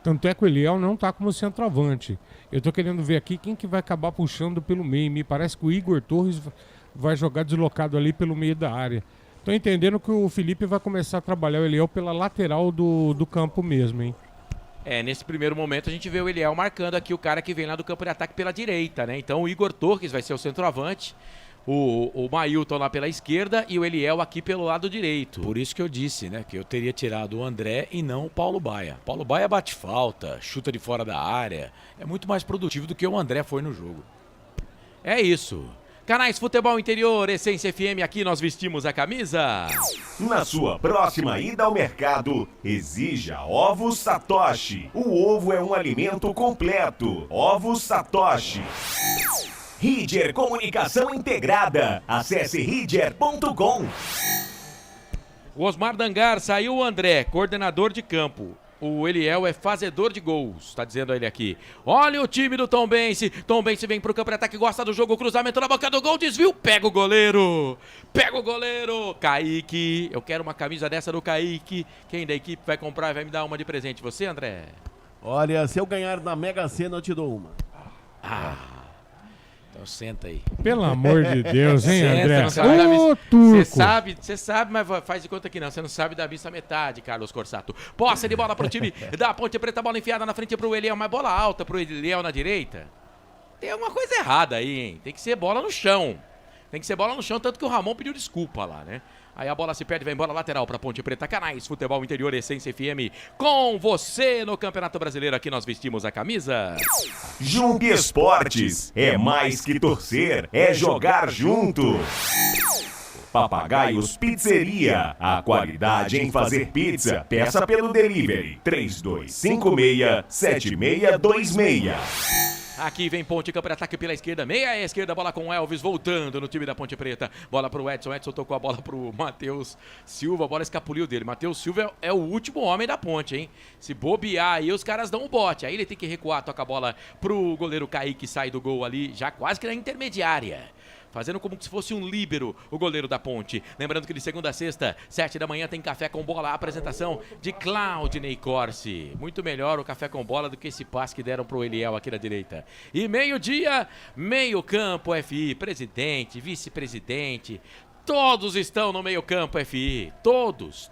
[SPEAKER 4] Tanto é que o Eliel não tá como centroavante. Eu tô querendo ver aqui quem que vai acabar puxando pelo meio. Me parece que o Igor Torres vai jogar deslocado ali pelo meio da área. Tô entendendo que o Felipe vai começar a trabalhar o Eliel pela lateral do campo mesmo, hein?
[SPEAKER 1] Nesse primeiro momento a gente vê o Eliel marcando aqui o cara que vem lá do campo de ataque pela direita, né? Então o Igor Torres vai ser o centroavante, o Mailton lá pela esquerda e o Eliel aqui pelo lado direito. Por isso que eu disse, né, que eu teria tirado o André e não o Paulo Baia. Paulo Baia bate falta, chuta de fora da área, é muito mais produtivo do que o André foi no jogo. É isso. Canais Futebol Interior, Essência FM, aqui nós vestimos a camisa.
[SPEAKER 5] Na sua próxima ida ao mercado, exija Ovos Satoshi. O ovo é um alimento completo. Ovos Satoshi. Ridger Comunicação Integrada. Acesse ridger.com.
[SPEAKER 1] O Osmar Dangar, saiu o André, coordenador de campo. O Eliel é fazedor de gols, tá dizendo ele aqui. Olha o time do Tombense. Tombense vem pro campo de ataque, gosta do jogo, cruzamento na boca do gol, desvio, pega o goleiro. Kaique, eu quero uma camisa dessa do Kaique. Quem da equipe vai comprar e vai me dar uma de presente? Você, André?
[SPEAKER 3] Olha, se eu ganhar na Mega Sena, eu te dou uma.
[SPEAKER 1] Então senta aí.
[SPEAKER 4] Pelo amor de Deus, hein, André?
[SPEAKER 1] Você sabe, mas faz de conta que não. Você não sabe da missa metade, Carlos Corsato. Posse de bola pro time da Ponte Preta, bola enfiada na frente pro Eliel, mas bola alta pro Eliel na direita. Tem alguma coisa errada aí, hein? Tem que ser bola no chão. Tanto que o Ramon pediu desculpa lá, né? Aí a bola se perde, vai embora lateral pra Ponte Preta. Canais Futebol Interior, Essência FM. Com você no Campeonato Brasileiro, aqui nós vestimos a camisa.
[SPEAKER 5] Jung Esportes, é mais que torcer, é jogar junto. Papagaios Pizzeria, a qualidade em fazer pizza. Peça pelo delivery 3256-7626.
[SPEAKER 1] Aqui vem Ponte, campo de ataque pela esquerda, meia esquerda, bola com o Elvis voltando no time da Ponte Preta. Bola pro Edson tocou a bola pro Matheus Silva, a bola escapuliu dele. Matheus Silva é o último homem da Ponte, hein? Se bobear aí, os caras dão um bote. Aí ele tem que recuar, toca a bola pro goleiro Kaique, sai do gol ali, já quase que na intermediária. fazendo como se fosse um líbero, o goleiro da Ponte. Lembrando que de segunda a sexta, 7 da manhã, tem Café com Bola, a apresentação de Claudinei Corsi. Muito melhor o Café com Bola do que esse passe que deram pro Eliel aqui na direita. E meio-dia, meio campo FI, presidente, vice-presidente, todos estão no meio campo FI, todos.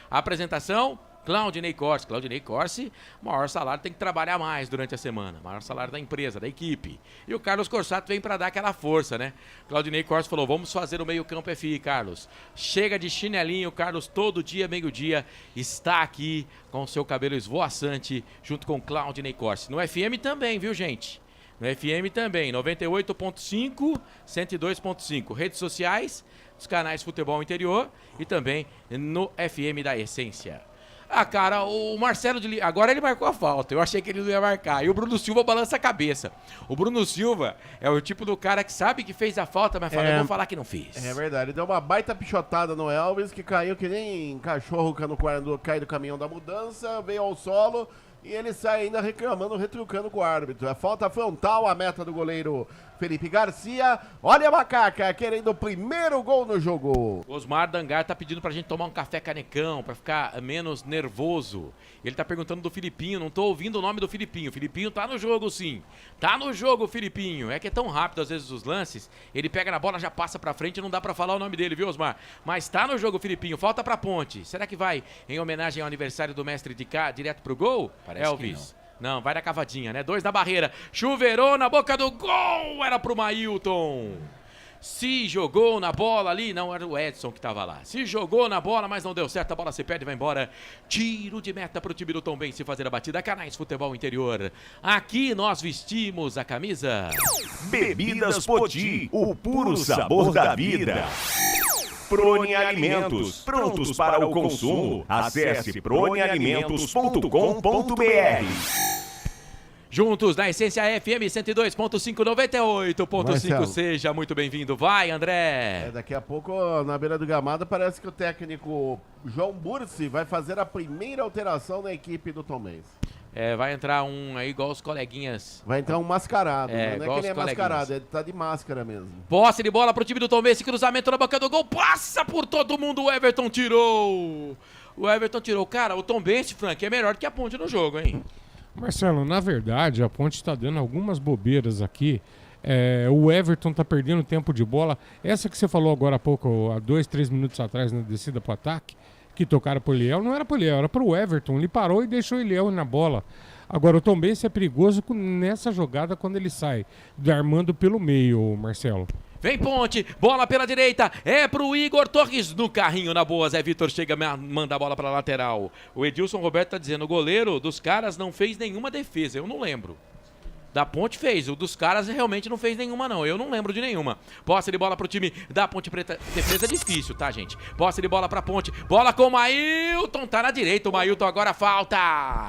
[SPEAKER 1] A apresentação... Claudinei Corsi. Claudinei Corsi, maior salário, tem que trabalhar mais durante a semana. Maior salário da empresa, da equipe. E o Carlos Corsato vem para dar aquela força, né? Claudinei Corsi falou, vamos fazer o meio campo FI, Carlos. Chega de chinelinho, Carlos, todo dia, meio-dia, está aqui com o seu cabelo esvoaçante, junto com Claudinei Corsi. No FM também, viu, gente? No FM também, 98.5, 102.5. Redes sociais, os canais Futebol Interior e também no FM da Essência. Ah, cara, o Marcelo agora ele marcou a falta. Eu achei que ele não ia marcar. E o Bruno Silva balança a cabeça. O Bruno Silva é o tipo do cara que sabe que fez a falta, mas fala, eu vou falar que não fez.
[SPEAKER 3] É verdade. Ele deu uma baita pichotada no Elvis, que caiu que nem cachorro quando cai do caminhão da mudança, veio ao solo e ele sai ainda reclamando, retrucando com o árbitro. É falta frontal, a meta do goleiro Felipe Garcia. Olha a Macaca querendo o primeiro gol no jogo.
[SPEAKER 1] Osmar Dangar tá pedindo pra gente tomar um café canecão, pra ficar menos nervoso. Ele tá perguntando do Filipinho, não tô ouvindo o nome do Filipinho. O Filipinho tá no jogo, sim. Tá no jogo, Filipinho. É que é tão rápido, às vezes, os lances. Ele pega na bola, já passa pra frente, não dá pra falar o nome dele, viu, Osmar? Mas tá no jogo, Filipinho. Falta pra Ponte. Será que vai em homenagem ao aniversário do mestre de cá, direto pro gol?
[SPEAKER 6] Parece
[SPEAKER 1] Elvis. Não, vai na cavadinha, né? 2 na barreira. Chuveirou na boca do gol. Era pro Mailton. Se jogou na bola ali, não era o Edson que tava lá. Se jogou na bola, mas não deu certo. A bola se perde e vai embora. Tiro de meta pro time do Tombense fazer a batida. Canais Futebol Interior. Aqui nós vestimos a camisa.
[SPEAKER 5] Bebidas Poti, o puro sabor da vida. Prone Alimentos, prontos para o consumo. Acesse pronealimentos.com.br.
[SPEAKER 1] Juntos na Essência FM 102.5, 98.5. Seja muito bem-vindo. Vai, André.
[SPEAKER 3] Daqui a pouco, na beira do gramado, parece que o técnico João Bursi vai fazer a primeira alteração na equipe do Tombense.
[SPEAKER 1] Vai entrar um aí igual os coleguinhas.
[SPEAKER 3] Vai entrar um mascarado, não é que ele é mascarado, ele tá de máscara mesmo.
[SPEAKER 1] Posse de bola pro time do Tombense, cruzamento na boca do gol, passa por todo mundo, o Everton tirou. Cara, o Tombense, Frank, é melhor que a Ponte no jogo, hein?
[SPEAKER 4] Marcelo, na verdade, a Ponte tá dando algumas bobeiras aqui. O Everton tá perdendo tempo de bola. Essa que você falou agora há pouco, há 2, 3 minutos atrás, na descida pro ataque, que tocaram pro Eliel, não era pro Eliel, era pro Everton. Ele parou e deixou o Eliel na bola. Agora, o Tombense é perigoso nessa jogada quando ele sai, armando pelo meio, Marcelo.
[SPEAKER 1] Vem Ponte, bola pela direita, é pro Igor Torres no carrinho na boa. Zé Vitor chega, manda a bola pra lateral. O Edilson Roberto tá dizendo, o goleiro dos caras não fez nenhuma defesa, eu não lembro. Da Ponte fez, o dos caras realmente não fez nenhuma não, eu não lembro de nenhuma. Posse de bola pro time da Ponte Preta, defesa difícil, tá, gente? Posse de bola pra Ponte, bola com o Mailton, tá na direita, o Mailton agora falta.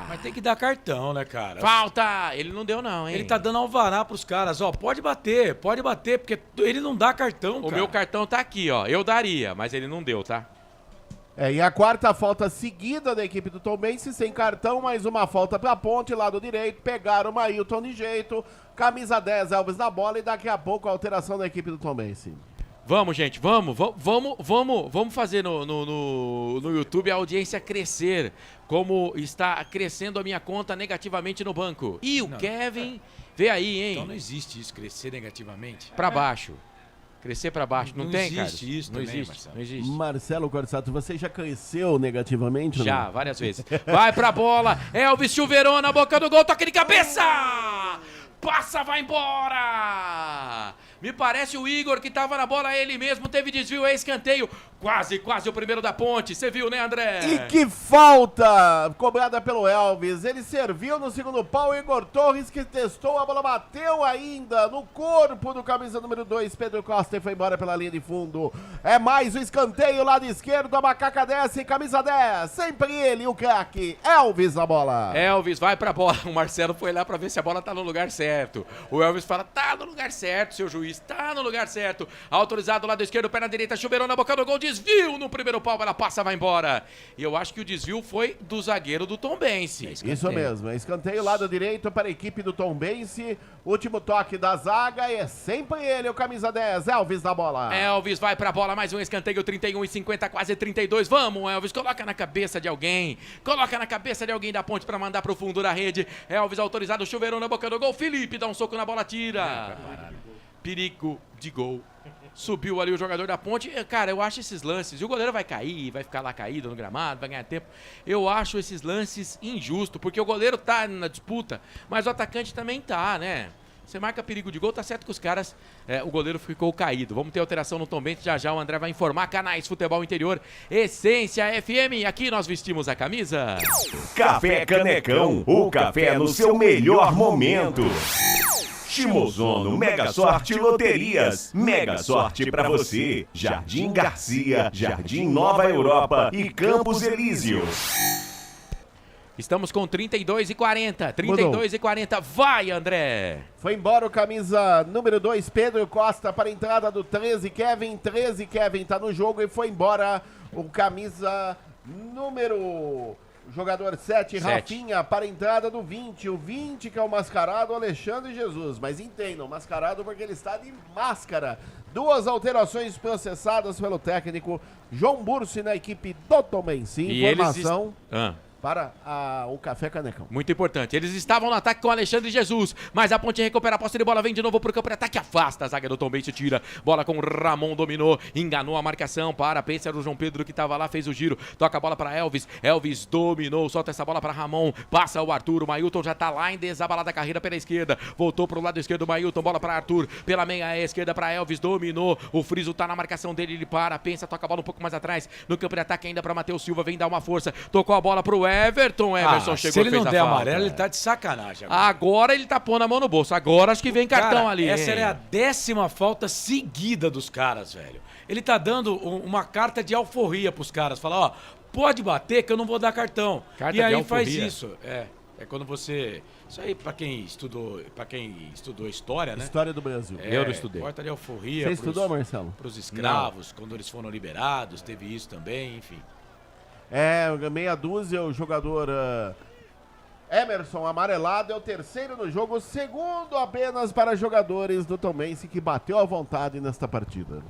[SPEAKER 6] Mas tem que dar cartão, né, cara?
[SPEAKER 1] Falta, ele não deu não, hein?
[SPEAKER 6] Ele tá dando alvará pros caras, ó, pode bater, porque ele não dá cartão,
[SPEAKER 1] O meu cartão tá aqui, ó, eu daria, mas ele não deu, tá?
[SPEAKER 3] E a quarta falta seguida da equipe do Tombense, sem cartão, mais uma falta pra Ponte, lado direito, pegaram o Mailton de jeito, camisa 10, Elvis na bola e daqui a pouco a alteração da equipe do Tombense.
[SPEAKER 1] Vamos, gente, vamos fazer no YouTube a audiência crescer, como está crescendo a minha conta negativamente no banco. E o Kevin, vê aí, hein?
[SPEAKER 6] Então não existe isso, crescer negativamente.
[SPEAKER 1] Pra baixo. Crescer pra baixo, não tem, cara?
[SPEAKER 6] Não existe isso
[SPEAKER 1] não
[SPEAKER 6] também,
[SPEAKER 1] existe,
[SPEAKER 6] Marcelo.
[SPEAKER 1] não existe.
[SPEAKER 3] Marcelo Corsato, você já cresceu negativamente?
[SPEAKER 1] Já,
[SPEAKER 3] não?
[SPEAKER 1] várias vezes. Vai pra bola, Elvis Chuveirão na boca do gol, toque de cabeça! Passa, vai embora! Me parece o Igor que tava na bola, ele mesmo teve desvio, é escanteio. Quase o primeiro da Ponte, você viu, né, André?
[SPEAKER 3] E que falta cobrada pelo Elvis. Ele serviu no segundo pau, Igor Torres que testou, a bola bateu ainda no corpo do camisa número 2, Pedro Costa, e foi embora pela linha de fundo. É mais o escanteio, lado esquerdo, a Macaca desce, camisa 10, sempre ele, o craque, Elvis na bola.
[SPEAKER 1] Elvis vai pra bola, o Marcelo foi lá pra ver se a bola tá no lugar certo. O Elvis fala, tá no lugar certo, seu juiz. está no lugar certo. Autorizado lado esquerdo, perna direita, chuveirou na boca do gol, desvio no primeiro pau, ela passa, vai embora. E eu acho que o desvio foi do zagueiro do Tombense.
[SPEAKER 3] Isso mesmo, escanteio lado direito para a equipe do Tombense. Último toque da zaga e é sempre ele, o camisa 10, Elvis da bola.
[SPEAKER 1] Elvis vai pra bola, mais um escanteio, 31-50, quase 32. Vamos, Elvis, coloca na cabeça de alguém. Coloca na cabeça de alguém da ponte pra mandar pro fundo da rede. Elvis autorizado, chuveirou na boca do gol. Felipe dá um soco na bola, tira. Perigo de gol. Subiu ali o jogador da ponte. Cara, eu acho esses lances, e o goleiro vai cair, vai ficar lá caído no gramado, vai ganhar tempo. Eu acho esses lances injustos, porque o goleiro tá na disputa, mas o atacante também tá, né? Você marca perigo de gol, tá certo que os caras, o goleiro ficou caído. Vamos ter alteração no Tombense, já o André vai informar. Canais Futebol Interior, Essência FM, aqui nós vestimos a camisa.
[SPEAKER 5] Café Canecão, o café no seu melhor momento. Shimozono Mega Sorte Loterias. Mega sorte pra você. Jardim Garcia, Jardim Nova Europa e Campos Elíseos.
[SPEAKER 1] Estamos com 32-40. 32-40. Vai, André.
[SPEAKER 3] Foi embora o camisa número 2, Pedro Costa, para a entrada do 13, Kevin. 13, Kevin tá no jogo e foi embora o camisa número... Jogador 7, Rafinha, para a entrada do 20. O 20 que é o mascarado, Alexandre Jesus. Mas entendam, mascarado porque ele está de máscara. Duas alterações processadas pelo técnico João Bursi na equipe do Tombense. Informação para o Café Canecão.
[SPEAKER 1] Muito importante. Eles estavam no ataque com o Alexandre Jesus, mas a Ponte recupera a posse de bola, vem de novo pro campo de ataque, afasta a zaga do Tombense, tira. Bola com o Ramon, dominou, enganou a marcação para Pensa do João Pedro que estava lá, fez o giro, toca a bola para Elvis. Elvis dominou, solta essa bola para Ramon, passa o Arthur, o Mailton já tá lá em desabalada carreira pela esquerda, voltou pro lado esquerdo, Mailton, bola para Arthur, pela meia esquerda para Elvis, dominou, o Friso tá na marcação dele, ele para, pensa, toca a bola um pouco mais atrás, no campo de ataque ainda para Matheus Silva, vem dar uma força, tocou a bola pro Everton chegou,
[SPEAKER 6] se ele não der amarelo, ele tá de sacanagem.
[SPEAKER 1] Agora ele tá pondo a mão no bolso. Agora acho que vem cartão ali.
[SPEAKER 6] Essa é a 10ª falta seguida dos caras, velho. Ele tá dando uma carta de alforria pros caras. Falar, ó, pode bater que eu não vou dar cartão.
[SPEAKER 1] Carta
[SPEAKER 6] e aí
[SPEAKER 1] de alforria.
[SPEAKER 6] faz isso. É quando você... Isso aí pra quem estudou história, né?
[SPEAKER 3] História do Brasil.
[SPEAKER 1] Eu não estudei.
[SPEAKER 6] Carta de alforria.
[SPEAKER 3] Você estudou, Marcelo?
[SPEAKER 6] Pros escravos, quando eles foram liberados, teve isso também, enfim.
[SPEAKER 3] Meia dúzia, o jogador Emerson amarelado, é o terceiro no jogo, o segundo apenas para jogadores do Tombense que bateu à vontade nesta partida.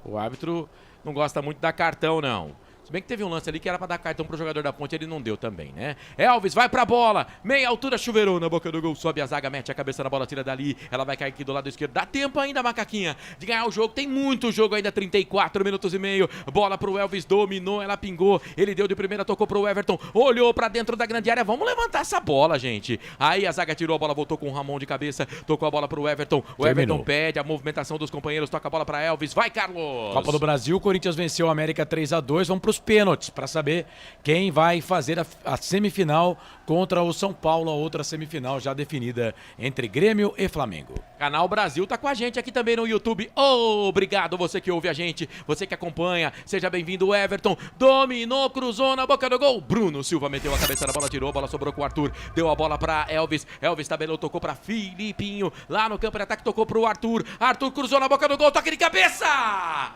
[SPEAKER 1] O árbitro não gosta muito de dar cartão, não. Se bem que teve um lance ali que era pra dar cartão pro jogador da Ponte, ele não deu também, né? Elvis vai pra bola, meia altura, chuveirou na boca do gol, sobe a zaga, mete a cabeça na bola, tira dali, ela vai cair aqui do lado esquerdo, dá tempo ainda, Macaquinha, de ganhar o jogo, tem muito jogo ainda, 34 minutos e meio, bola pro Elvis, dominou, ela pingou, ele deu de primeira, tocou pro Everton, olhou pra dentro da grande área, vamos levantar essa bola, gente. Aí a zaga tirou a bola, voltou com o Ramon de cabeça, tocou a bola pro Everton, o Everton pede a movimentação dos companheiros, toca a bola pra Elvis, vai, Carlos!
[SPEAKER 6] Copa do Brasil, o Corinthians venceu o América 3-2, vamos pros pênaltis, pra saber quem vai fazer a semifinal contra o São Paulo, a outra semifinal já definida entre Grêmio e Flamengo.
[SPEAKER 1] Canal Brasil tá com a gente aqui também no YouTube. Obrigado você que ouve a gente, você que acompanha. Seja bem-vindo, Everton. Dominou, cruzou na boca do gol. Bruno Silva meteu a cabeça na bola, tirou, a bola sobrou com o Arthur. Deu a bola pra Elvis. Elvis tabelou, tocou pra Filipinho. Lá no campo de ataque tocou pro Arthur. Arthur cruzou na boca do gol, toque de cabeça!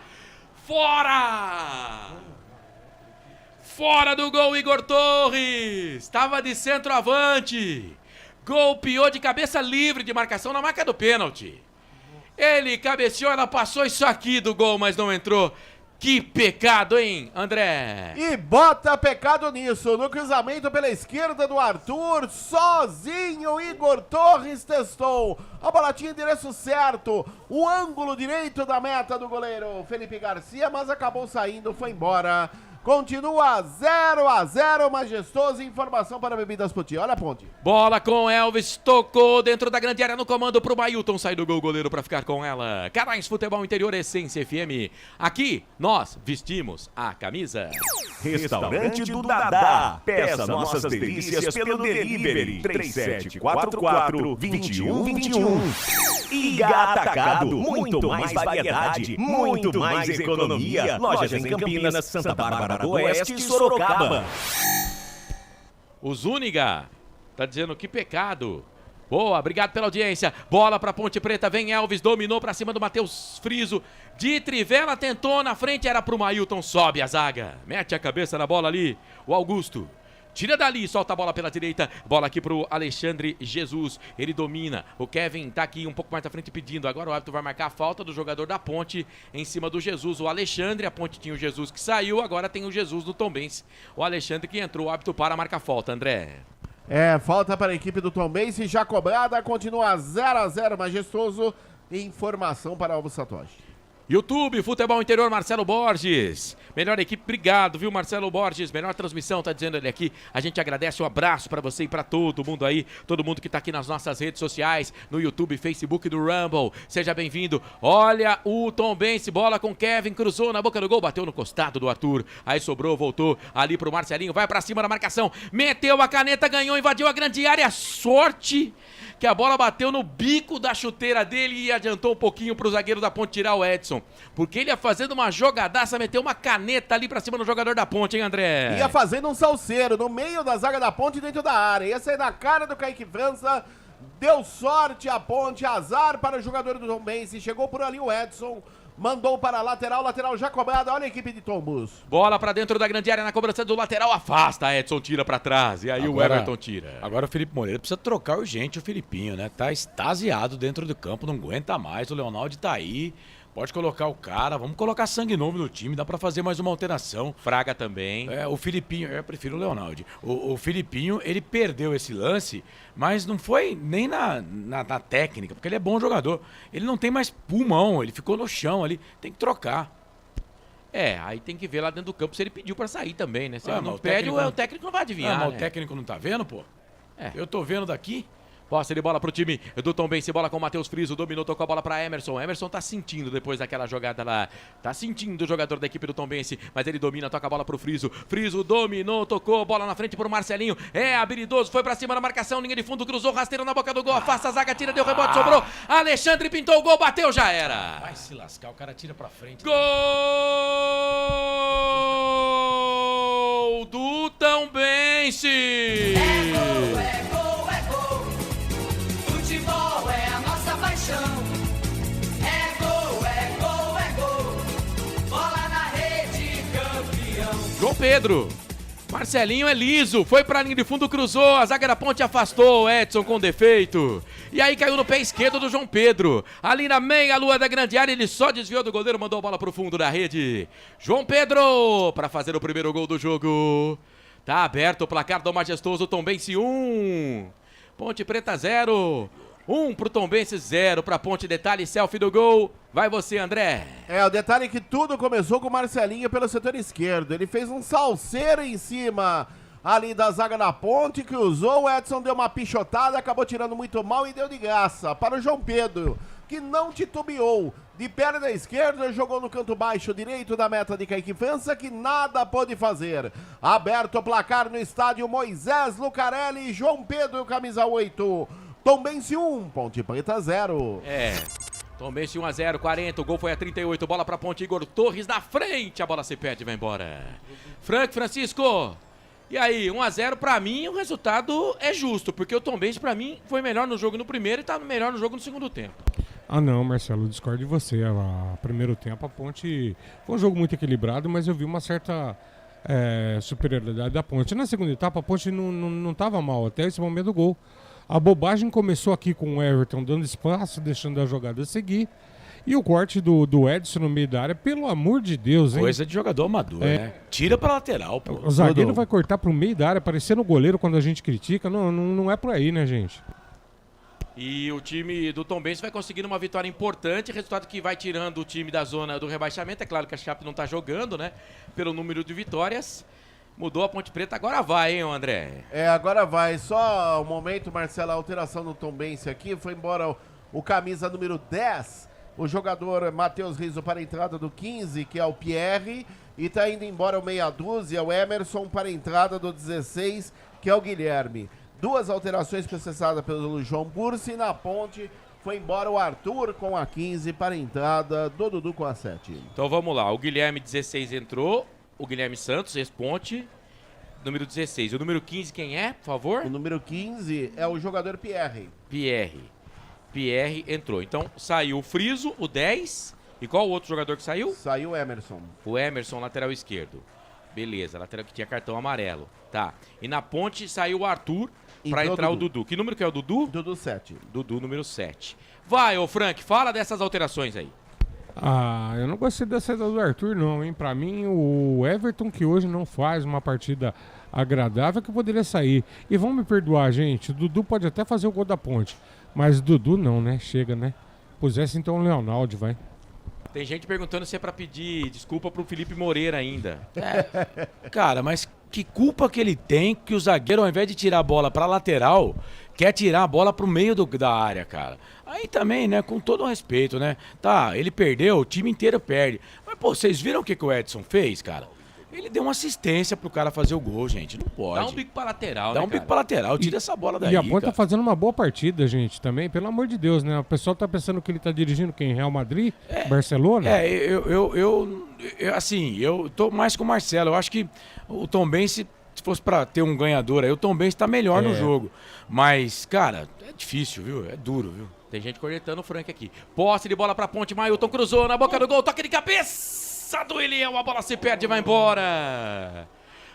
[SPEAKER 1] Fora! Fora do gol, Igor Torres. Estava de centroavante. Golpeou de cabeça livre de marcação na marca do pênalti. Ele cabeceou, ela passou isso aqui do gol, mas não entrou. Que pecado, hein, André?
[SPEAKER 3] E bota pecado nisso. No cruzamento pela esquerda do Arthur, sozinho, Igor Torres testou. A bola tinha endereço certo. O ângulo direito da meta do goleiro Felipe Garcia, mas acabou saindo, foi embora. Continua 0-0, majestoso. Informação para Bebidas Poti. Olha a Ponte.
[SPEAKER 1] Bola com Elvis, tocou dentro da grande área no comando pro Mailton. Sai do gol, goleiro para ficar com ela. Canais Futebol Interior, Essência FM. Aqui nós vestimos a camisa.
[SPEAKER 5] Restaurante do Dadá. Peça nossas delícias pelo delivery 3744-2121. Iga Atacado, muito mais variedade, muito mais economia. Lojas em Campinas, Santa Bárbara do Oeste e Sorocaba.
[SPEAKER 1] O Zúñiga tá dizendo que pecado. Boa, obrigado pela audiência. Bola pra Ponte Preta, vem Elvis, dominou pra cima do Matheus Friso. De trivela, tentou na frente, era pro Mailton, sobe a zaga. Mete a cabeça na bola ali, o Augusto. Tira dali, solta a bola pela direita. Bola aqui pro Alexandre Jesus. Ele domina. O Kevin tá aqui um pouco mais à frente pedindo. Agora o árbitro vai marcar a falta do jogador da Ponte em cima do Jesus. O Alexandre, a Ponte tinha o Jesus que saiu, agora tem o Jesus do Tombense. O Alexandre que entrou, o árbitro para, marca a falta, André.
[SPEAKER 3] Falta para a equipe do Tombense, já cobrada, continua 0-0, Majestoso. Informação para Alvo Satoshi.
[SPEAKER 1] YouTube, Futebol Interior, Marcelo Borges. Melhor equipe, obrigado, viu, Marcelo Borges? Melhor transmissão, tá dizendo ele aqui. A gente agradece, um abraço pra você e pra todo mundo aí. Todo mundo que tá aqui nas nossas redes sociais, no YouTube, Facebook do Rumble. Seja bem-vindo. Olha o Tombense, bola com Kevin, cruzou na boca do gol, bateu no costado do Arthur. Aí sobrou, voltou ali pro Marcelinho, vai pra cima da marcação. Meteu a caneta, ganhou, invadiu a grande área. Sorte que a bola bateu no bico da chuteira dele e adiantou um pouquinho pro zagueiro da Ponte tirar o Edson. Porque ele ia fazendo uma jogadaça, meteu uma caneta ali pra cima do jogador da Ponte, hein, André?
[SPEAKER 3] Ia fazendo um salseiro no meio da zaga da Ponte dentro da área. Ia sair na cara do Kaique França. Deu sorte a Ponte, azar para o jogador do Tombense. Chegou por ali o Edson. Mandou para a lateral já cobrada, olha a equipe de Tombus.
[SPEAKER 1] Bola pra dentro da grande área na cobrança do lateral, afasta, Edson tira pra trás, e aí agora, o Everton tira.
[SPEAKER 6] Agora o Felipe Moreira precisa trocar urgente o Filipinho, né? Tá extasiado dentro do campo, não aguenta mais, o Leonaldo tá aí. Pode colocar o cara, vamos colocar sangue novo no time, dá pra fazer mais uma alteração.
[SPEAKER 1] Fraga também.
[SPEAKER 6] O Filipinho, eu prefiro o Leonaldo. O Filipinho, ele perdeu esse lance, mas não foi nem na técnica, porque ele é bom jogador. Ele não tem mais pulmão, ele ficou no chão ali, tem que trocar.
[SPEAKER 1] Aí tem que ver lá dentro do campo se ele pediu pra sair também, né? Se ele não
[SPEAKER 6] o
[SPEAKER 1] pede, o técnico não vai adivinhar,
[SPEAKER 6] mas
[SPEAKER 1] né?
[SPEAKER 6] o técnico não tá vendo, pô? Eu tô vendo daqui.
[SPEAKER 1] Posse de bola pro time do Tombense, bola com o Matheus Friso, dominou, tocou a bola pra Emerson. Emerson tá sentindo depois daquela jogada lá, tá sentindo o jogador da equipe do Tombense, mas ele domina, toca a bola pro Friso. Friso dominou, tocou, bola na frente pro Marcelinho, habilidoso, foi pra cima da marcação, linha de fundo, cruzou, rasteiro na boca do gol, afasta a zaga, tira, deu rebote, sobrou. Alexandre pintou o gol, bateu, já era.
[SPEAKER 6] Vai se lascar, o cara tira pra frente.
[SPEAKER 1] Gol do Tombense!
[SPEAKER 2] Futebol é a nossa paixão. É gol, bola na rede, campeão.
[SPEAKER 1] João Pedro, Marcelinho é liso, foi pra linha de fundo, cruzou, a zaga da Ponte afastou o Edson com defeito. E aí caiu no pé esquerdo do João Pedro. Ali na meia-lua da grande área, ele só desviou do goleiro, mandou a bola pro fundo da rede. João Pedro, pra fazer o primeiro gol do jogo. Tá aberto o placar do Majestoso, Tombense 1. Ponte Preta 0. 1 pro Tombense, 0 pra Ponte. Detalhe, selfie do gol. Vai você, André.
[SPEAKER 3] O detalhe é que tudo começou com o Marcelinho pelo setor esquerdo. Ele fez um salseiro em cima ali da zaga da Ponte, que usou. O Edson deu uma pichotada, acabou tirando muito mal e deu de graça para o João Pedro, que não titubeou. De perna esquerda, jogou no canto baixo direito da meta de Kaique França, que nada pôde fazer. Aberto o placar no estádio Moisés Lucarelli, João Pedro, camisa 8. Tombense 1, Ponte Preta 0.
[SPEAKER 1] Tombense 1-0, 40, o gol foi a 38, bola pra Ponte, Igor Torres na frente, a bola se perde e vai embora. Francisco, e aí, 1-0 pra mim, o resultado é justo, porque o Tombense pra mim foi melhor no jogo no primeiro e tá melhor no jogo no segundo tempo.
[SPEAKER 4] Não, Marcelo, eu discordo de você. Primeiro tempo a Ponte foi um jogo muito equilibrado, mas eu vi uma certa superioridade da Ponte. Na segunda etapa a Ponte não estava mal até esse momento do gol. A bobagem começou aqui com o Everton dando espaço, deixando a jogada seguir. E o corte do Edson no meio da área, pelo amor de Deus, hein?
[SPEAKER 6] Coisa de jogador amador, né? Tira pra lateral, pô.
[SPEAKER 4] O zagueiro vai cortar pro meio da área, parecendo o goleiro quando a gente critica. Não é por aí, né, gente?
[SPEAKER 1] E o time do Tombense vai conseguindo uma vitória importante, resultado que vai tirando o time da zona do rebaixamento. É claro que a Chape não tá jogando, né? Pelo número de vitórias. Mudou a Ponte Preta, agora vai, hein, André?
[SPEAKER 3] Agora vai. Só um momento, Marcelo, a alteração do Tombense aqui. Foi embora o camisa número 10, o jogador Matheus Rizzo para a entrada do 15, que é o Pierre. E tá indo embora o meia dúzia, o Emerson, para a entrada do 16, que é o Guilherme. 2 alterações processadas pelo João Bursi. Na Ponte foi embora o Arthur com a 15 para a entrada do Dudu com a 7.
[SPEAKER 1] Então vamos lá, o Guilherme 16 entrou, o Guilherme Santos, ex-Ponte,
[SPEAKER 6] Número 16. O número 15 quem é, por favor?
[SPEAKER 3] O número 15 é o jogador Pierre.
[SPEAKER 6] Pierre entrou. Então saiu o Friso, o 10. E qual o outro jogador que saiu?
[SPEAKER 3] Saiu o Emerson.
[SPEAKER 6] O Emerson, lateral esquerdo. Beleza, lateral que tinha cartão amarelo. Tá. E na ponte saiu o Arthur pra entrar o Dudu. Que número que é o Dudu?
[SPEAKER 3] Dudu 7.
[SPEAKER 6] Dudu, número 7. Vai, ô Frank, fala dessas alterações aí.
[SPEAKER 4] Eu não gostei da saída do Arthur, não, hein? Pra mim, o Everton, que hoje não faz uma partida agradável, que poderia sair. E vão me perdoar, gente. O Dudu pode até fazer o gol da ponte. Mas o Dudu não, né? Chega, né? Pusesse então o Leonaldo, vai.
[SPEAKER 6] Tem gente perguntando se é pra pedir desculpa pro Felipe Moreira ainda.
[SPEAKER 1] Cara, mas que culpa que ele tem que o zagueiro, ao invés de tirar a bola pra lateral, quer tirar a bola pro meio da área, cara. Aí também, né, com todo o respeito, né? Tá, ele perdeu, o time inteiro perde. Mas, pô, vocês viram o que o Edson fez, cara? Ele deu uma assistência pro cara fazer o gol, gente. Não pode.
[SPEAKER 6] Dá um bico pra lateral,
[SPEAKER 1] Dá
[SPEAKER 6] né,
[SPEAKER 1] um bico pra lateral, tira essa bola daí,
[SPEAKER 4] E a ponta
[SPEAKER 1] cara.
[SPEAKER 4] tá fazendo uma boa partida, gente, também. Pelo amor de Deus, né? O pessoal tá pensando que ele tá dirigindo quem? Real Madrid? Barcelona?
[SPEAKER 1] Eu tô mais com o Marcelo. Eu acho que o Tombense, se fosse pra ter um ganhador aí, o Tombense tá melhor no jogo. Mas, cara, é difícil, viu? É duro, viu?
[SPEAKER 6] Tem gente cornetando o Frank aqui. Posse de bola pra ponte, Mailton cruzou na boca do gol, toque de cabeça do Eliel, a bola se perde e vai embora.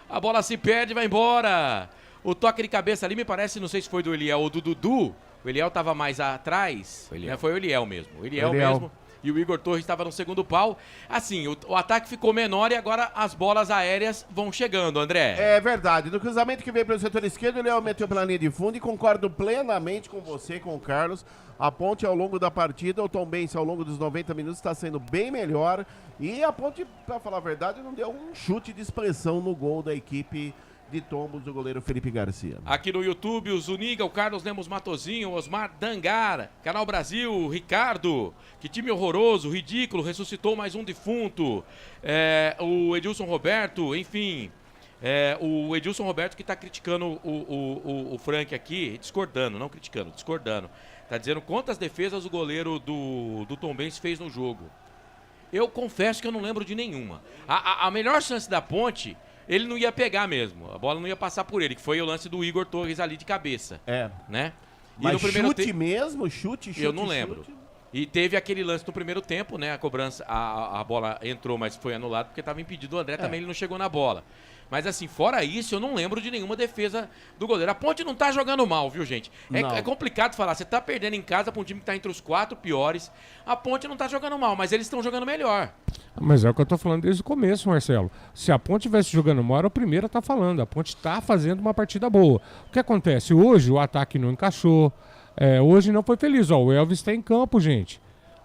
[SPEAKER 6] A bola se perde e vai embora. O toque de cabeça ali me parece, não sei se foi do Eliel ou do Dudu. O Eliel tava mais atrás. Foi o Eliel mesmo. O Eliel mesmo. E o Igor Torres estava no segundo pau. Assim, o ataque ficou menor e agora as bolas aéreas vão chegando, André.
[SPEAKER 3] É verdade. No cruzamento que veio pelo setor esquerdo, o Leão meteu pela linha de fundo e concordo plenamente com você, com o Carlos. A ponte ao longo da partida, o Tombense ao longo dos 90 minutos está sendo bem melhor. E a ponte, para falar a verdade, não deu um chute de expressão no gol da equipe de Tombos, do goleiro Felipe Garcia.
[SPEAKER 6] Aqui no YouTube, o Zuniga, o Carlos Lemos Matozinho, o Osmar Dangar, Canal Brasil, o Ricardo, que time horroroso, ridículo, ressuscitou mais um defunto. O Edilson Roberto, enfim, o Edilson Roberto que está criticando o Frank aqui, discordando, não criticando, discordando. Tá dizendo quantas defesas o goleiro do Tombense fez no jogo. Eu confesso que eu não lembro de nenhuma. A melhor chance da ponte, ele não ia pegar mesmo. A bola não ia passar por ele, que foi o lance do Igor Torres ali de cabeça. Né? E
[SPEAKER 3] Mas
[SPEAKER 6] no primeiro
[SPEAKER 3] chute mesmo? Chute?
[SPEAKER 6] Eu não lembro. E teve aquele lance no primeiro tempo, né? A cobrança, a bola entrou, mas foi anulado porque estava impedido. O André também ele não chegou na bola. Mas assim, fora isso, eu não lembro de nenhuma defesa do goleiro. A Ponte não tá jogando mal, viu, gente? É complicado falar. Você tá perdendo em casa pra um time que tá entre os 4 piores. A Ponte não tá jogando mal, mas eles estão jogando melhor.
[SPEAKER 4] Mas é o que eu tô falando desde o começo, Marcelo. Se a Ponte estivesse jogando mal, era o primeiro a tá falando. A Ponte tá fazendo uma partida boa. O que acontece? Hoje o ataque não encaixou. Hoje não foi feliz. O Elvis tá em campo, gente.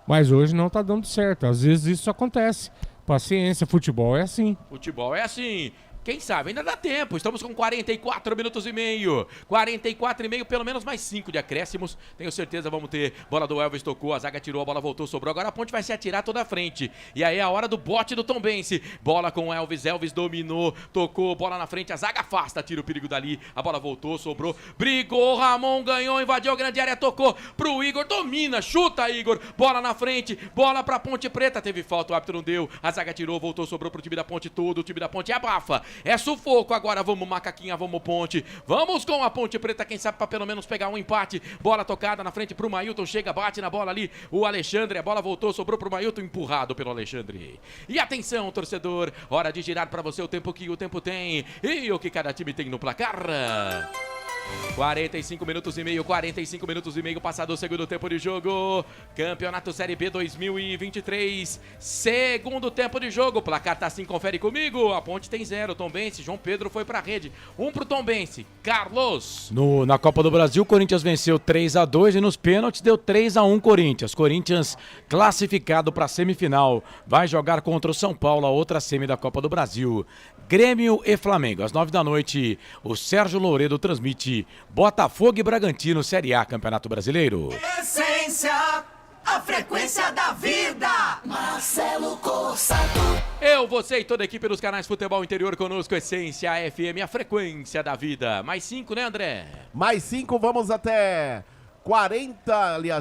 [SPEAKER 4] Mas hoje não tá dando certo. Às vezes isso acontece. Paciência, futebol é assim.
[SPEAKER 6] Futebol é assim. Quem sabe? Ainda dá tempo. Estamos com 44 minutos e meio. 44 e meio, pelo menos mais 5 de acréscimos. Tenho certeza vamos ter. Bola do Elvis tocou, a zaga tirou, a bola voltou, sobrou. Agora a Ponte vai se atirar toda a frente. E aí é a hora do bote do Tombense. Bola com o Elvis. Elvis dominou, tocou, bola na frente. A zaga afasta, tira o perigo dali. A bola voltou, sobrou. Brigou, Ramon ganhou, invadiu a grande área, tocou pro Igor. Domina, chuta, Igor. Bola na frente, bola pra Ponte Preta. Teve falta, o árbitro não deu. A zaga tirou, voltou, sobrou pro time da Ponte todo. O time da Ponte abafa. É sufoco agora, vamos Macaquinha, vamos Ponte. Vamos com a Ponte Preta, quem sabe pra pelo menos pegar um empate. Bola tocada na frente pro Mailton, chega, bate na bola ali. O Alexandre, a bola voltou, sobrou pro Mailton, empurrado pelo Alexandre. E atenção, torcedor, hora de girar pra você o tempo que o tempo tem e o que cada time tem no placar. 45 minutos e meio, 45 minutos e meio, passado o segundo tempo de jogo. Campeonato Série B 2023, segundo tempo de jogo. O placar tá assim, confere comigo. A Ponte tem 0, Tombense, João Pedro foi pra rede. 1 pro Tombense, Carlos.
[SPEAKER 1] Na Copa do Brasil, o Corinthians venceu 3-2 e nos pênaltis deu 3-1 Corinthians. Corinthians classificado pra semifinal. Vai jogar contra o São Paulo, a outra semi da Copa do Brasil. Grêmio e Flamengo. Às 9 da noite, o Sérgio Louredo transmite Botafogo e Bragantino, Série A, Campeonato Brasileiro.
[SPEAKER 2] Essência, a frequência da vida. Marcelo Corsato.
[SPEAKER 6] Eu, você e toda a equipe dos canais Futebol Interior conosco, Essência FM, a frequência da vida. Mais 5, né, André?
[SPEAKER 3] Mais 5, vamos até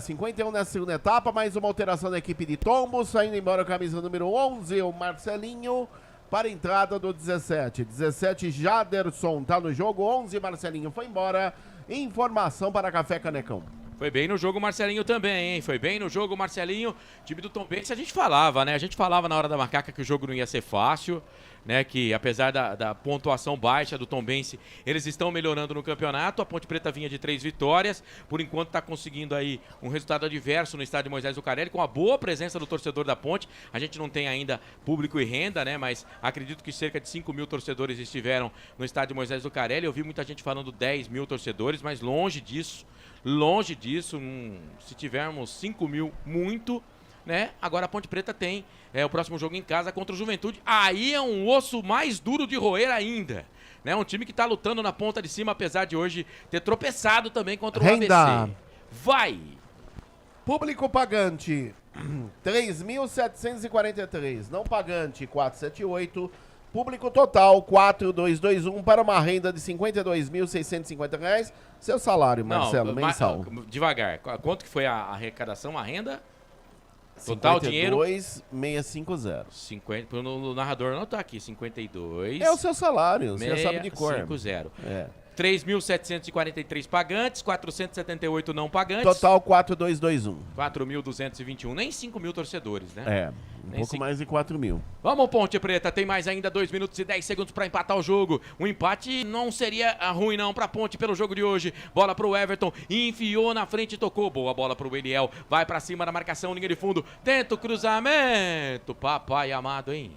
[SPEAKER 3] 51 nessa segunda etapa. Mais uma alteração da equipe de Tombos, saindo embora a camisa número 11, o Marcelinho. para a entrada do 17. 17, Jaderson tá no jogo. 11, Marcelinho foi embora. Informação para Café Canecão.
[SPEAKER 6] Foi bem no jogo o Marcelinho também, hein? Foi bem no jogo o Marcelinho. Time do Tombense, a gente falava, né? A gente falava na hora da macaca que o jogo não ia ser fácil, né? Que apesar da pontuação baixa do Tombense, eles estão melhorando no campeonato. A Ponte Preta vinha de 3 vitórias. Por enquanto está conseguindo aí um resultado adverso no estádio Moisés Lucarelli, com a boa presença do torcedor da Ponte. A gente não tem ainda público e renda, né? Mas acredito que cerca de 5 mil torcedores estiveram no estádio Moisés Lucarelli. Eu vi muita gente falando 10 mil torcedores, mas longe disso. Se tivermos 5 mil, muito, né? Agora a Ponte Preta tem o próximo jogo em casa contra o Juventude. Aí é um osso mais duro de roer ainda, né? Um time que tá lutando na ponta de cima, apesar de hoje ter tropeçado também contra o ABC. Vai!
[SPEAKER 3] Público pagante, 3.743. Não pagante, 478. Público total, 4.221 para uma renda de R$ 52.650. Seu salário, Marcelo, mensal.
[SPEAKER 6] Devagar. Quanto que foi a arrecadação, a renda? Total dinheiro?
[SPEAKER 3] 52.650.
[SPEAKER 6] 50, no narrador não tá aqui, 52.
[SPEAKER 3] É o seu salário, você já sabe de cor.
[SPEAKER 6] 50.
[SPEAKER 3] É.
[SPEAKER 6] 3.743 pagantes, 478 não pagantes.
[SPEAKER 3] Total 4.221.
[SPEAKER 6] 4.221, nem 5 mil torcedores, né?
[SPEAKER 3] É, pouco mais de 4 mil.
[SPEAKER 6] Vamos, Ponte Preta, tem mais ainda 2 minutos e 10 segundos para empatar o jogo. Um empate não seria ruim não para Ponte pelo jogo de hoje. Bola pro Everton, enfiou na frente, tocou. Boa bola pro Eliel, vai para cima da marcação, linha de fundo. Tenta o cruzamento. Papai amado, hein?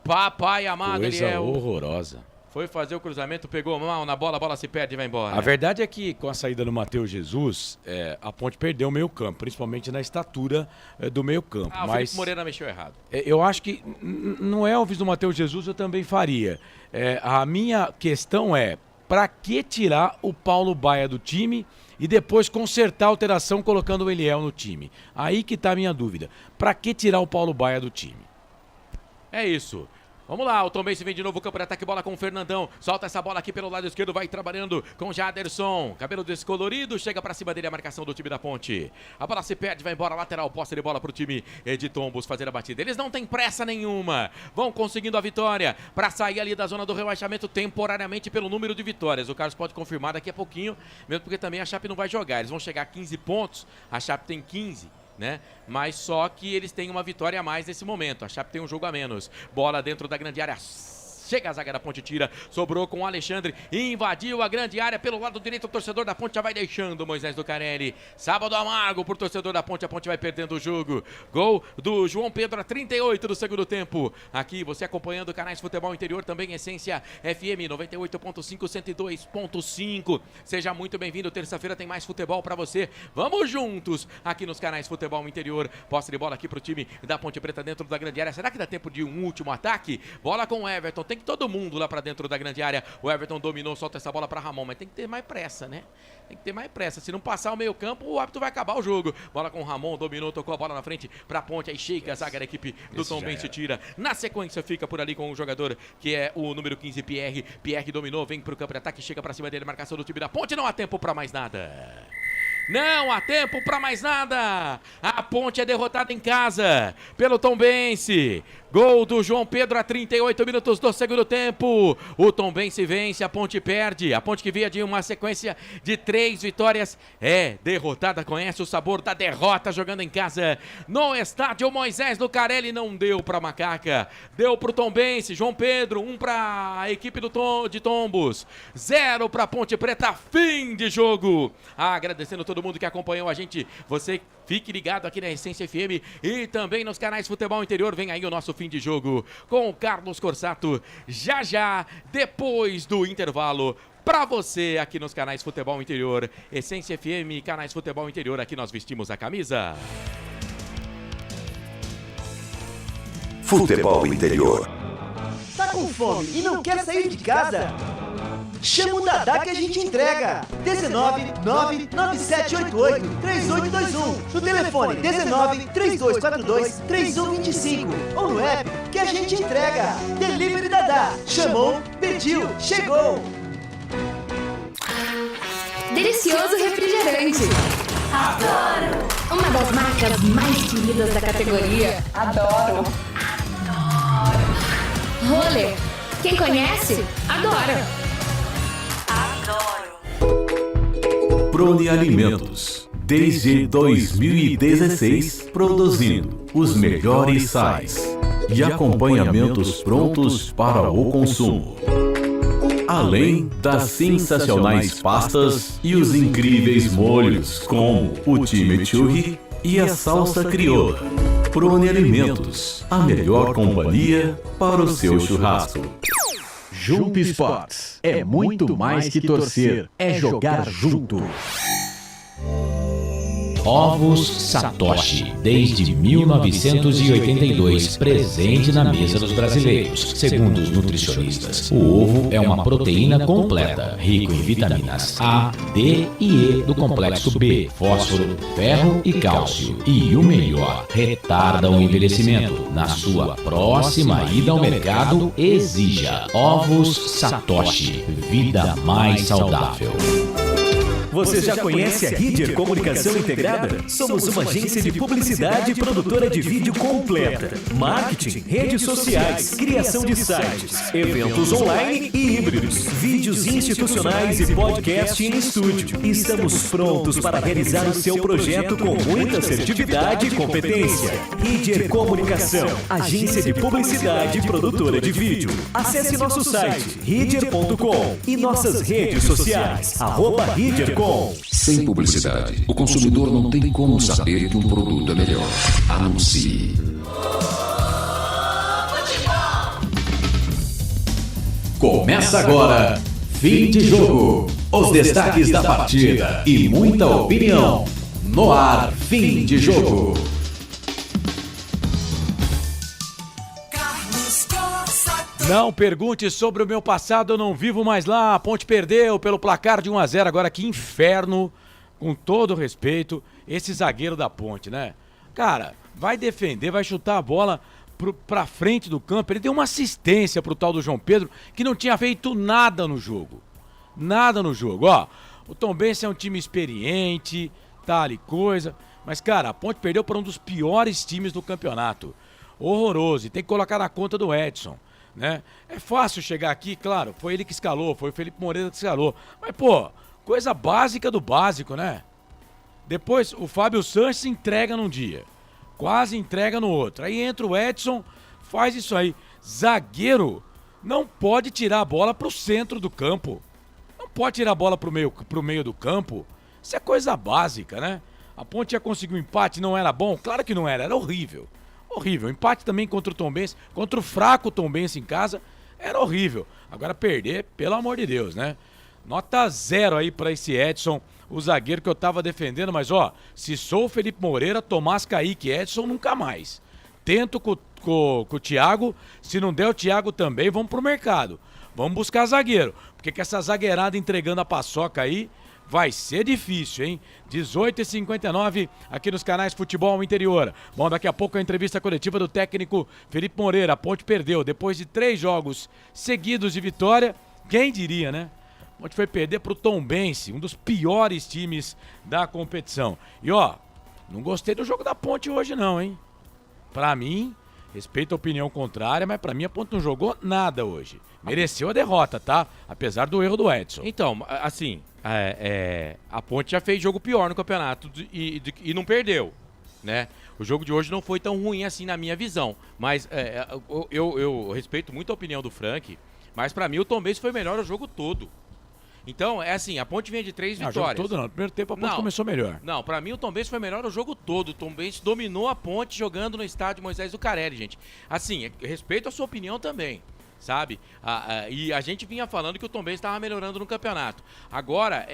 [SPEAKER 6] Papai amado, Eliel.
[SPEAKER 1] Coisa horrorosa.
[SPEAKER 6] Foi fazer o cruzamento, pegou mal na bola, a bola se perde e vai embora.
[SPEAKER 1] A verdade é que com a saída do Matheus Jesus, a Ponte perdeu o meio campo, principalmente na estatura do meio campo.
[SPEAKER 6] O Felipe Moreira mexeu errado.
[SPEAKER 1] Eu acho que no Elvis do Matheus Jesus eu também faria. A minha questão é, para que tirar o Paulo Baia do time e depois consertar a alteração colocando o Eliel no time? Aí que tá a minha dúvida. Para que tirar o Paulo Baia do time?
[SPEAKER 6] É isso. Vamos lá, o Tombense vem de novo, campo de ataque, bola com o Fernandão. Solta essa bola aqui pelo lado esquerdo, vai trabalhando com o Jaderson. Cabelo descolorido, chega pra cima dele a marcação do time da Ponte. A bola se perde, vai embora, lateral, posse de bola pro time de Tombos fazer a batida. Eles não têm pressa nenhuma, vão conseguindo a vitória pra sair ali da zona do rebaixamento temporariamente pelo número de vitórias. O Carlos pode confirmar daqui a pouquinho, mesmo porque também a Chape não vai jogar. Eles vão chegar a 15 pontos, a Chape tem 15. Né? Mas só que eles têm uma vitória a mais nesse momento. A Chape tem um jogo a menos. Bola dentro da grande área. Chega a zaga da Ponte, tira, sobrou com o Alexandre, invadiu a grande área pelo lado direito, o torcedor da Ponte já vai deixando o Moisés Lucarelli. Sábado amargo pro torcedor da Ponte, a Ponte vai perdendo o jogo. Gol do João Pedro a 38 do segundo tempo. Aqui você acompanhando o Canais Futebol Interior, também Essência FM 98.5, 102.5. Seja muito bem-vindo, terça-feira tem mais futebol pra você. Vamos juntos aqui nos Canais Futebol Interior. Posse de bola aqui pro time da Ponte Preta dentro da grande área. Será que dá tempo de um último ataque? Bola com o Everton, tem todo mundo lá pra dentro da grande área. O Everton dominou, solta essa bola pra Ramon, mas tem que ter mais pressa, né? Tem que ter mais pressa. Se não passar o meio campo, o árbitro vai acabar o jogo. Bola com o Ramon, dominou, tocou a bola na frente pra Ponte, aí chega a zaga da equipe do Tombense, tira. Na sequência fica por ali com o jogador que é o número 15, Pierre. Pierre dominou, vem pro campo de ataque, chega pra cima dele, marcação do time da Ponte, não há tempo pra mais nada. Não há tempo pra mais nada. A Ponte é derrotada em casa pelo Tombense. Gol do João Pedro a 38 minutos do segundo tempo. O Tombense vence, a Ponte perde. A Ponte que vinha de uma sequência de 3 vitórias é derrotada. Conhece o sabor da derrota jogando em casa no estádio Moisés Lucarelli. Não deu pra Macaca, deu pro Tombense. João Pedro, 1 pra equipe de Tombos, 0 pra Ponte Preta. Fim de jogo. Agradecendo todo mundo que acompanhou a gente. Você fique ligado aqui na Essência FM e também nos canais Futebol Interior. Vem aí o nosso fim de jogo com o Carlos Corsato já depois do intervalo para você aqui nos canais Futebol Interior. Essência FM, canais Futebol Interior, aqui nós vestimos a camisa.
[SPEAKER 5] Futebol Interior.
[SPEAKER 10] Tá com fome e não quer sair de casa? Chama o Dadá que a gente entrega. 19-99788-3821. No telefone 19-3242-3125. Ou no app que a gente entrega. Delivery Dadá. Chamou, pediu, chegou.
[SPEAKER 11] Delicioso refrigerante. Adoro. Uma das marcas mais queridas da categoria. Adoro. Adoro. valer. Quem conhece, adora.
[SPEAKER 12] Prone Alimentos. Desde 2016, produzindo os melhores sais e acompanhamentos prontos para o consumo. Além das sensacionais pastas e os incríveis molhos, como o chimichurri e a salsa crioula. Prone Alimentos, a melhor companhia para o seu churrasco.
[SPEAKER 18] Junto Esportes é muito mais que torcer, é jogar junto.
[SPEAKER 6] Ovos Satoshi, desde 1982, presente na mesa dos brasileiros. Segundo os nutricionistas, o ovo é uma proteína completa, rico em vitaminas A, D e E do complexo B, fósforo, ferro e cálcio. E o melhor, retarda o envelhecimento. Na sua próxima ida ao mercado, exija Ovos Satoshi, vida mais saudável.
[SPEAKER 13] Você já conhece a Ridger Comunicação Integrada? Somos uma agência de publicidade e produtora de vídeo completa. Marketing, redes sociais, criação de sites, eventos online e híbridos, vídeos institucionais e podcast em estúdio. Estamos prontos para realizar o seu projeto com muita assertividade e competência. Ridger Comunicação, agência de publicidade e produtora de vídeo. Acesse nosso site, ridger.com e nossas redes sociais, @ridger.com.
[SPEAKER 9] Sem publicidade, o consumidor não tem como saber que um produto é melhor. Anuncie.
[SPEAKER 19] Começa agora, fim de jogo. Os destaques da partida e muita opinião. No ar, fim de jogo.
[SPEAKER 1] Não pergunte sobre o meu passado, eu não vivo mais lá. A Ponte perdeu pelo placar de 1-0. Agora que inferno, com todo respeito, esse zagueiro da Ponte, né? Cara, vai defender, vai chutar a bola pra frente do campo. Ele deu uma assistência pro tal do João Pedro, que não tinha feito nada no jogo. Nada no jogo, ó. O Tombense é um time experiente, tal e coisa. Mas, cara, a Ponte perdeu para um dos piores times do campeonato. Horroroso, e tem que colocar na conta do Edson. Né? É fácil chegar aqui, claro, foi ele que escalou, foi o Felipe Moreira que escalou. Mas, pô, coisa básica do básico, né? Depois o Fábio Sanches entrega num dia, quase entrega no outro. Aí entra o Edson, faz isso aí. Zagueiro não pode tirar a bola pro centro do campo. Não pode tirar a bola pro meio do campo. Isso é coisa básica, né? A Ponte ia conseguir um empate, não era bom? Claro que não era, era horrível. Horrível. Empate também contra o Tombense, contra o fraco Tombense em casa, era horrível. Agora perder, pelo amor de Deus, né? Nota 0 aí pra esse Edson, o zagueiro que eu tava defendendo, mas ó, se sou o Felipe Moreira, Tomás Kaique, Edson nunca mais. Tento com o Thiago, se não der o Thiago também, vamos pro mercado. Vamos buscar zagueiro, porque com essa zagueirada entregando a paçoca aí, vai ser difícil, hein? 18h59 aqui nos canais Futebol Interior. Bom, daqui a pouco a entrevista coletiva do técnico Felipe Moreira. A Ponte perdeu depois de 3 jogos seguidos de vitória. Quem diria, né? A Ponte foi perder pro Tombense, um dos piores times da competição. E ó, não gostei do jogo da Ponte hoje não, hein? Pra mim, respeito a opinião contrária, mas pra mim a Ponte não jogou nada hoje. Mereceu a derrota, tá? Apesar do erro do Edson.
[SPEAKER 20] Então, assim, a Ponte já fez jogo pior no campeonato e não perdeu, né? O jogo de hoje não foi tão ruim assim na minha visão, mas eu respeito muito a opinião do Frank, mas pra mim o Tombense foi melhor o jogo todo. Então, é assim, a Ponte vinha de 3 vitórias.
[SPEAKER 1] Jogo todo não, no primeiro tempo a Ponte começou melhor.
[SPEAKER 20] Não, pra mim o Tombense foi melhor o jogo todo. O Tombense dominou a Ponte jogando no estádio Moisés Lucarelli, gente. Assim, respeito a sua opinião também, sabe? E a gente vinha falando que o Tombense estava melhorando no campeonato. Agora,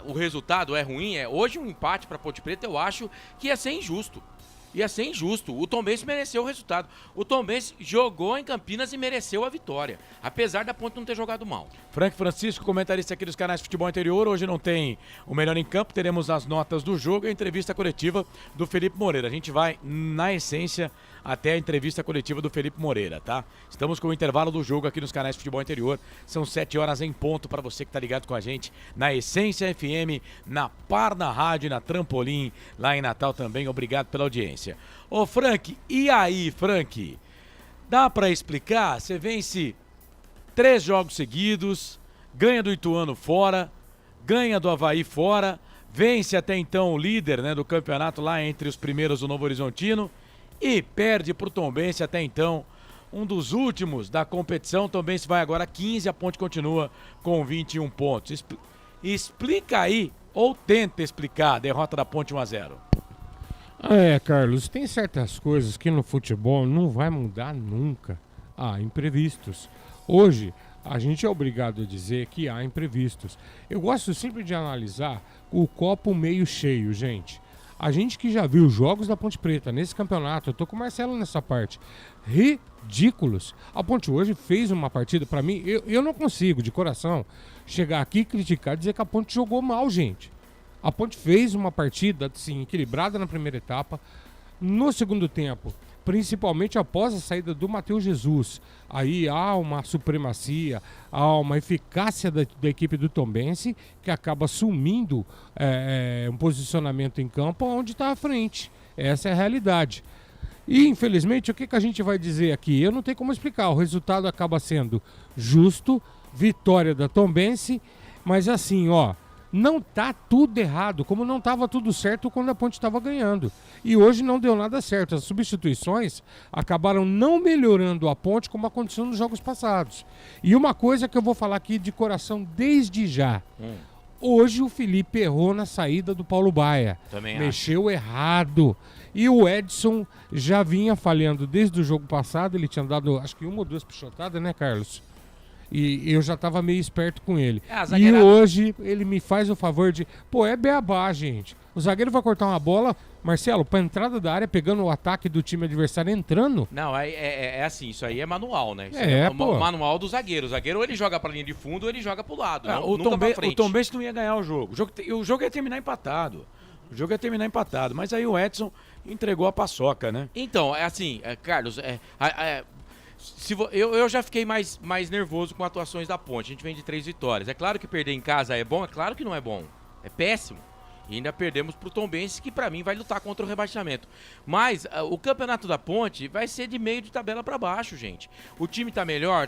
[SPEAKER 20] o resultado é ruim. Hoje um empate para Ponte Preta eu acho que ia ser injusto. Ia ser injusto. O Tombense mereceu o resultado. O Tombense jogou em Campinas e mereceu a vitória, apesar da Ponte não ter jogado mal.
[SPEAKER 1] Frank Francisco, comentarista aqui dos canais Futebol Interior. Hoje não tem o Melhor em Campo, teremos as notas do jogo e a entrevista coletiva do Felipe Moreira. A gente vai, na essência, até a entrevista coletiva do Felipe Moreira, tá? Estamos com o intervalo do jogo aqui nos canais Futebol Interior. São 7 horas em ponto para você que tá ligado com a gente na Essência FM, na Parna Rádio, na Trampolim, lá em Natal também. Obrigado pela audiência. Ô Frank, e aí, Frank? Dá pra explicar? Você vence 3 jogos seguidos, ganha do Ituano fora, ganha do Avaí fora, vence até então o líder, né, do campeonato lá entre os primeiros do Novo Horizontino e perde pro Tombense até então, um dos últimos da competição. Tombense vai agora a 15, a Ponte continua com 21 pontos. Explica aí, ou tenta explicar, a derrota da Ponte 1-0.
[SPEAKER 4] Carlos, tem certas coisas que no futebol não vai mudar nunca. Há imprevistos. Hoje, a gente é obrigado a dizer que há imprevistos. Eu gosto sempre de analisar o copo meio cheio, gente. A gente que já viu jogos da Ponte Preta nesse campeonato, eu tô com o Marcelo nessa parte, ridículos. A Ponte hoje fez uma partida, pra mim, eu não consigo, de coração, chegar aqui e criticar e dizer que a Ponte jogou mal, gente. A Ponte fez uma partida, assim, equilibrada na primeira etapa. No segundo tempo, principalmente após a saída do Matheus Jesus, aí há uma supremacia, há uma eficácia da equipe do Tombense, que acaba assumindo um posicionamento em campo onde está à frente. Essa é a realidade. E, infelizmente, o que a gente vai dizer aqui? Eu não tenho como explicar. O resultado acaba sendo justo, vitória da Tombense, mas assim, não tá tudo errado, como não estava tudo certo quando a Ponte estava ganhando. E hoje não deu nada certo. As substituições acabaram não melhorando a Ponte como aconteceu nos jogos passados. E uma coisa que eu vou falar aqui de coração desde já. Hoje o Felipe errou na saída do Paulo Baia.
[SPEAKER 20] Também
[SPEAKER 4] mexeu errado. E o Edson já vinha falhando desde o jogo passado. Ele tinha dado, acho que 1 ou 2 pichotadas, né, Carlos? E eu já tava meio esperto com ele. E hoje ele me faz o favor de... é beabá, gente. O zagueiro vai cortar uma bola, Marcelo, pra entrada da área, pegando o ataque do time adversário, entrando.
[SPEAKER 20] Não, é assim, isso aí é manual, né? Isso manual do zagueiro. O zagueiro ou ele joga pra linha de fundo ou ele joga pro lado, nunca pra frente.
[SPEAKER 1] O Tombense não ia ganhar o jogo. O jogo ia terminar empatado. Mas aí o Edson entregou a paçoca, né?
[SPEAKER 20] Então, Carlos, eu já fiquei mais nervoso com atuações da Ponte. A gente vem de 3 vitórias. É claro que perder em casa é bom, é claro que não é bom. É péssimo. E ainda perdemos pro Tombense, que pra mim vai lutar contra o rebaixamento. Mas o campeonato da Ponte vai ser de meio de tabela pra baixo, gente. O time tá melhor,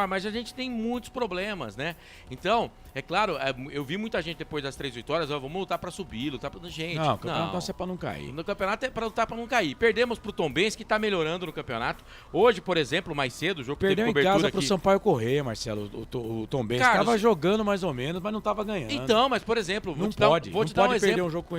[SPEAKER 20] mas a gente tem muitos problemas, né? Então, é claro, eu vi muita gente depois das 3 vitórias, vamos lutar pra subir, lutar pra... Gente,
[SPEAKER 1] não, o campeonato é pra não cair.
[SPEAKER 20] No campeonato é pra lutar pra não cair. Perdemos pro Tombense, que tá melhorando no campeonato. Hoje, por exemplo, mais cedo, o jogo
[SPEAKER 1] perdeu
[SPEAKER 20] teve
[SPEAKER 1] em
[SPEAKER 20] cobertura
[SPEAKER 1] casa
[SPEAKER 20] aqui.
[SPEAKER 1] pro Sampaio Corrêa, Marcelo. O Tombense tava jogando mais ou menos, mas não tava ganhando.
[SPEAKER 20] Então, mas por exemplo,
[SPEAKER 1] vou te dar um exemplo. Perder um jogo com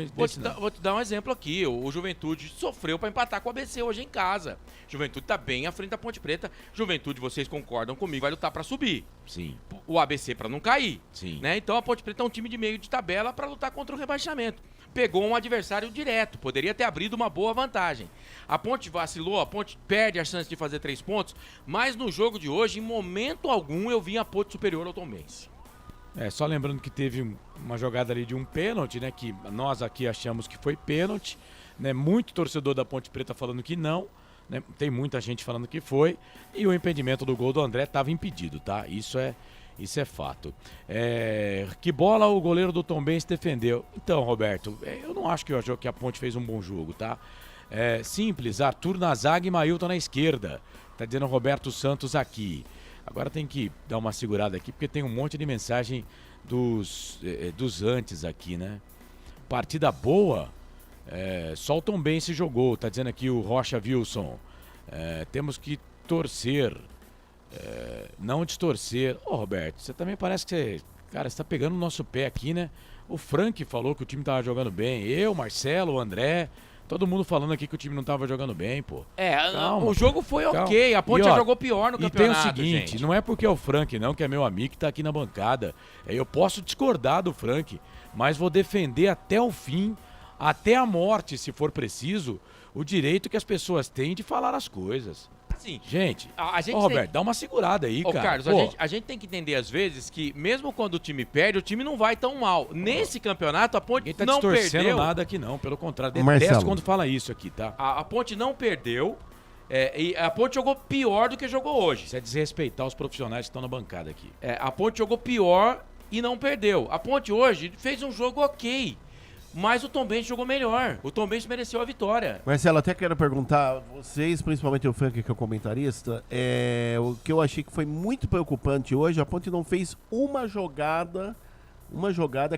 [SPEAKER 20] Vou te dar um exemplo aqui. O Juventude sofreu para empatar com o ABC hoje em casa. Juventude tá bem à frente da Ponte Preta. Juventude, vocês concordam comigo, vai lutar para subir.
[SPEAKER 1] Sim.
[SPEAKER 20] O ABC para não cair.
[SPEAKER 1] Sim.
[SPEAKER 20] Né? Então a Ponte Preta é um time de meio de tabela para lutar contra o rebaixamento. Pegou um adversário direto, poderia ter abrido uma boa vantagem. A Ponte vacilou, a Ponte perde a chance de fazer 3 pontos, mas no jogo de hoje, em momento algum, eu vi a Ponte superior ao Tombense.
[SPEAKER 1] Só lembrando que teve uma jogada ali de um pênalti, né? Que nós aqui achamos que foi pênalti, né? Muito torcedor da Ponte Preta falando que não, né? Tem muita gente falando que foi. E o impedimento do gol do André estava impedido, tá? Isso é fato. Que bola o goleiro do Tombense defendeu. Então, Roberto, eu não acho que a Ponte fez um bom jogo, tá? Simples, Arthur na zaga e Mailton na esquerda. Tá dizendo Roberto Santos aqui. Agora tem que dar uma segurada aqui, porque tem um monte de mensagem dos antes aqui, né? Partida boa, só o Tombense jogou, tá dizendo aqui o Rocha Wilson. Temos que torcer, não distorcer. Roberto, você também parece que você tá pegando o nosso pé aqui, né? O Frank falou que o time tava jogando bem, eu, Marcelo, o André... Todo mundo falando aqui que o time não tava jogando bem, pô.
[SPEAKER 20] O jogo foi ok, a Ponte jogou pior no campeonato,
[SPEAKER 1] e tem o seguinte,
[SPEAKER 20] gente.
[SPEAKER 1] Não é porque é o Frank não, que é meu amigo que tá aqui na bancada. Eu posso discordar do Frank, mas vou defender até o fim, até a morte, se for preciso, o direito que as pessoas têm de falar as coisas.
[SPEAKER 20] Assim,
[SPEAKER 1] gente, Roberto, dá uma segurada aí, cara.
[SPEAKER 20] Carlos, a gente tem que entender às vezes que mesmo quando o time perde, o time não vai tão mal. Nesse campeonato, a Ponte não perdeu. Ninguém tá distorcendo
[SPEAKER 1] nada aqui não, pelo contrário, detesto quando fala isso aqui, tá?
[SPEAKER 20] A Ponte não perdeu, e a Ponte jogou pior do que jogou hoje.
[SPEAKER 1] Isso é desrespeitar os profissionais que estão na bancada aqui.
[SPEAKER 20] A Ponte jogou pior e não perdeu. A Ponte hoje fez um jogo ok. mas o Tombense jogou melhor. O Tombense mereceu a vitória.
[SPEAKER 3] Marcelo, até quero perguntar, vocês, principalmente o Frank, que é o comentarista, o que eu achei que foi muito preocupante hoje, a Ponte não fez uma jogada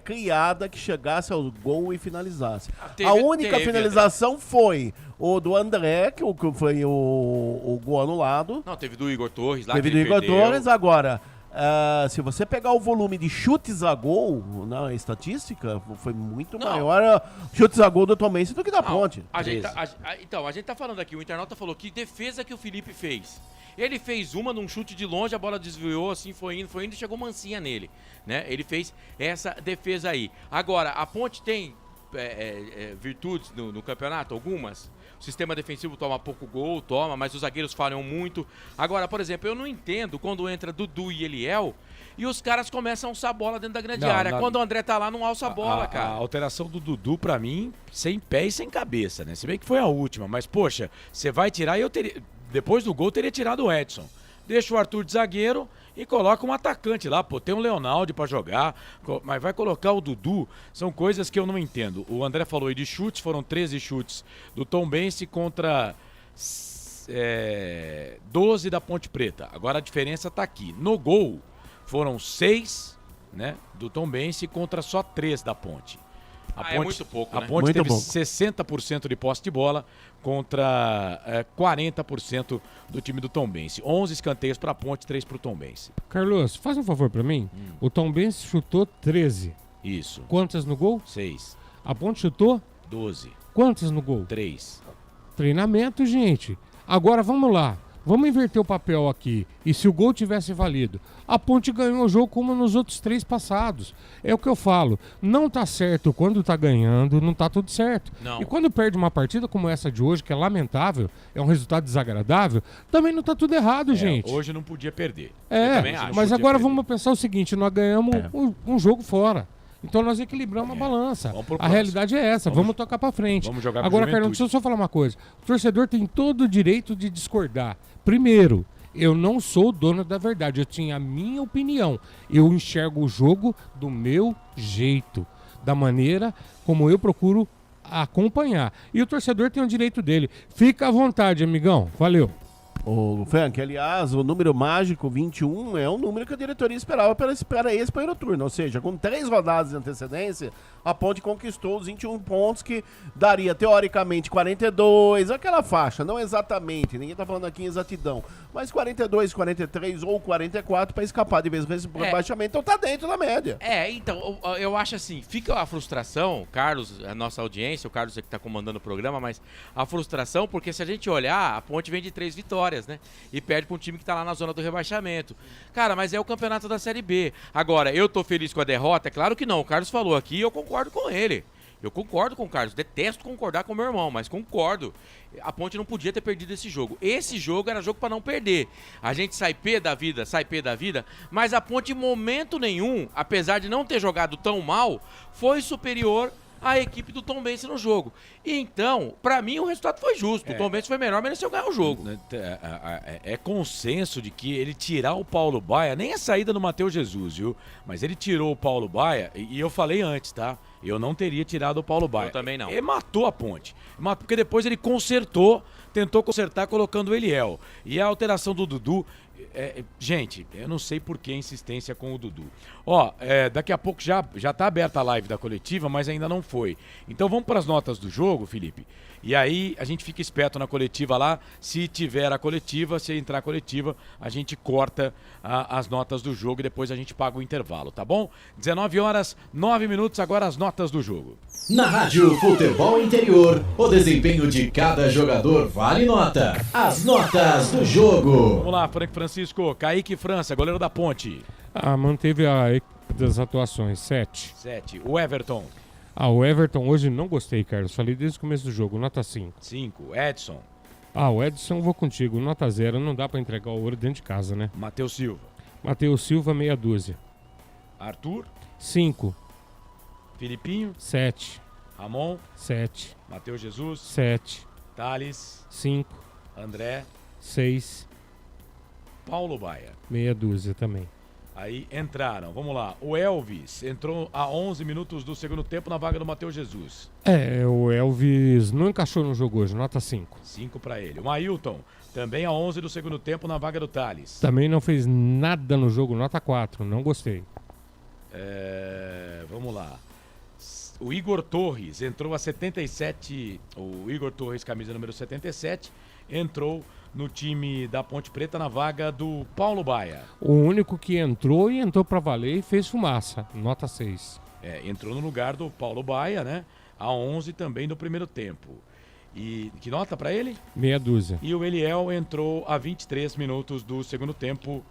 [SPEAKER 3] criada que chegasse ao gol e finalizasse. A única finalização foi o do André, que foi o gol anulado.
[SPEAKER 20] Não, teve do Igor Torres lá.
[SPEAKER 3] Teve do Igor Torres, agora... se você pegar o volume de chutes a gol na estatística, foi muito maior chutes a gol do Tombense do que da Ponte.
[SPEAKER 20] Então, a gente tá falando aqui, o internauta falou que defesa que o Felipe fez. Ele fez uma num chute de longe, a bola desviou, assim, foi indo e chegou mansinha nele, né? Ele fez essa defesa aí. Agora, a Ponte tem virtudes no campeonato, algumas. O sistema defensivo toma pouco gol, mas os zagueiros falham muito. Agora, por exemplo, eu não entendo quando entra Dudu e Eliel e os caras começam a alçar a bola dentro da grande área. Quando o André tá lá, não alça a bola, cara.
[SPEAKER 1] A alteração do Dudu, pra mim, sem pé e sem cabeça, né? Se bem que foi a última, mas, poxa, você vai tirar, depois do gol, teria tirado o Edson. Deixa o Arthur de zagueiro e coloca um atacante lá, pô, tem um Leonaldo pra jogar, mas vai colocar o Dudu, são coisas que eu não entendo. O André falou aí de chutes, foram 13 chutes do Tombense contra 12 da Ponte Preta. Agora a diferença tá aqui. No gol, foram 6, né, do Tombense contra só 3 da Ponte.
[SPEAKER 20] É muito pouco, né?
[SPEAKER 1] A Ponte teve 60% de posse de bola contra 40% do time do Tombense. 11 escanteios para a Ponte, 3 para o Tombense.
[SPEAKER 4] Carlos, faz um favor para mim. O Tombense chutou 13.
[SPEAKER 1] Isso.
[SPEAKER 4] Quantas no gol?
[SPEAKER 1] 6.
[SPEAKER 4] A Ponte chutou?
[SPEAKER 1] 12.
[SPEAKER 4] Quantas no gol?
[SPEAKER 1] 3.
[SPEAKER 4] Treinamento, gente. Agora vamos lá. Vamos inverter o papel aqui. E se o gol tivesse valido? A Ponte ganhou o jogo como nos outros 3 passados. É o que eu falo. Não tá certo quando tá ganhando, não tá tudo certo.
[SPEAKER 20] Não.
[SPEAKER 4] E quando perde uma partida como essa de hoje, que é lamentável, é um resultado desagradável, também não tá tudo errado, gente.
[SPEAKER 1] Hoje não podia perder.
[SPEAKER 4] Mas agora vamos pensar o seguinte, nós ganhamos um jogo fora. Então nós equilibramos a balança. A realidade é essa, vamos tocar pra frente.
[SPEAKER 1] Vamos jogar
[SPEAKER 4] agora, Carlão, deixa eu só falar uma coisa. O torcedor tem todo o direito de discordar. Primeiro, eu não sou o dono da verdade, eu tinha a minha opinião. Eu enxergo o jogo do meu jeito, da maneira como eu procuro acompanhar. E o torcedor tem o direito dele. Fica à vontade, amigão. Valeu.
[SPEAKER 3] Ô, Frank, aliás, o número mágico 21 é um número que a diretoria esperava para esse primeiro turno. Ou seja, com 3 rodadas de antecedência, a Ponte conquistou os 21 pontos, que daria, teoricamente, 42, aquela faixa, não exatamente, ninguém tá falando aqui em exatidão, mas 42, 43 ou 44 para escapar de vez em quando rebaixamento, então tá dentro da média.
[SPEAKER 20] Então, eu acho assim, fica a frustração, Carlos, a nossa audiência, o Carlos é que tá comandando o programa, mas a frustração, porque se a gente olhar, a Ponte vem de 3 vitórias, né? E perde para um time que tá lá na zona do rebaixamento. Cara, mas é o campeonato da Série B. Agora, eu tô feliz com a derrota? Claro que não. O Carlos falou aqui e eu concordo com ele. Eu concordo com o Carlos. Detesto concordar com o meu irmão, mas concordo. A Ponte não podia ter perdido esse jogo. Esse jogo era jogo para não perder. A gente sai pé da vida, mas a Ponte em momento nenhum, apesar de não ter jogado tão mal, foi superior a equipe do Tombense no jogo. E então, pra mim, o resultado foi justo. O Tombense foi melhor, mereceu ganhar o jogo.
[SPEAKER 1] É consenso de que ele tirar o Paulo Baia, nem a saída do Matheus Jesus, viu? Mas ele tirou o Paulo Baia, e eu falei antes, tá? Eu não teria tirado o Paulo Baia.
[SPEAKER 20] Eu também não.
[SPEAKER 1] Ele matou a Ponte. Porque depois ele tentou consertar colocando o Eliel. E a alteração do Dudu... gente, eu não sei por que a insistência com o Dudu. Daqui a pouco já tá aberta a live da coletiva, mas ainda não foi. Então vamos para as notas do jogo, Felipe. E aí a gente fica esperto na coletiva lá. Se tiver a coletiva, se entrar a coletiva, a gente corta as notas do jogo e depois a gente paga o intervalo, tá bom? 19h09, agora as notas do jogo.
[SPEAKER 19] Na Rádio Futebol Interior, o desempenho de cada jogador vale nota. As notas do jogo.
[SPEAKER 1] Vamos lá, Frank Francisco. Kaique França, goleiro da Ponte.
[SPEAKER 4] Manteve a equipe das atuações, 7.
[SPEAKER 1] 7. O Everton.
[SPEAKER 4] O Everton hoje não gostei, Carlos. Falei desde o começo do jogo, nota 5.
[SPEAKER 1] 5. Edson.
[SPEAKER 4] O Edson eu vou contigo, nota 0. Não dá pra entregar o ouro dentro de casa, né?
[SPEAKER 1] Matheus Silva.
[SPEAKER 4] Matheus Silva, meia dúzia.
[SPEAKER 1] Arthur.
[SPEAKER 4] 5.
[SPEAKER 1] Filipinho.
[SPEAKER 4] 7.
[SPEAKER 1] Ramon.
[SPEAKER 4] 7.
[SPEAKER 1] Matheus Jesus.
[SPEAKER 4] 7.
[SPEAKER 1] Thales.
[SPEAKER 4] 5.
[SPEAKER 1] André.
[SPEAKER 4] 6.
[SPEAKER 1] Paulo Baia.
[SPEAKER 4] Meia dúzia também.
[SPEAKER 1] Aí entraram, vamos lá. O Elvis entrou a 11 minutos do segundo tempo na vaga do Matheus Jesus.
[SPEAKER 4] O Elvis não encaixou no jogo hoje, nota 5.
[SPEAKER 1] 5 para ele. O Ailton, também a 11 do segundo tempo na vaga do Thales.
[SPEAKER 4] Também não fez nada no jogo, nota 4, não gostei.
[SPEAKER 1] Vamos lá. O Igor Torres entrou a 77. O Igor Torres, camisa número 77, entrou no time da Ponte Preta na vaga do Paulo Baia.
[SPEAKER 4] O único que entrou e entrou pra valer e fez fumaça, nota 6.
[SPEAKER 1] Entrou no lugar do Paulo Baia, né? A 11 também do primeiro tempo. E que nota pra ele?
[SPEAKER 4] Meia dúzia.
[SPEAKER 1] E o Eliel entrou a 23 minutos do segundo tempo.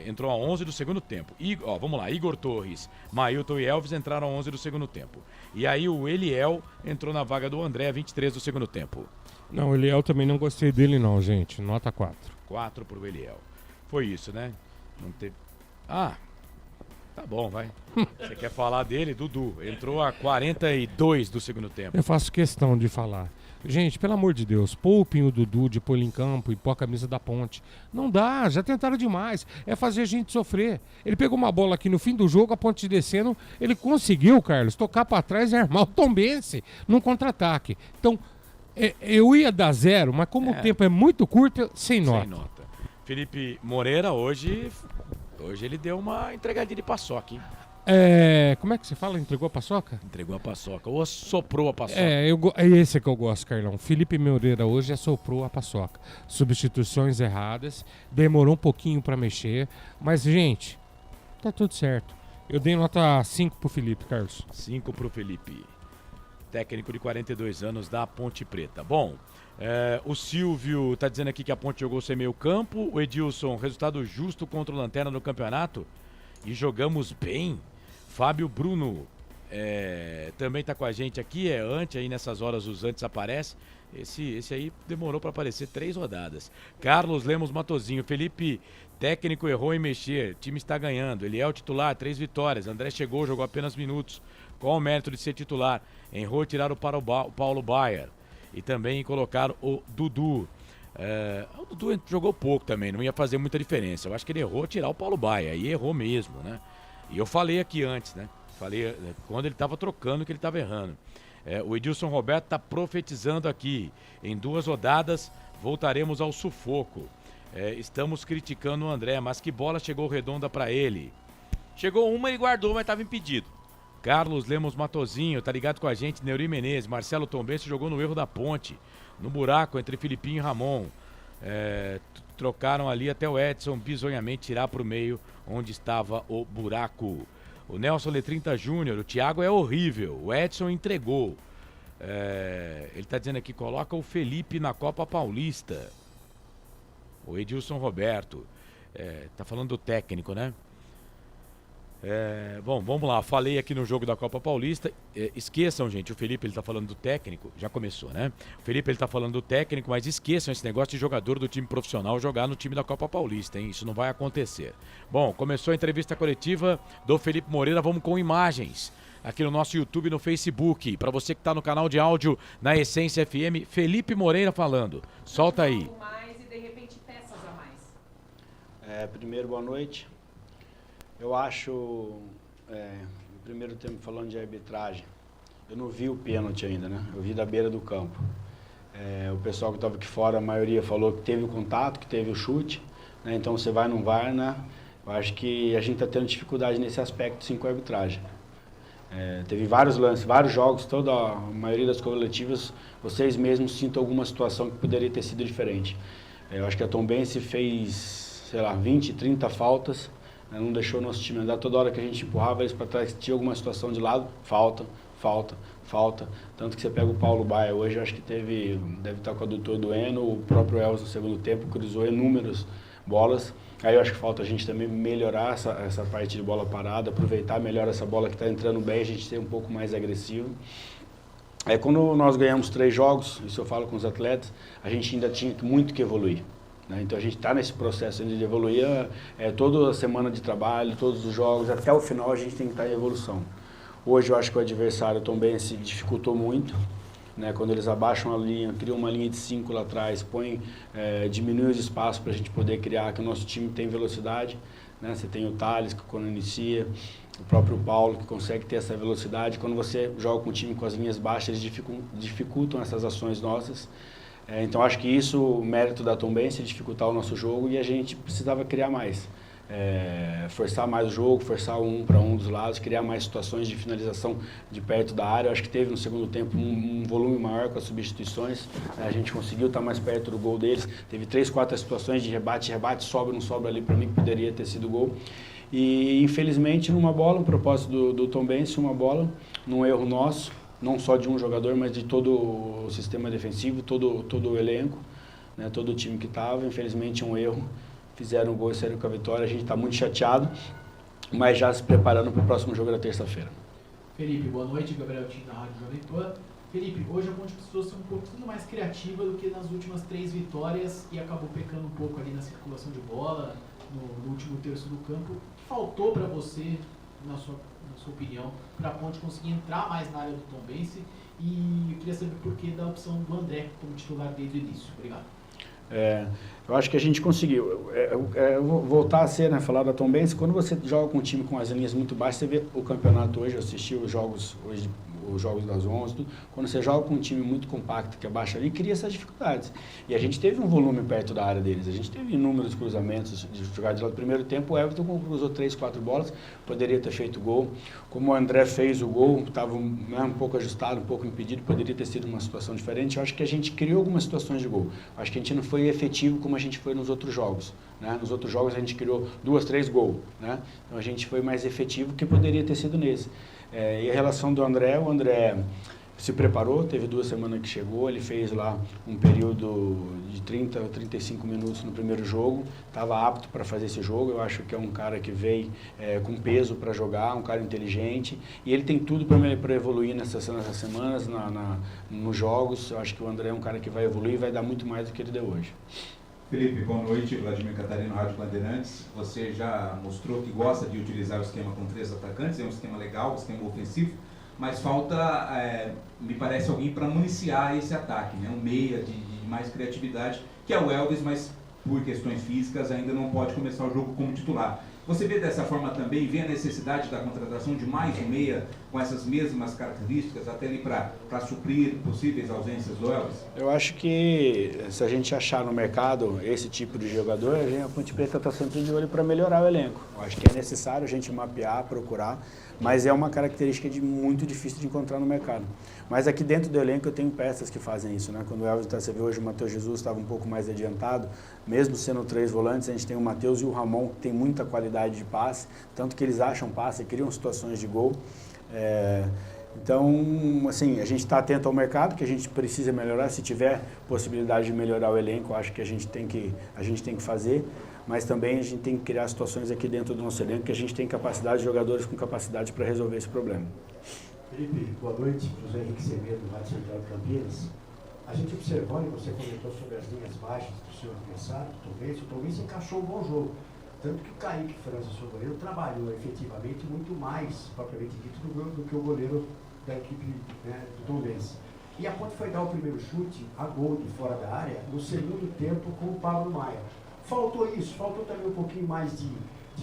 [SPEAKER 1] Entrou a 11 do segundo tempo. Vamos lá, Igor Torres, Mailton e Elvis entraram a 11 do segundo tempo. E aí o Eliel entrou na vaga do André a 23 do segundo tempo.
[SPEAKER 4] Não, o Eliel também não gostei dele não, gente. Nota 4.
[SPEAKER 1] 4 pro Eliel. Foi isso, né? Não teve... tá bom, vai. Você quer falar dele? Dudu. Entrou a 42 do segundo tempo.
[SPEAKER 4] Eu faço questão de falar. Gente, pelo amor de Deus, poupem o Dudu de pôr ele em campo e pôr a camisa da Ponte. Não dá, já tentaram demais. É fazer a gente sofrer. Ele pegou uma bola aqui no fim do jogo, a Ponte descendo. Ele conseguiu, Carlos, tocar pra trás e armar o Tombense num contra-ataque. Então... eu ia dar 0, mas como o tempo é muito curto, sem nota.
[SPEAKER 1] Sem nota. Felipe Moreira, hoje ele deu uma entregadinha de paçoca, hein?
[SPEAKER 4] Como é que você fala? Entregou a paçoca?
[SPEAKER 1] Entregou a paçoca, ou soprou a paçoca.
[SPEAKER 4] É esse que eu gosto, Carlão. Felipe Moreira hoje soprou a paçoca. Substituições erradas, demorou um pouquinho pra mexer, mas, gente, tá tudo certo. Eu dei nota 5 pro Felipe, Carlos.
[SPEAKER 1] 5 pro Felipe. Técnico de 42 anos da Ponte Preta. Bom, o Silvio tá dizendo aqui que a Ponte jogou sem meio campo. O Edilson, resultado justo contra o Lanterna no campeonato. E jogamos bem. Fábio Bruno também tá com a gente aqui. Aí nessas horas os antes aparecem. Esse aí demorou para aparecer 3 rodadas. Carlos Lemos Matozinho. Felipe, técnico, errou em mexer. O time está ganhando. Ele é o titular, 3 vitórias. André chegou, jogou apenas minutos. Qual o mérito de ser titular? Errou tirar o Paulo Baier e também colocar o Dudu. O Dudu jogou pouco também, não ia fazer muita diferença. Eu acho que ele errou tirar o Paulo Baier, e errou mesmo, né? E eu falei aqui antes, né? Falei quando ele estava trocando que ele estava errando. O Edilson Roberto está profetizando aqui. Em 2 rodadas voltaremos ao sufoco. Estamos criticando o André, mas que bola chegou redonda para ele.
[SPEAKER 20] Chegou uma, ele guardou, mas estava impedido.
[SPEAKER 1] Carlos Lemos Matozinho, tá ligado com a gente, Neuri Menezes, Marcelo Tombense jogou no erro da Ponte, no buraco entre Filipinho e Ramon. Trocaram ali até o Edson bizonhamente tirar pro meio onde estava o buraco. O Nelson Letrinta Júnior, o Thiago é horrível, o Edson entregou. Ele tá dizendo aqui, coloca o Felipe na Copa Paulista. O Edilson Roberto, tá falando do técnico, né? Bom, vamos lá, falei aqui no jogo da Copa Paulista. Esqueçam, gente, o Felipe ele tá falando do técnico, já começou, né? O Felipe ele tá falando do técnico, mas esqueçam esse negócio de jogador do time profissional jogar no time da Copa Paulista, hein? Isso não vai acontecer. Bom, começou a entrevista coletiva do Felipe Moreira, vamos com imagens aqui no nosso YouTube e no Facebook. Para você que tá no canal de áudio na Essência FM, Felipe Moreira falando. Solta aí.
[SPEAKER 21] Mais e de repente peças a mais. Primeiro, boa noite. Eu acho, no primeiro tempo falando de arbitragem, eu não vi o pênalti ainda, né? Eu vi da beira do campo. O pessoal que estava aqui fora, a maioria falou que teve o contato, que teve o chute, né? Então você vai, não vai, né? Eu acho que a gente está tendo dificuldade nesse aspecto, sim, com a arbitragem. Teve vários lances, vários jogos, toda a maioria das coletivas, vocês mesmos sintam alguma situação que poderia ter sido diferente. Eu acho que a Tombense fez, sei lá, 20, 30 faltas, não deixou o nosso time andar. Toda hora que a gente empurrava eles para trás, tinha alguma situação de lado, falta. Tanto que você pega o Paulo Baia hoje, eu acho que deve estar com o adutor doendo, o próprio Elvis no segundo tempo cruzou inúmeras bolas. Aí eu acho que falta a gente também melhorar essa parte de bola parada, aproveitar melhor essa bola que está entrando bem, a gente ser um pouco mais agressivo. Quando nós ganhamos 3 jogos, isso eu falo com os atletas, a gente ainda tinha muito que evoluir. Então a gente está nesse processo de evoluir, toda a semana de trabalho, todos os jogos, até o final a gente tem que estar em evolução. Hoje eu acho que o adversário também se dificultou muito, né? Quando eles abaixam a linha, criam uma linha de 5 lá atrás, diminui os espaços para a gente poder criar, que o nosso time tem velocidade, né? Você tem o Thales, que quando inicia, o próprio Paulo, que consegue ter essa velocidade. Quando você joga com o time com as linhas baixas, eles dificultam essas ações nossas. Então, acho que isso, o mérito da Tombense, dificultar o nosso jogo, e a gente precisava criar mais. Forçar mais o jogo, forçar um para um dos lados, criar mais situações de finalização de perto da área. Eu acho que teve no segundo tempo um volume maior com as substituições. A gente conseguiu estar mais perto do gol deles. Teve 3, 4 situações de rebate, sobra, não sobra ali para mim, que poderia ter sido gol. E infelizmente numa bola, um propósito do Tombense, uma bola, num erro nosso, não só de um jogador, mas de todo o sistema defensivo, todo o elenco, né, todo o time que estava, infelizmente um erro. Fizeram um gol e saíram com a vitória. A gente está muito chateado, mas já se preparando para o próximo jogo da terça-feira.
[SPEAKER 8] Felipe, boa noite. Gabriel Tim, da Rádio Jovem Pan. Felipe, hoje a Ponte precisou ser um pouquinho mais criativa do que nas últimas 3 vitórias e acabou pecando um pouco ali na circulação de bola, no último terço do campo. O que faltou para você, na sua opinião, para a Ponte conseguir entrar mais na área do Tombense? E eu queria saber por que da opção do André como titular desde o início. Obrigado.
[SPEAKER 21] Eu acho que a gente conseguiu. Eu vou voltar a ser, né, falar da Tombense. Quando você joga com um time com as linhas muito baixas, você vê o campeonato hoje, eu assisti os jogos hoje, os jogos das 11, tudo. Quando você joga com um time muito compacto, que é baixo ali, cria essas dificuldades. E a gente teve um volume perto da área deles, a gente teve inúmeros cruzamentos de jogadas lá do primeiro tempo. O Everton cruzou 3, 4 bolas, poderia ter feito gol. Como o André fez o gol, estava um pouco ajustado, um pouco impedido, poderia ter sido uma situação diferente. Eu acho que a gente criou algumas situações de gol. Eu acho que a gente não foi efetivo como a gente foi nos outros jogos, né? Nos outros jogos a gente criou 2, 3 gols, né? Então a gente foi mais efetivo que poderia ter sido nesse. E a relação do André, o André se preparou, teve 2 semanas que chegou, ele fez lá um período de 30 ou 35 minutos no primeiro jogo, estava apto para fazer esse jogo. Eu acho que é um cara que veio com peso para jogar, um cara inteligente, e ele tem tudo para evoluir nessas semanas, nos jogos. Eu acho que o André é um cara que vai evoluir e vai dar muito mais do que ele deu hoje.
[SPEAKER 22] Felipe, boa noite. Vladimir Catarino, Rádio Bandeirantes. Você já mostrou que gosta de utilizar o esquema com 3 atacantes, é um esquema legal, um esquema ofensivo, mas falta, me parece, alguém para municiar esse ataque, né? Um meia de mais criatividade, que é o Elvis, mas por questões físicas ainda não pode começar o jogo como titular. Você vê dessa forma também, vê a necessidade da contratação de mais um meia com essas mesmas características, até ali para suprir possíveis ausências do Elvis? Eu acho que se a gente achar no mercado esse tipo de jogador, a Ponte Preta está sempre de olho para melhorar o elenco. Eu acho que é necessário a gente mapear, procurar, mas é uma característica muito difícil de encontrar no mercado. Mas aqui dentro do elenco eu tenho peças que fazem isso, né? Quando o Elvis, você vê hoje o Matheus Jesus estava um pouco mais adiantado, mesmo sendo 3 volantes, a gente tem o Matheus e o Ramon, que tem muita qualidade de passe, tanto que eles acham passe e criam situações de gol. Então, assim, a gente está atento ao mercado, que a gente precisa melhorar. Se tiver possibilidade de melhorar o elenco, acho que a gente tem que fazer, mas também a gente tem que criar situações aqui dentro do nosso elenco, que a gente tem capacidade, jogadores com capacidade para resolver esse problema.
[SPEAKER 23] Felipe, boa noite. José Henrique Semedo, do Rádio Central de Campinas. A gente observou, e você comentou sobre as linhas baixas do seu adversário, o Tombense encaixou um bom jogo. Tanto que o Kaique França, seu goleiro, trabalhou efetivamente muito mais, propriamente dito, do que o goleiro da equipe, né, do Tombense. E a Ponte foi dar o primeiro chute a gol de fora da área no segundo tempo com o Pablo Maia. Faltou isso, faltou também um pouquinho mais de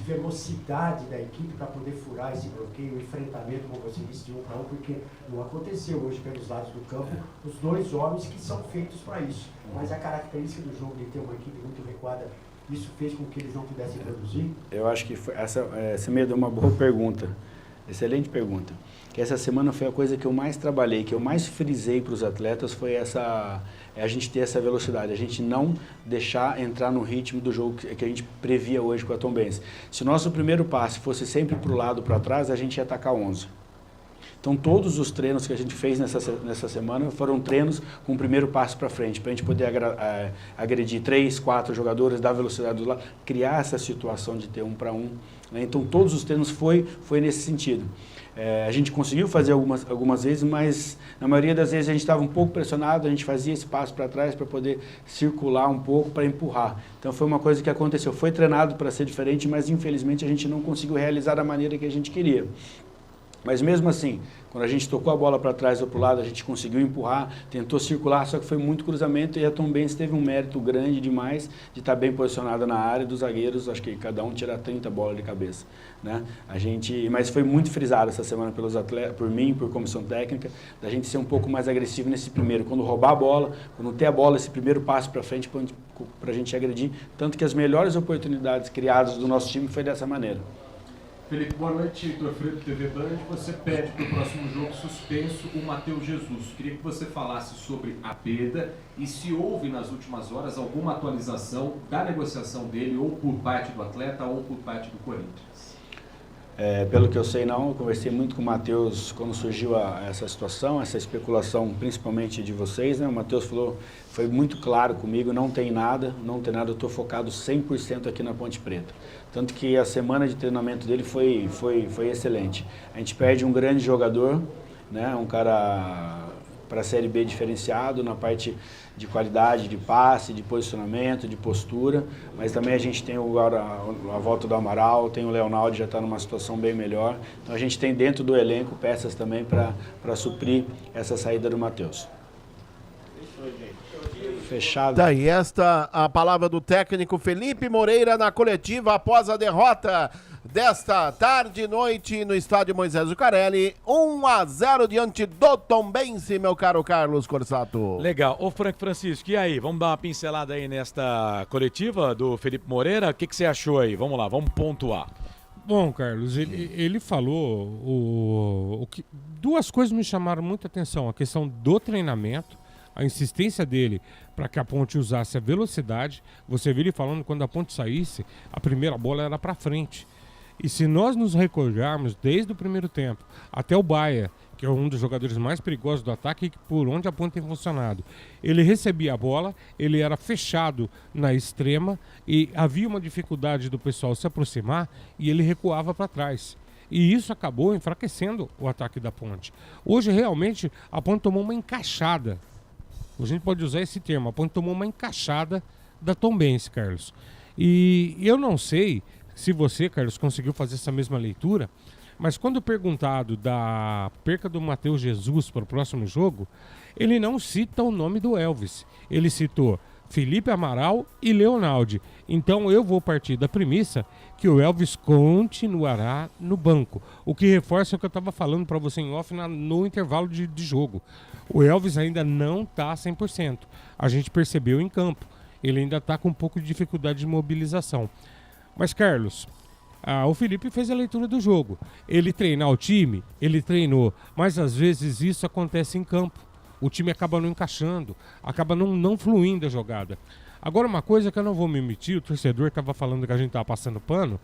[SPEAKER 23] velocidade da equipe para poder furar esse bloqueio, o enfrentamento, como você disse, de 1 para 1, porque não aconteceu hoje pelos lados do campo os 2 homens que são feitos para isso. Mas a característica do jogo de ter uma equipe muito recuada, isso fez com que eles não pudessem produzir? Eu acho que essa me deu uma boa pergunta, excelente pergunta. Que essa semana foi a coisa que eu mais trabalhei, que eu mais frisei para os atletas, foi a gente ter essa velocidade, a gente não deixar entrar no ritmo do jogo que a gente previa hoje com a Tombense. Se o nosso primeiro passe fosse sempre para o lado, para trás, a gente ia atacar 11. Então, todos os treinos que a gente fez nessa semana foram treinos com o primeiro passo para frente, para a gente poder agredir 3, 4 jogadores, dar velocidade do lado, criar essa situação de ter 1 para 1. Né? Então, todos os treinos foi nesse sentido. A gente conseguiu fazer algumas vezes, mas na maioria das vezes a gente estava um pouco pressionado, a gente fazia esse passo para trás para poder circular um pouco, para empurrar. Então foi uma coisa que aconteceu, foi treinado para ser diferente, mas infelizmente a gente não conseguiu realizar da maneira que a gente queria.
[SPEAKER 21] Mas mesmo assim, quando a gente tocou a bola para trás ou para o lado, a gente conseguiu empurrar, tentou circular, só que foi muito cruzamento e a Tombense teve um mérito grande demais de estar bem posicionada na área dos zagueiros, acho que cada um tira 30 bolas de cabeça, né? Mas foi muito frisado essa semana pelos atletas, por mim, por comissão técnica, da gente ser um pouco mais agressivo nesse primeiro, quando roubar a bola, quando ter a bola, esse primeiro passo para frente para a gente agredir, tanto que as melhores oportunidades criadas do nosso time foi dessa maneira.
[SPEAKER 14] Felipe, boa noite, Heitor Freire, TV Band. Você pede para o próximo jogo suspenso o Matheus Jesus. Queria que você falasse sobre a perda e se houve nas últimas horas alguma atualização da negociação dele, ou por parte do atleta ou por parte do Corinthians.
[SPEAKER 21] Pelo que eu sei, não. Eu conversei muito com o Matheus quando surgiu essa situação, essa especulação, principalmente de vocês, né? O Matheus falou, foi muito claro comigo, não tem nada, eu estou focado 100% aqui na Ponte Preta. Tanto que a semana de treinamento dele foi excelente. A gente perde um grande jogador, né? Um cara para a Série B diferenciado na parte de qualidade, de passe, de posicionamento, de postura, mas também a gente tem agora a volta do Amaral, tem o Leonardo, já está numa situação bem melhor. Então a gente tem dentro do elenco peças também para suprir essa saída do Matheus. Fechado.
[SPEAKER 3] Daí esta a palavra do técnico Felipe Moreira na coletiva após a derrota desta tarde e noite no estádio Moisés Zucarelli, 1-0 diante do Tombense, meu caro Carlos Corsato.
[SPEAKER 1] Legal. Ô Frank Francisco, e aí? Vamos dar uma pincelada aí nesta coletiva do Felipe Moreira? O que você achou aí? Vamos lá, vamos pontuar.
[SPEAKER 4] Bom, Carlos, ele falou duas coisas me chamaram muita atenção. A questão do treinamento, a insistência dele para que a Ponte usasse a velocidade. Você viu ele falando que quando a Ponte saísse, a primeira bola era para frente. E se nós nos recordarmos desde o primeiro tempo até o Baia, que é um dos jogadores mais perigosos do ataque, por onde a Ponte tem funcionado, ele recebia a bola, ele era fechado na extrema e havia uma dificuldade do pessoal se aproximar e ele recuava para trás. E isso acabou enfraquecendo o ataque da Ponte. Hoje, realmente, a Ponte tomou uma encaixada. A gente pode usar esse termo. A Ponte tomou uma encaixada da Tombense, Carlos. E eu não sei se você, Carlos, conseguiu fazer essa mesma leitura, mas quando perguntado da perca do Matheus Jesus para o próximo jogo, ele não cita o nome do Elvis. Ele citou Felipe Amaral e Leonardo. Então eu vou partir da premissa que o Elvis continuará no banco. O que reforça o que eu estava falando para você em off no intervalo de jogo. O Elvis ainda não está 100%. A gente percebeu em campo. Ele ainda está com um pouco de dificuldade de mobilização. Mas, Carlos, o Felipe fez a leitura do jogo. Ele treinar o time, ele treinou. Mas às vezes isso acontece em campo. O time acaba não encaixando, acaba não fluindo a jogada. Agora, uma coisa que eu não vou me omitir, o torcedor estava falando que a gente estava passando pano,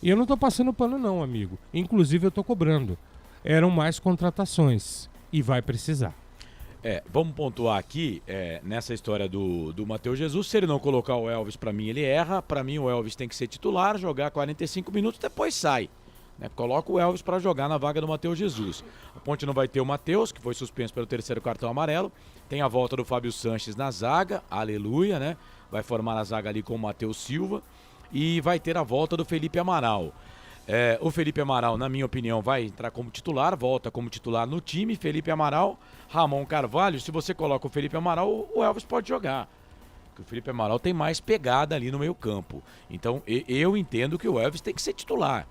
[SPEAKER 4] e eu não estou passando pano não, amigo. Inclusive eu estou cobrando. Eram mais contratações, e vai precisar.
[SPEAKER 1] Vamos pontuar aqui, nessa história do Matheus Jesus, se ele não colocar o Elvis, para mim ele erra, para mim o Elvis tem que ser titular, jogar 45 minutos, depois sai. Coloca o Elvis para jogar na vaga do Matheus Jesus. A Ponte não vai ter o Matheus, que foi suspenso pelo terceiro cartão amarelo. Tem a volta do Fábio Sanches na zaga, aleluia, né? Vai formar a zaga ali com o Matheus Silva. E vai ter a volta do Felipe Amaral. O Felipe Amaral, na minha opinião, vai entrar como titular, volta como titular no time. Felipe Amaral, Ramon Carvalho. Se você coloca o Felipe Amaral, o Elvis pode jogar. Porque o Felipe Amaral tem mais pegada ali no meio campo. Então, eu entendo que o Elvis tem que ser titular.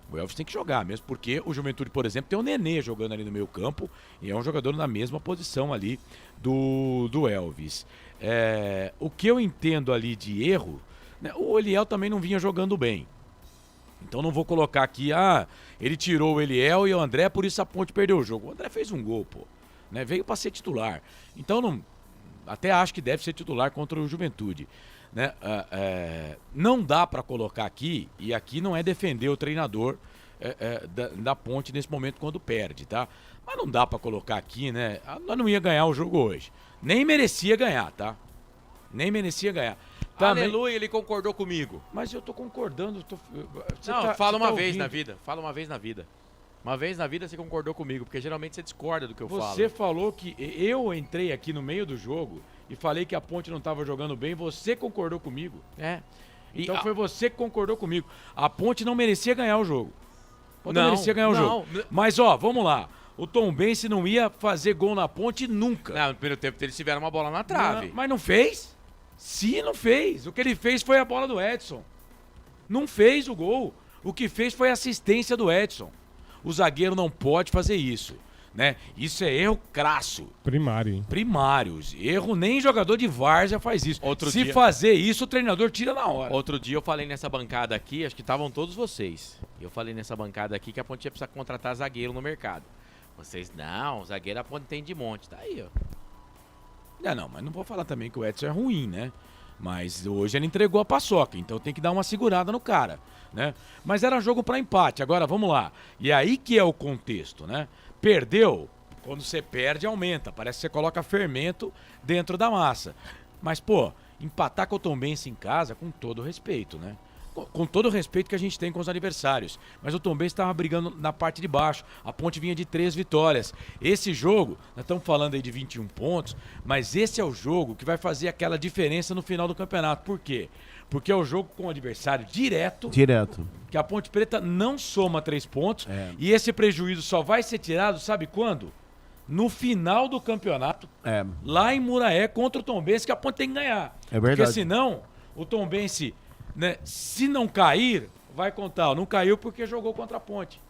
[SPEAKER 1] O Elvis tem que jogar, mesmo porque o Juventude, por exemplo, tem o Nenê jogando ali no meio campo e é um jogador na mesma posição ali do Elvis. O que eu entendo ali de erro, né, o Eliel também não vinha jogando bem. Então não vou colocar aqui, ele tirou o Eliel e o André, por isso a Ponte perdeu o jogo. O André fez um gol, né, veio para ser titular. Então até acho que deve ser titular contra o Juventude. Né? Não dá para colocar aqui, e aqui não é defender o treinador da Ponte nesse momento quando perde, tá? Mas não dá para colocar aqui, né? Nós não ia ganhar o jogo hoje. Nem merecia ganhar, tá? Nem merecia ganhar.
[SPEAKER 20] Aleluia, ele concordou comigo.
[SPEAKER 1] Mas eu tô concordando.
[SPEAKER 20] Fala uma vez na vida. Fala uma vez na vida. Uma vez na vida você concordou comigo, porque geralmente você discorda do que eu falo.
[SPEAKER 1] Você falou que eu entrei aqui no meio do jogo e falei que a Ponte não estava jogando bem, você concordou comigo. Então foi você que concordou comigo. A Ponte não merecia ganhar o jogo. Contra
[SPEAKER 20] Não,
[SPEAKER 1] merecia ganhar o
[SPEAKER 20] não.
[SPEAKER 1] jogo. Mas, ó, vamos lá. O Tombense não ia fazer gol na Ponte nunca.
[SPEAKER 20] Não, no primeiro tempo eles tiveram uma bola na trave.
[SPEAKER 1] Não, mas não fez? Sim, não fez. O que ele fez foi a bola do Edson. Não fez o gol. O que fez foi a assistência do Edson. O zagueiro não pode fazer isso, né? Isso é erro crasso.
[SPEAKER 4] Primário, hein?
[SPEAKER 1] Primários. Erro, nem jogador de várzea faz isso. Se
[SPEAKER 20] dia-
[SPEAKER 1] fazer isso, o treinador tira na hora.
[SPEAKER 20] Outro dia eu falei nessa bancada aqui, acho que estavam todos vocês. Eu falei nessa bancada aqui que a Ponte ia precisar contratar zagueiro no mercado. Vocês, não, zagueiro a Ponte tem de monte. Tá aí, ó.
[SPEAKER 1] Não, mas não vou falar também que o Edson é ruim, né? Mas hoje ele entregou a paçoca, então tem que dar uma segurada no cara, né? Mas era jogo pra empate. Agora, vamos lá. E aí que é o contexto, né? Perdeu, quando você perde, aumenta. Parece que você coloca fermento dentro da massa. Mas, pô, empatar com o Tombense em casa, com todo respeito, né? Com todo o respeito que a gente tem com os adversários. Mas o Tombense estava brigando na parte de baixo. A Ponte vinha de 3 vitórias. Esse jogo, nós estamos falando aí de 21 pontos, mas esse é o jogo que vai fazer aquela diferença no final do campeonato. Por quê? Porque é o jogo com o adversário direto. Que a Ponte Preta não soma 3 pontos. E esse prejuízo só vai ser tirado, sabe quando? No final do campeonato. Lá em Muraé, contra o Tombense, que a Ponte tem que ganhar.
[SPEAKER 3] É verdade.
[SPEAKER 1] Porque senão, o Tombense, né, se não cair, vai contar. Não caiu porque jogou contra a Ponte.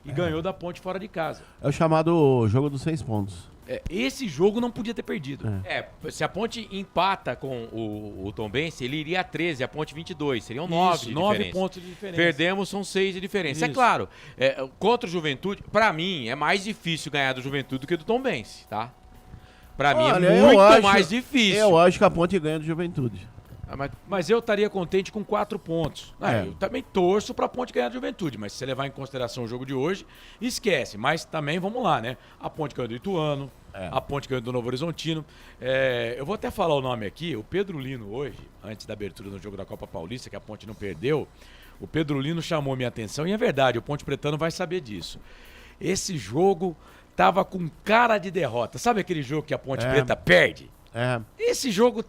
[SPEAKER 1] E ganhou da Ponte fora de casa.
[SPEAKER 3] É o chamado jogo dos 6 pontos.
[SPEAKER 1] Esse jogo não podia ter perdido.
[SPEAKER 20] Se a Ponte empata com o Tombense, ele iria a 13, a Ponte 22. Seriam 9 de
[SPEAKER 1] 9
[SPEAKER 20] diferença.
[SPEAKER 1] pontos de diferença.
[SPEAKER 20] Perdemos, são 6 de diferença. É
[SPEAKER 1] Isso.
[SPEAKER 20] claro, contra o Juventude, pra mim, é mais difícil ganhar do Juventude do que do Tombense, tá? Pra mim
[SPEAKER 3] Olha,
[SPEAKER 20] é muito mais difícil.
[SPEAKER 3] Eu acho que a Ponte ganha do Juventude.
[SPEAKER 1] Mas eu estaria contente com 4 pontos. Eu também torço pra Ponte ganhar a Juventude, mas se você levar em consideração o jogo de hoje, esquece. Mas também, vamos lá, né? A Ponte ganhou do Ituano, a Ponte ganhou do Novo Horizontino. Eu vou até falar o nome aqui. O Pedro Lino hoje, antes da abertura do jogo da Copa Paulista, que a Ponte não perdeu, o Pedro Lino chamou minha atenção, e é verdade, o Ponte Pretano vai saber disso. Esse jogo tava com cara de derrota. Sabe aquele jogo que a Ponte Preta perde? Esse jogo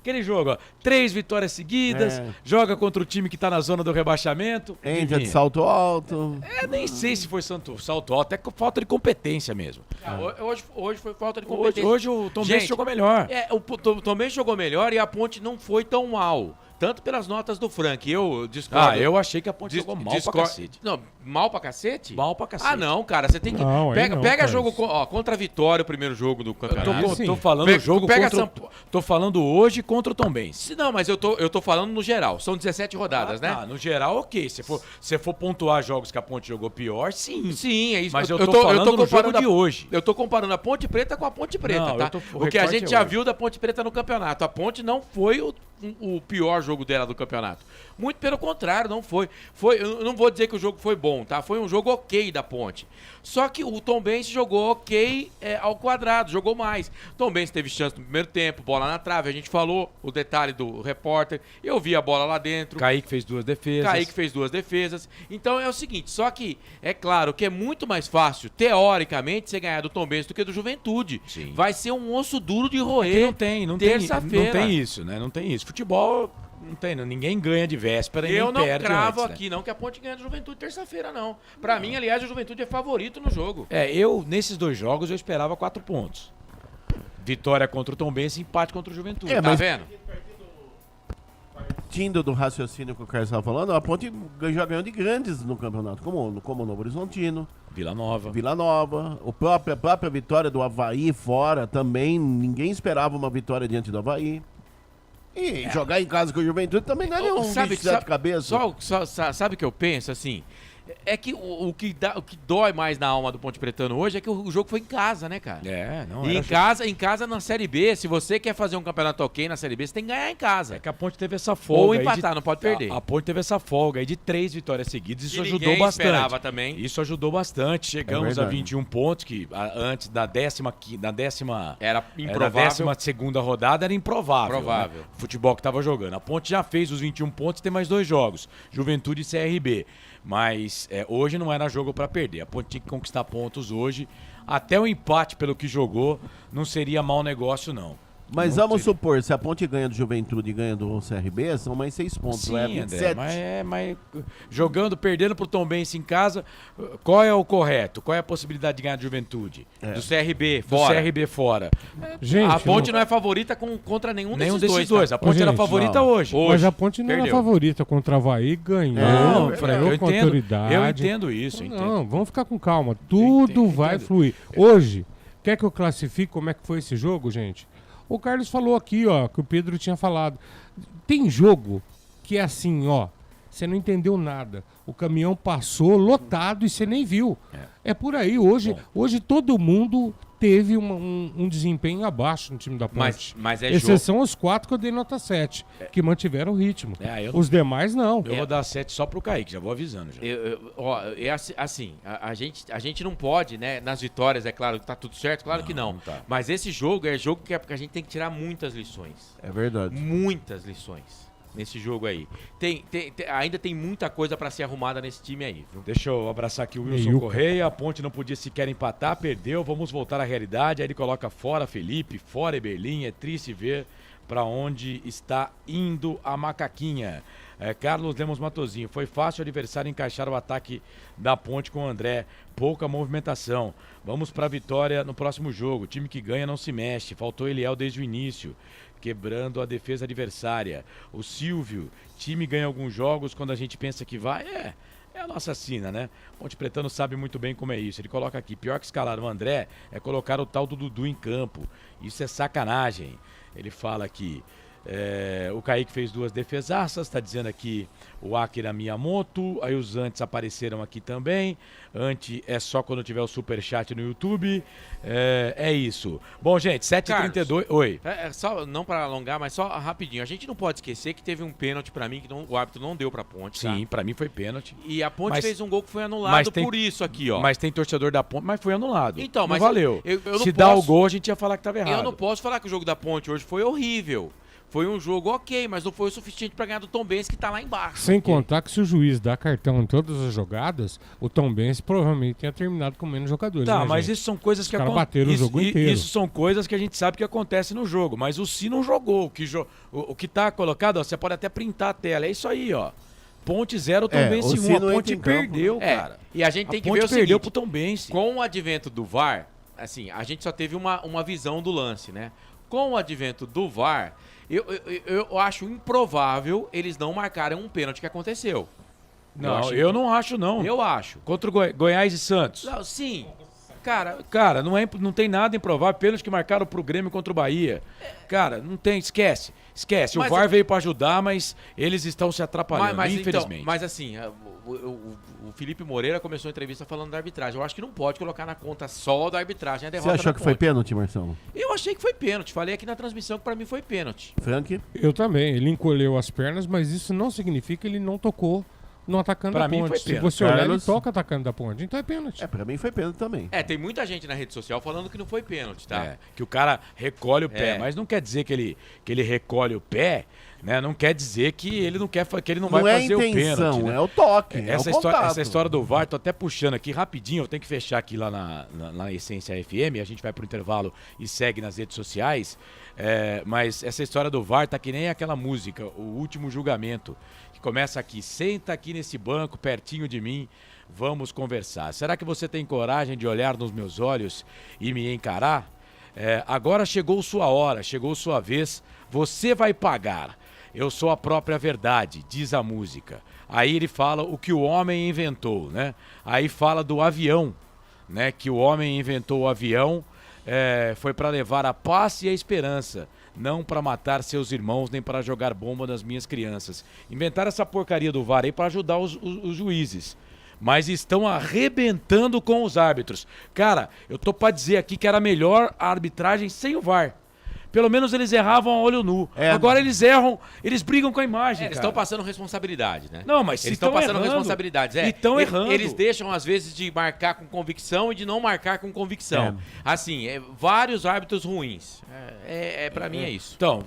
[SPEAKER 1] aquele jogo, ó, 3 vitórias seguidas, joga contra o time que tá na zona do rebaixamento.
[SPEAKER 3] Índia de salto alto.
[SPEAKER 1] Nem sei se foi salto alto, é falta de competência mesmo.
[SPEAKER 20] Hoje foi falta de competência.
[SPEAKER 1] Hoje o Tombense jogou melhor.
[SPEAKER 20] O Tombense jogou melhor e a Ponte não foi tão mal. Tanto pelas notas do Frank. Eu discordo.
[SPEAKER 1] Eu achei que a Ponte jogou mal pra cacete.
[SPEAKER 20] Não, mal pra cacete?
[SPEAKER 1] Mal pra cacete.
[SPEAKER 20] Ah, não, cara. Você tem que... Pega jogo contra a Vitória, o primeiro jogo do campeonato.
[SPEAKER 1] Tô falando jogo contra... Tô falando hoje contra o Tombense.
[SPEAKER 20] Não, mas eu tô falando no geral. São 17 rodadas, né?
[SPEAKER 1] No geral, ok. Se for pontuar jogos que a Ponte jogou pior, sim.
[SPEAKER 20] Sim, é isso.
[SPEAKER 1] Mas eu tô falando no jogo de hoje.
[SPEAKER 20] Eu tô comparando a Ponte Preta com a Ponte Preta, tá? O que a gente já viu da Ponte Preta no campeonato. A Ponte não foi o pior jogo dela do campeonato. Muito pelo contrário, não foi. Eu não vou dizer que o jogo foi bom, tá? Foi um jogo ok da Ponte. Só que o Tombense jogou ok ao quadrado, jogou mais. O Tombense teve chance no primeiro tempo, bola na trave, a gente falou o detalhe do repórter. Eu vi a bola lá dentro.
[SPEAKER 1] Kaique fez 2 defesas. Então é o seguinte, só que é claro que é muito mais fácil, teoricamente, você ganhar do Tombense do que do Juventude.
[SPEAKER 20] Sim.
[SPEAKER 1] Vai ser um osso duro de roer. Não tem isso, né? Não tem isso. Futebol não tem, ninguém ganha de véspera e nem perde.
[SPEAKER 20] Eu não cravo
[SPEAKER 1] antes,
[SPEAKER 20] aqui não que a Ponte ganha do Juventude terça-feira, não. Pra mim, aliás, o Juventude é favorito no jogo.
[SPEAKER 1] Nesses 2 jogos, eu esperava 4 pontos. Vitória contra o Tombense e empate contra o Juventude.
[SPEAKER 20] Tá vendo?
[SPEAKER 3] Partindo do raciocínio que o Carlos estava falando, a Ponte já ganhou de grandes no campeonato, como o Novo Horizontino.
[SPEAKER 1] Vila Nova.
[SPEAKER 3] A própria vitória do Avaí fora também, ninguém esperava uma vitória diante do Avaí. E jogar em casa com o Juventude também não é um bicho de 7 cabeças.
[SPEAKER 20] Sabe o que eu penso, assim? É que o que dói mais na alma do Ponte Pretano hoje é que o jogo foi em casa, né, cara? E em casa na Série B, se você quer fazer um campeonato ok na Série B, você tem que ganhar em casa.
[SPEAKER 1] É que a Ponte teve essa folga.
[SPEAKER 20] Ou empatar, não pode perder.
[SPEAKER 1] A Ponte teve essa folga aí de 3 vitórias seguidas, isso ajudou
[SPEAKER 20] ninguém
[SPEAKER 1] bastante.
[SPEAKER 20] esperava também.
[SPEAKER 1] Isso ajudou bastante. Chegamos a 21 pontos, que antes da décima
[SPEAKER 20] era improvável.
[SPEAKER 1] Da 12ª rodada era improvável. Né? O futebol que tava jogando. A Ponte já fez os 21 pontos, tem mais 2 jogos, Juventude e CRB. Mas hoje não era jogo para perder. A Ponte tinha que conquistar pontos hoje. Até o empate, pelo que jogou, não seria mau negócio, não.
[SPEAKER 3] Mas vamos supor, se a Ponte ganha do Juventude e ganha do CRB, são mais 6 pontos.
[SPEAKER 1] Sim,
[SPEAKER 3] é
[SPEAKER 1] André,
[SPEAKER 3] 27.
[SPEAKER 1] mas jogando, perdendo pro Tombense em casa, qual é o correto? Qual é a possibilidade de ganhar do Juventude?
[SPEAKER 20] Do CRB
[SPEAKER 1] Do
[SPEAKER 20] fora.
[SPEAKER 1] CRB fora.
[SPEAKER 4] Gente,
[SPEAKER 20] a Ponte não é favorita contra nenhum desses dois.
[SPEAKER 1] A Ponte era
[SPEAKER 4] Gente,
[SPEAKER 1] favorita hoje.
[SPEAKER 4] Mas a Ponte não era favorita contra o Avaí, ganhou, ganhou com autoridade.
[SPEAKER 1] Eu entendo isso.
[SPEAKER 4] Não, vamos ficar com calma. Tudo vai fluir. Hoje, quer que eu classifique como é que foi esse jogo, gente? O Carlos falou aqui, ó, que o Pedro tinha falado. Tem jogo que é assim, ó, você não entendeu nada. O caminhão passou lotado e você nem viu. É por aí. Hoje todo mundo teve um desempenho abaixo no time da Ponte.
[SPEAKER 20] Mas é
[SPEAKER 4] exceção os 4 que eu dei nota 7, que mantiveram o ritmo. Os demais não.
[SPEAKER 1] Eu vou dar 7 só pro Kaique, já vou avisando. Já.
[SPEAKER 20] É assim, a gente não pode, né, nas vitórias, é claro que tá tudo certo, claro que não.
[SPEAKER 1] Tá.
[SPEAKER 20] Mas esse jogo é jogo que a gente tem que tirar muitas lições.
[SPEAKER 3] É verdade.
[SPEAKER 20] Muitas lições nesse jogo aí. Ainda tem muita coisa pra ser arrumada nesse time aí, viu?
[SPEAKER 1] Deixa eu abraçar aqui o Wilson Correia. A Ponte não podia sequer empatar, perdeu. Vamos voltar à realidade. Aí ele coloca fora Felipe, fora Eberlin. É triste ver pra onde está indo a macaquinha. Carlos Lemos Matozinho. Foi fácil o adversário encaixar o ataque da Ponte com o André. Pouca movimentação. Vamos pra vitória no próximo jogo. O time que ganha não se mexe. Faltou Eliel desde o início, quebrando a defesa adversária. O Silvio, time ganha alguns jogos quando a gente pensa que vai. É a nossa sina, né? Ponte Pretano sabe muito bem como é isso. Ele coloca aqui, pior que escalar o André é colocar o tal do Dudu em campo. Isso é sacanagem. Ele fala aqui, o Kaique fez 2 defesaças, tá dizendo aqui o Akira Miyamoto, aí os antes apareceram aqui também. Ante é só quando tiver o superchat no YouTube. É isso. Bom, gente, 7h32. Oi.
[SPEAKER 20] Só, não para alongar, mas só rapidinho. A gente não pode esquecer que teve um pênalti pra mim que o árbitro não deu pra Ponte.
[SPEAKER 1] Sim,
[SPEAKER 20] tá?
[SPEAKER 1] pra mim foi pênalti.
[SPEAKER 20] E a Ponte fez um gol que foi anulado por isso aqui, ó.
[SPEAKER 1] Mas tem torcedor da Ponte, mas foi anulado.
[SPEAKER 20] Então, mas
[SPEAKER 1] não valeu.
[SPEAKER 20] Eu não
[SPEAKER 1] Se
[SPEAKER 20] posso,
[SPEAKER 1] dá o gol, a gente ia falar que tava errado.
[SPEAKER 20] Eu não posso falar que o jogo da Ponte hoje foi horrível. Foi um jogo ok, mas não foi o suficiente para ganhar do Tombense, que tá lá embaixo.
[SPEAKER 4] Sem contar que se o juiz dá cartão em todas as jogadas, o Tombense provavelmente tinha terminado com menos jogadores.
[SPEAKER 1] Tá,
[SPEAKER 4] né,
[SPEAKER 1] mas
[SPEAKER 4] gente?
[SPEAKER 1] isso são coisas que
[SPEAKER 4] acontecem. Bateram o jogo inteiro.
[SPEAKER 1] Isso são coisas que a gente sabe que acontece no jogo, mas o Si não jogou. O que tá colocado, ó, você pode até printar a tela. É isso aí, ó. Ponte 0, Tombense 1. A Ponte perdeu, cara.
[SPEAKER 20] E a gente tem que ver o seguinte,
[SPEAKER 1] perdeu pro Tombense.
[SPEAKER 20] Com o advento do VAR, assim, a gente só teve uma visão do lance, né? Com o advento do VAR, eu acho improvável eles não marcarem um pênalti que aconteceu.
[SPEAKER 1] Não, eu não acho, não.
[SPEAKER 20] Eu acho.
[SPEAKER 1] Contra o Goiás e Santos.
[SPEAKER 20] Não, sim.
[SPEAKER 1] Cara, não tem nada improvável. Pênalti que marcaram pro Grêmio contra o Bahia. Cara, não tem, esquece. O VAR veio pra ajudar, mas eles estão se atrapalhando, infelizmente.
[SPEAKER 20] Então, mas assim, o Felipe Moreira começou a entrevista falando da arbitragem. Eu acho que não pode colocar na conta só da arbitragem a derrota.
[SPEAKER 3] Você achou que foi pênalti, Marcelo?
[SPEAKER 20] Eu achei que foi pênalti. Falei aqui na transmissão que pra mim foi pênalti.
[SPEAKER 3] Frank?
[SPEAKER 4] Eu também. Ele encolheu as pernas, mas isso não significa que ele não tocou no atacante da Ponte. Se você olhar, ele toca atacante da Ponte. Então é pênalti.
[SPEAKER 3] Pra mim foi pênalti também.
[SPEAKER 20] Tem muita gente na rede social falando que não foi pênalti, tá?
[SPEAKER 1] Que o cara recolhe o pé, mas não quer dizer que ele recolhe o pé, né? Não quer dizer que ele não quer, que ele não vai fazer o pênalti. Né?
[SPEAKER 3] É o toque,
[SPEAKER 1] essa história do VAR, tô até puxando aqui rapidinho, eu tenho que fechar aqui lá na Essência FM, a gente vai pro intervalo e segue nas redes sociais, mas essa história do VAR tá que nem aquela música, O Último Julgamento, que começa aqui, senta aqui nesse banco pertinho de mim, vamos conversar. Será que você tem coragem de olhar nos meus olhos e me encarar? Agora chegou sua hora, chegou sua vez, você vai pagar. Eu sou a própria verdade, diz a música. Aí ele fala o que o homem inventou, né? Aí fala do avião, né? Que o homem inventou o avião, foi para levar a paz e a esperança, não para matar seus irmãos nem para jogar bomba nas minhas crianças. Inventaram essa porcaria do VAR aí para ajudar os juízes. Mas estão arrebentando com os árbitros. Cara, eu tô para dizer aqui que era melhor a arbitragem sem o VAR. Pelo menos eles erravam a olho nu. Agora eles erram, eles brigam com a imagem,
[SPEAKER 20] Eles estão passando responsabilidade, né?
[SPEAKER 1] Não, mas
[SPEAKER 20] eles estão passando responsabilidades.
[SPEAKER 1] E estão errando.
[SPEAKER 20] Eles deixam, às vezes, de marcar com convicção e de não marcar com convicção. Assim, vários árbitros ruins. Pra mim é isso.
[SPEAKER 1] Então,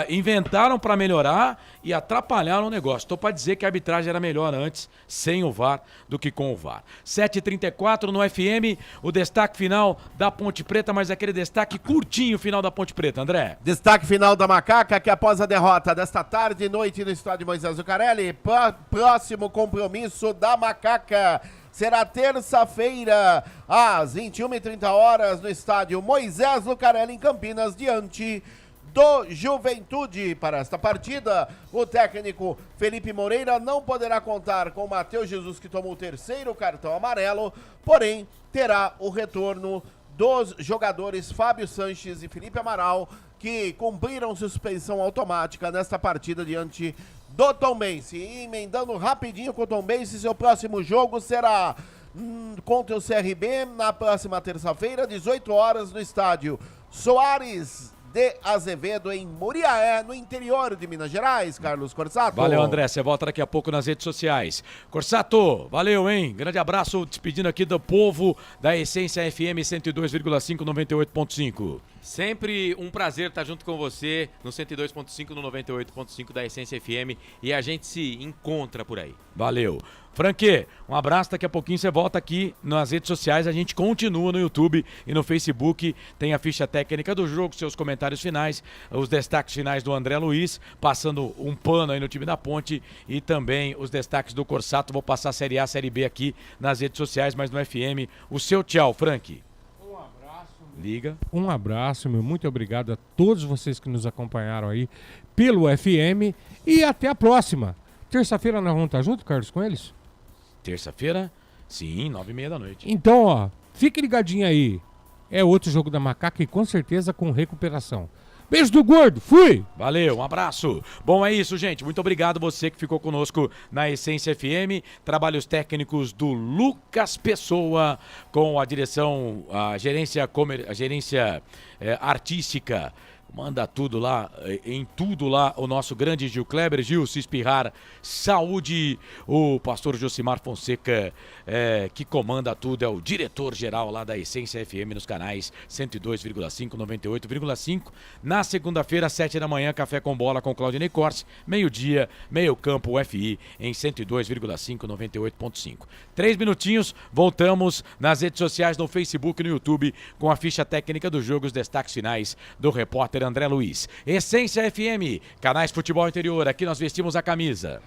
[SPEAKER 1] inventaram para melhorar e atrapalharam o negócio. Tô para dizer que a arbitragem era melhor antes, sem o VAR, do que com o VAR. 7h34 no FM, o destaque final da Ponte Preta, mas aquele destaque curtinho final da Ponte Preta. Preta. André.
[SPEAKER 3] Destaque final da Macaca, que após a derrota desta tarde e noite no estádio Moisés Zucarelli, próximo compromisso da Macaca será terça-feira, às 21h30 no estádio Moisés Lucarelli, em Campinas, diante do Juventude. Para esta partida, o técnico Felipe Moreira não poderá contar com o Matheus Jesus, que tomou o terceiro cartão amarelo, porém terá o retorno dos jogadores Fábio Sanches e Felipe Amaral, que cumpriram suspensão automática nesta partida diante do Tombense. E emendando rapidinho com o Tombense, seu próximo jogo será contra o CRB na próxima terça-feira, 18 horas, no estádio Soares de Azevedo, em Muriaé, no interior de Minas Gerais. Carlos Corsato.
[SPEAKER 1] Valeu, André. Você volta daqui a pouco nas redes sociais. Corsato, valeu, hein? Grande abraço, despedindo aqui do povo da Essência FM 102,5, 98,5.
[SPEAKER 20] Sempre um prazer estar junto com você no 102.5, no 98.5 da Essência FM, e a gente se encontra por aí.
[SPEAKER 1] Valeu. Franque, um abraço, daqui a pouquinho você volta aqui nas redes sociais, a gente continua no YouTube e no Facebook, tem a ficha técnica do jogo, seus comentários finais, os destaques finais do André Luiz, passando um pano aí no time da Ponte, e também os destaques do Corsato. Vou passar a Série A, Série B aqui nas redes sociais, mas no FM. O seu tchau, Franque. Liga.
[SPEAKER 4] Um abraço, meu. Muito obrigado a todos vocês que nos acompanharam aí pelo FM, e até a próxima. Terça-feira nós vamos estar juntos, Carlos, com eles?
[SPEAKER 1] Terça-feira? Sim, 21h30.
[SPEAKER 4] Então, ó, fique ligadinho aí. É outro jogo da Macaca e com certeza com recuperação. Beijo do gordo, fui!
[SPEAKER 1] Valeu, um abraço. Bom, é isso, gente. Muito obrigado você que ficou conosco na Essência FM. Trabalhos técnicos do Lucas Pessoa, com a direção, a gerência artística. Manda tudo lá, em tudo lá, o nosso grande Gil Kleber. Gil, se espirrar, saúde. O pastor Josimar Fonseca, que comanda tudo, é o diretor-geral lá da Essência FM nos canais 102,5, 98,5. Na segunda-feira, 7 da manhã, Café com Bola com Claudinei Corse. Meio-dia, meio campo UFI em 102,5, 98,5. 3 minutinhos, voltamos nas redes sociais, no Facebook e no YouTube, com a ficha técnica do jogo, os destaques finais do repórter André Luiz. Essência FM, canais Futebol Interior, aqui nós vestimos a camisa.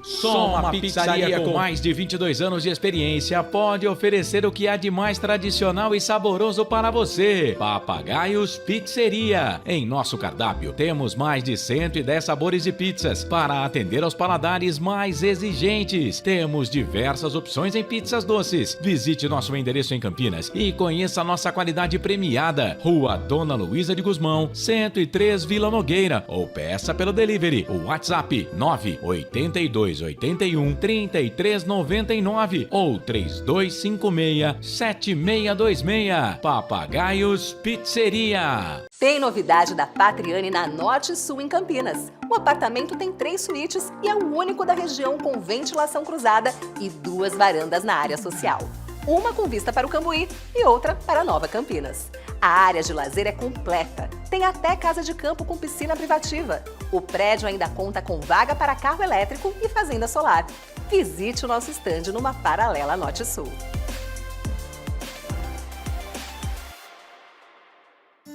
[SPEAKER 1] Só uma pizzaria com mais de 22 anos de experiência pode oferecer o que há de mais tradicional e saboroso para você. Papagaios Pizzeria. Em nosso cardápio temos mais de 110 sabores de pizzas para atender aos paladares mais exigentes. Temos diversas opções em pizzas doces. Visite nosso endereço em Campinas e conheça nossa qualidade premiada. Rua Dona Luísa de Guzmão, 103, Vila Nogueira, ou peça pelo delivery. O WhatsApp 98281 3399 ou 3256-7626. Papagaios Pizzeria.
[SPEAKER 15] Tem novidade da Patriani na Norte Sul, em Campinas. O apartamento tem 3 suítes e é o único da região com ventilação cruzada e 2 varandas na área social. Uma com vista para o Cambuí e outra para Nova Campinas. A área de lazer é completa. Tem até casa de campo com piscina privativa. O prédio ainda conta com vaga para carro elétrico e fazenda solar. Visite o nosso estande numa paralela Norte-Sul.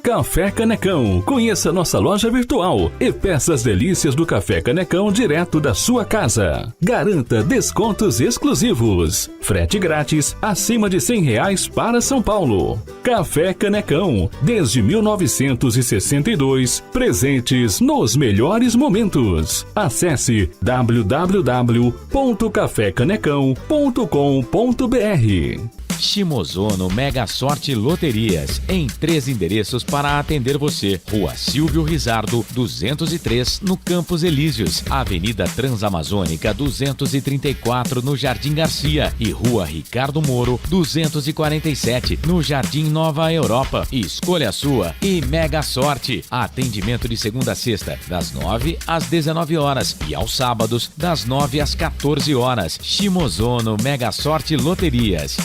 [SPEAKER 16] Café Canecão. Conheça nossa loja virtual e peça as delícias do Café Canecão direto da sua casa. Garanta descontos exclusivos. Frete grátis acima de R$100 para São Paulo. Café Canecão. Desde 1962, presentes nos melhores momentos. Acesse www.cafecanecão.com.br.
[SPEAKER 1] Shimozono Mega Sorte Loterias, em 3 endereços para atender você. Rua Silvio Rizardo, 203, no Campos Elíseos. Avenida Transamazônica, 234, no Jardim Garcia. E Rua Ricardo Moro, 247, no Jardim Nova Europa. Escolha a sua e Mega Sorte. Atendimento de segunda a sexta, das 9 às 19 horas. E aos sábados, das 9 às 14 horas. Shimozono Mega Sorte Loterias.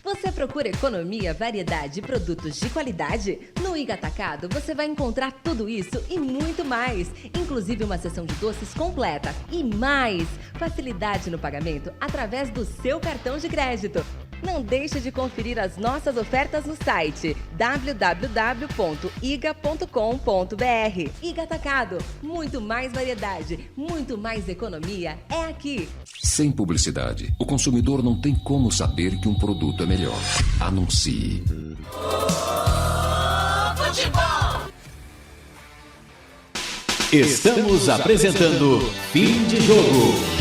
[SPEAKER 17] Você procura economia, variedade e produtos de qualidade? No Iga Atacado você vai encontrar tudo isso e muito mais, inclusive uma seção de doces completa e mais facilidade no pagamento através do seu cartão de crédito. Não deixe de conferir as nossas ofertas no site www.iga.com.br. Iga Atacado, muito mais variedade, muito mais economia é aqui.
[SPEAKER 9] Sem publicidade, o consumidor não tem como saber que um produto é melhor. Anuncie.
[SPEAKER 19] Estamos apresentando Fim de Jogo.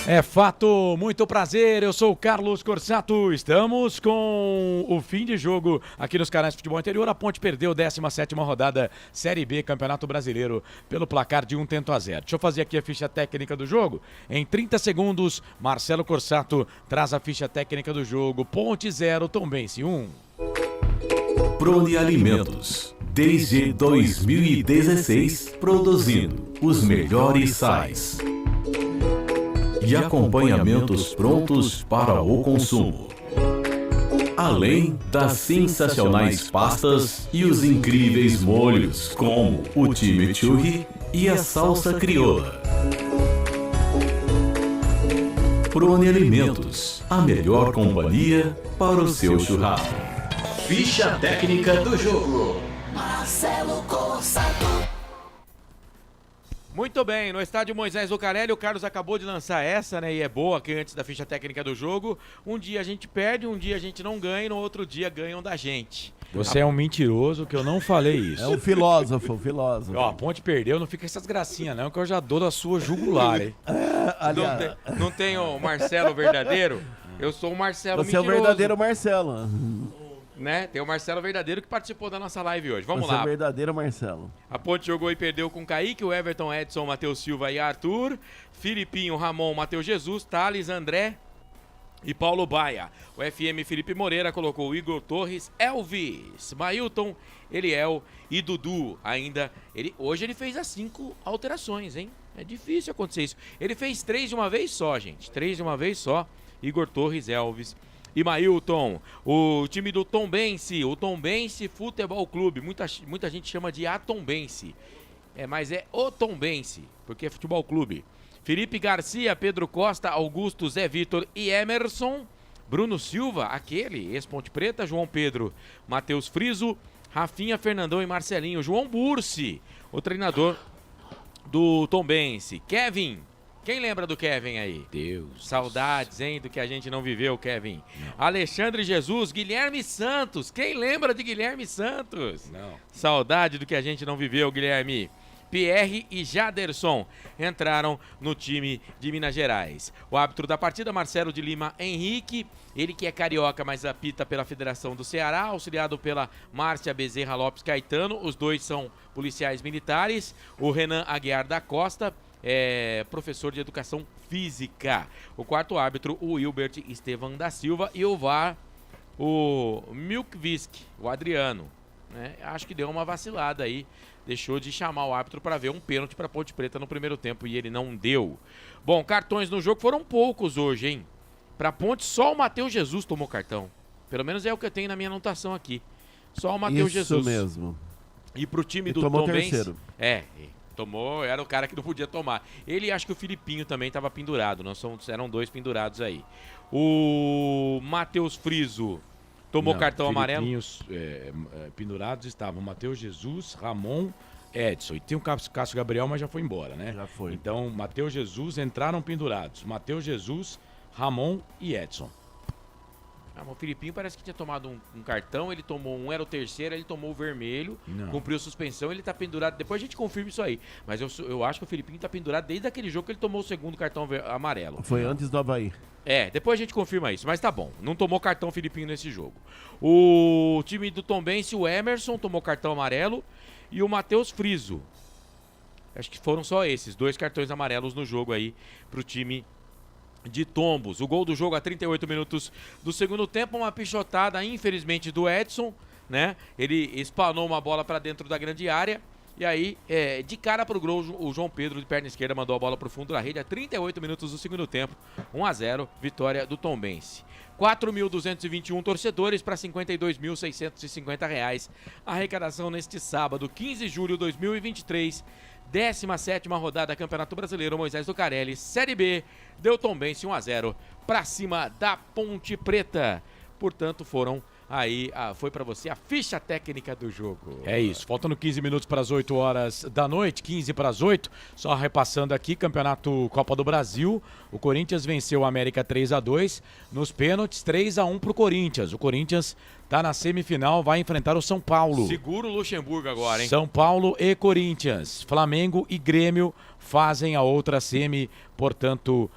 [SPEAKER 1] É fato, muito prazer, eu sou o Carlos Corsato, estamos com o fim de jogo aqui nos canais de futebol interior. A Ponte perdeu 17ª rodada Série B, Campeonato Brasileiro, pelo placar de 1-0. Deixa eu fazer aqui a ficha técnica do jogo. Em 30 segundos, Marcelo Corsato traz a ficha técnica do jogo. Ponte 0, Tombense 1.
[SPEAKER 12] Prone Alimentos, desde 2016, produzindo os melhores sais e acompanhamentos prontos para o consumo. Além das sensacionais pastas e os incríveis molhos, como o chimichurri e a salsa crioula. Prone Alimentos, a melhor companhia para o seu churrasco.
[SPEAKER 19] Ficha técnica do jogo.
[SPEAKER 2] Marcelo Corsato.
[SPEAKER 20] Muito bem, no estádio Moisés Lucarelli, o Carlos acabou de lançar essa, né? E é boa aqui antes da ficha técnica do jogo. Um dia a gente perde, um dia a gente não ganha, e no outro dia ganham da gente.
[SPEAKER 1] Você é um mentiroso que eu não falei isso.
[SPEAKER 3] É um filósofo.
[SPEAKER 1] Ó, a Ponte perdeu, não fica essas gracinhas não, que eu já dou da sua jugular, hein?
[SPEAKER 20] Não tem o Marcelo verdadeiro? Eu sou o Marcelo
[SPEAKER 3] Você
[SPEAKER 20] mentiroso.
[SPEAKER 3] é o verdadeiro Marcelo.
[SPEAKER 20] Né? Tem o Marcelo verdadeiro que participou da nossa live hoje. Vamos
[SPEAKER 3] Você
[SPEAKER 20] lá.
[SPEAKER 3] é o verdadeiro Marcelo.
[SPEAKER 20] A Ponte jogou e perdeu com Kaique, o Everton, Edson, Matheus Silva e Arthur. Filipinho, Ramon, Matheus Jesus, Thales, André e Paulo Baia. O FM Felipe Moreira colocou o Igor Torres, Elvis, Mailton, Eliel e Dudu. Ainda, hoje ele fez as 5 alterações, hein? É difícil acontecer isso. Ele fez 3 de uma vez só, gente. 3 de uma vez só. Igor Torres, Elvis e Mailton. O time do Tombense, o Tombense Futebol Clube. Muita gente chama de Atombense. Mas é o Tombense, porque é futebol clube. Felipe Garcia, Pedro Costa, Augusto, Zé Vitor e Emerson. Bruno Silva, aquele, ex-Ponte Preta, João Pedro, Matheus Friso, Rafinha, Fernandão e Marcelinho. João Bursi, o treinador do Tombense. Kevin. Quem lembra do Kevin aí?
[SPEAKER 1] Deus.
[SPEAKER 20] Saudades, hein, do que a gente não viveu, Kevin. Não. Alexandre Jesus, Guilherme Santos. Quem lembra de Guilherme Santos?
[SPEAKER 1] Não.
[SPEAKER 20] Saudade do que a gente não viveu, Guilherme. Pierre e Jaderson entraram no time de Minas Gerais. O árbitro da partida, Marcelo de Lima Henrique, ele que é carioca, mas apita pela Federação do Ceará, auxiliado pela Márcia Bezerra Lopes Caetano. Os dois são policiais militares. O Renan Aguiar da Costa é professor de Educação Física. O quarto árbitro, o Wilbert Estevam da Silva. E o VAR, o Milkvisk, o Adriano. Né? Acho que deu uma vacilada aí. Deixou de chamar o árbitro para ver um pênalti para Ponte Preta no primeiro tempo e ele não deu. Bom, cartões no jogo foram poucos hoje, hein? Para Ponte, só o Matheus Jesus tomou cartão. Pelo menos é o que eu tenho na minha anotação aqui. Só o Matheus Jesus.
[SPEAKER 3] Isso mesmo.
[SPEAKER 20] E pro time do
[SPEAKER 3] tomou
[SPEAKER 20] Tombense...
[SPEAKER 3] terceiro.
[SPEAKER 20] Tomou, era o cara que não podia tomar. Ele, acho que o Filipinho também estava pendurado, eram 2 pendurados aí. O Matheus Friso tomou cartão amarelo.
[SPEAKER 1] Filipinhos pendurados estavam Matheus Jesus, Ramon, Edson. E tem o Cássio Gabriel, mas já foi embora, né?
[SPEAKER 3] Já foi.
[SPEAKER 1] Então, Matheus Jesus entraram pendurados. Matheus Jesus, Ramon e Edson.
[SPEAKER 20] O Filipinho parece que tinha tomado um cartão, ele tomou um, era o terceiro, ele tomou o vermelho, cumpriu suspensão, ele tá pendurado, depois a gente confirma isso aí, mas eu acho que o Filipinho tá pendurado desde aquele jogo que ele tomou o segundo cartão amarelo.
[SPEAKER 3] Foi antes do Avaí.
[SPEAKER 20] Depois a gente confirma isso, mas tá bom, não tomou cartão Filipinho nesse jogo. O time do Tombense, o Emerson tomou cartão amarelo e o Matheus Friso. Acho que foram só esses, 2 cartões amarelos no jogo aí pro time de Tombos. O gol do jogo a 38 minutos do segundo tempo, uma pichotada, infelizmente, do Edson, né? Ele espanou uma bola para dentro da grande área e aí, de cara pro gol, o João Pedro, de perna esquerda, mandou a bola pro fundo da rede a 38 minutos do segundo tempo. 1-0, vitória do Tombense. 4.221 torcedores para R$ 52.650. Arrecadação neste sábado, 15 de julho de 2023, 17ª rodada, Campeonato Brasileiro, Moisés Lucarelli, Série B, deu Tombense 1-0 pra cima da Ponte Preta. Portanto, foi pra você a ficha técnica do jogo.
[SPEAKER 1] É isso, faltando 15 minutos para as 8 horas da noite, 15 para as 8, só repassando aqui, Campeonato Copa do Brasil, o Corinthians venceu o América 3-2, nos pênaltis 3-1 pro Corinthians, o Corinthians tá na semifinal, vai enfrentar o São Paulo.
[SPEAKER 20] Segura o Luxemburgo agora, hein?
[SPEAKER 1] São Paulo e Corinthians, Flamengo e Grêmio fazem a outra semi, portanto,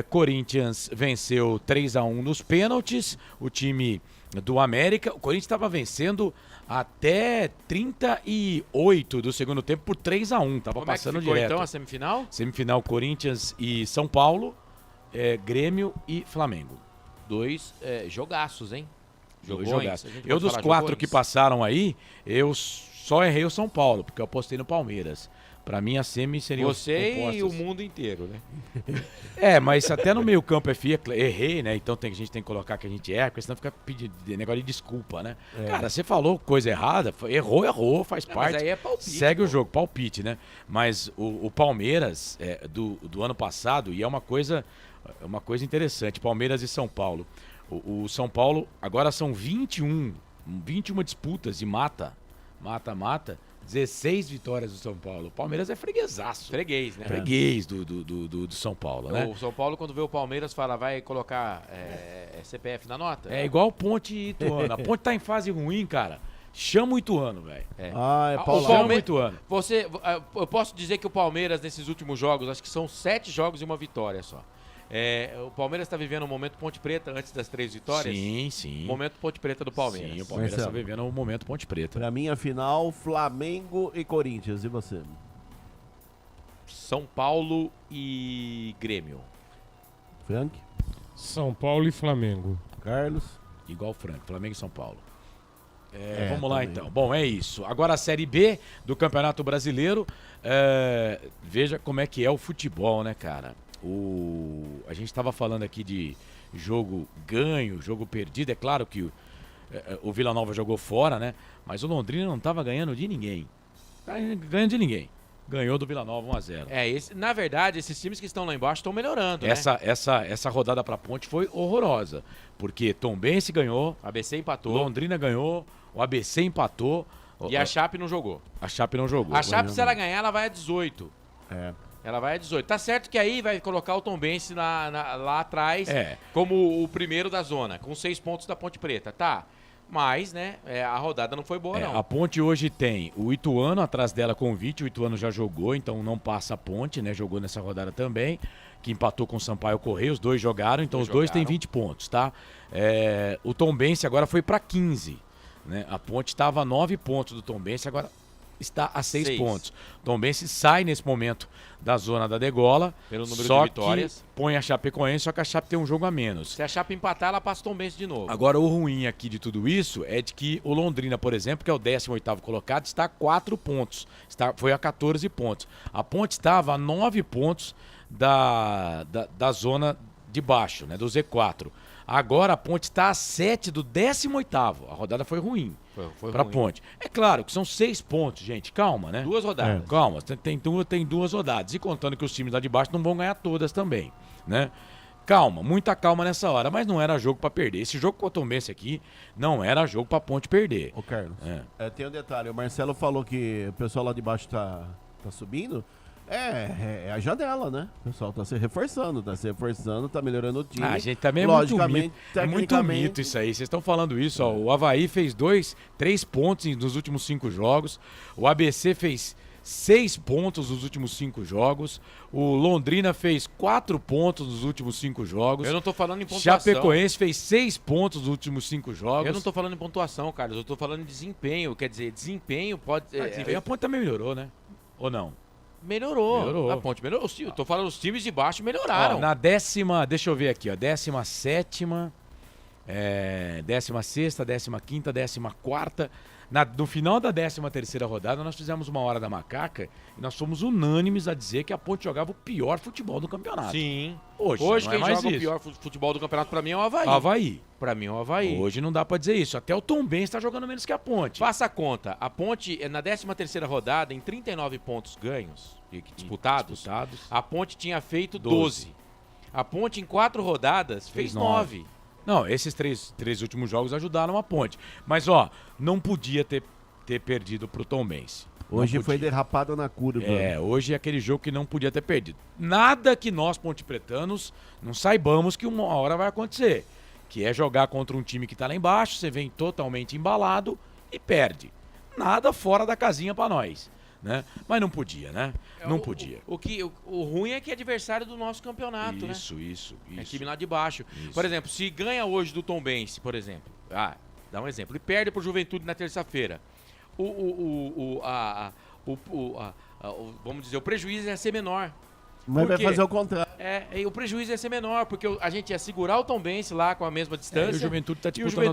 [SPEAKER 1] Corinthians venceu 3-1 nos pênaltis, o time do América, o Corinthians estava vencendo até 38 do segundo tempo por 3-1, tava
[SPEAKER 20] Como
[SPEAKER 1] passando
[SPEAKER 20] é que ficou,
[SPEAKER 1] direto.
[SPEAKER 20] então, a semifinal?
[SPEAKER 1] Semifinal Corinthians e São Paulo, Grêmio e Flamengo.
[SPEAKER 20] Dois jogaços, hein?
[SPEAKER 1] Dois
[SPEAKER 20] Jogões.
[SPEAKER 1] jogaços.
[SPEAKER 20] A gente
[SPEAKER 1] Eu
[SPEAKER 20] pode
[SPEAKER 1] dos
[SPEAKER 20] falar
[SPEAKER 1] 4
[SPEAKER 20] jogões?
[SPEAKER 1] que passaram aí, eu só errei o São Paulo, porque eu apostei no Palmeiras. Pra mim a semi seria
[SPEAKER 20] Você e o mundo inteiro,
[SPEAKER 1] É,
[SPEAKER 20] né?
[SPEAKER 1] mas até no meio campo errei, né? Então a gente tem que colocar que a gente erra, porque senão fica pedindo negócio de desculpa, né? Cara, você falou coisa errada, errou, faz parte.
[SPEAKER 20] Mas aí é palpite.
[SPEAKER 1] Segue o jogo, palpite, né? Mas o Palmeiras do ano passado, e é uma coisa interessante, Palmeiras e São Paulo. O São Paulo, agora são 21 disputas de mata, 16 vitórias do São Paulo. O Palmeiras é freguesaço.
[SPEAKER 20] Freguês, né?
[SPEAKER 1] Freguês do São Paulo, né?
[SPEAKER 20] O São Paulo, quando vê o Palmeiras, fala, vai colocar CPF na nota?
[SPEAKER 1] É igual Ponte e Ituano. A Ponte tá em fase ruim, cara. Chama o Ituano, velho.
[SPEAKER 3] Paulão.
[SPEAKER 20] Eu posso dizer que o Palmeiras, nesses últimos jogos, acho que são 7 jogos e uma vitória só. O Palmeiras está vivendo um momento Ponte Preta antes das 3 vitórias?
[SPEAKER 1] Sim.
[SPEAKER 20] Momento Ponte Preta do Palmeiras.
[SPEAKER 1] Sim, o Palmeiras está vivendo um momento Ponte Preta.
[SPEAKER 3] Pra mim, a final, Flamengo e Corinthians. E você?
[SPEAKER 20] São Paulo e Grêmio.
[SPEAKER 3] Frank?
[SPEAKER 4] São Paulo e Flamengo.
[SPEAKER 3] Carlos?
[SPEAKER 1] Igual o Frank, Flamengo e São Paulo.
[SPEAKER 3] É,
[SPEAKER 1] Vamos lá
[SPEAKER 3] também.
[SPEAKER 1] então. Bom, é isso. Agora a Série B do Campeonato Brasileiro. Veja como é que é o futebol, né, cara? A gente estava falando aqui de jogo ganho, jogo perdido. É claro que o Vila Nova jogou fora, né? Mas o Londrina não estava ganhando de ninguém. Tá ganhando de ninguém. Ganhou do Vila Nova 1-0.
[SPEAKER 20] Na verdade, esses times que estão lá embaixo estão melhorando,
[SPEAKER 1] Essa rodada pra Ponte foi horrorosa. Porque Tombense ganhou,
[SPEAKER 20] ABC empatou,
[SPEAKER 1] Londrina ganhou, o ABC empatou.
[SPEAKER 20] E a Chape não jogou.
[SPEAKER 1] A Chape não jogou.
[SPEAKER 20] A Chape, se ela ganhar, ela vai a 18. Ela vai a 18. Tá certo que aí vai colocar o Tombense lá atrás como o primeiro da zona, com 6 pontos da Ponte Preta. Tá. Mas, né, a rodada não foi boa, não.
[SPEAKER 1] A Ponte hoje tem o Ituano atrás dela com o Vite. O Ituano já jogou, então não passa a Ponte, né? Jogou nessa rodada também, que empatou com o Sampaio Correia. Os dois jogaram, então os dois têm 20 pontos, tá? O Tombense agora foi para 15, né? A Ponte estava a 9 pontos do Tombense, agora está a 6 pontos. Tombense sai nesse momento da zona da degola,
[SPEAKER 20] pelo número
[SPEAKER 1] só
[SPEAKER 20] de vitórias.
[SPEAKER 1] Que põe a Chapecoense, só que a Chape tem um jogo a menos.
[SPEAKER 20] Se a Chape empatar, ela passa o Tombense de novo.
[SPEAKER 1] Agora, o ruim aqui de tudo isso é de que o Londrina, por exemplo, que é o 18º colocado, está a 4 pontos. Foi a 14 pontos. A Ponte estava a 9 pontos da zona de baixo, né, do Z4. Agora a Ponte está a 7 do 18º. A rodada foi ruim para a Ponte. É claro que são 6 pontos, gente. Calma, né?
[SPEAKER 20] 2 rodadas.
[SPEAKER 1] Calma, tem 2 rodadas. E contando que os times lá de baixo não vão ganhar todas também, né? Calma, muita calma nessa hora, mas não era jogo para perder. Esse jogo com o Tombense aqui não era jogo para Ponte perder.
[SPEAKER 3] Ô, Carlos, tem um detalhe. O Marcelo falou que o pessoal lá de baixo tá subindo. É a janela, né? O pessoal tá se reforçando, tá melhorando o time.
[SPEAKER 1] Gente, também é muito mito isso aí. Vocês estão falando isso, ó. O Avaí fez 3 pontos nos últimos 5 jogos. O ABC fez 6 pontos nos últimos 5 jogos. O Londrina fez 4 pontos nos últimos 5 jogos.
[SPEAKER 20] Eu não tô falando em pontuação.
[SPEAKER 1] Chapecoense fez 6 pontos nos últimos 5 jogos.
[SPEAKER 20] Eu não tô falando em pontuação, Carlos. Eu tô falando em desempenho. Quer dizer, desempenho pode...
[SPEAKER 1] A Ponte também melhorou, né? Ou não?
[SPEAKER 20] Melhorou. A Ponte melhorou. Eu tô falando, os times de baixo melhoraram.
[SPEAKER 1] Na 10ª, deixa eu ver aqui, ó. 17ª, 16ª, 15ª, 14ª. No final da 13ª rodada, nós fizemos uma hora da macaca e nós fomos unânimes a dizer que a Ponte jogava o pior futebol do campeonato.
[SPEAKER 20] Sim.
[SPEAKER 1] Hoje
[SPEAKER 20] quem
[SPEAKER 1] mais
[SPEAKER 20] joga
[SPEAKER 1] isso.
[SPEAKER 20] o pior futebol do campeonato pra mim é o Avaí.
[SPEAKER 1] Avaí.
[SPEAKER 20] Pra mim é o Avaí.
[SPEAKER 1] Hoje não dá pra dizer isso. Até o Tombense tá jogando menos que a Ponte.
[SPEAKER 20] Faça a conta. A Ponte, na 13ª rodada, em 39 pontos ganhos, disputados, a Ponte tinha feito 12. A Ponte, em 4 rodadas, fez 9.
[SPEAKER 1] Não, esses três últimos jogos ajudaram a Ponte. Mas, não podia ter perdido pro Tombense.
[SPEAKER 3] Hoje foi derrapado na curva.
[SPEAKER 1] Hoje é aquele jogo que não podia ter perdido. Nada que nós, pontepretanos, não saibamos que uma hora vai acontecer. Que é jogar contra um time que tá lá embaixo, você vem totalmente embalado e perde. Nada fora da casinha pra nós. Né? Mas não podia, né? Não podia.
[SPEAKER 20] O ruim é que é adversário do nosso campeonato,
[SPEAKER 1] Isso.
[SPEAKER 20] É time lá de baixo. Por exemplo, se ganha hoje do Tombense, por exemplo. Dá um exemplo. E perde pro Juventude na terça-feira. Vamos dizer, o prejuízo ia ser menor.
[SPEAKER 3] Mas vai fazer o contrário.
[SPEAKER 20] O prejuízo ia ser menor, porque a gente ia segurar o Tombense lá com a mesma distância.
[SPEAKER 1] E o Juventude está disputando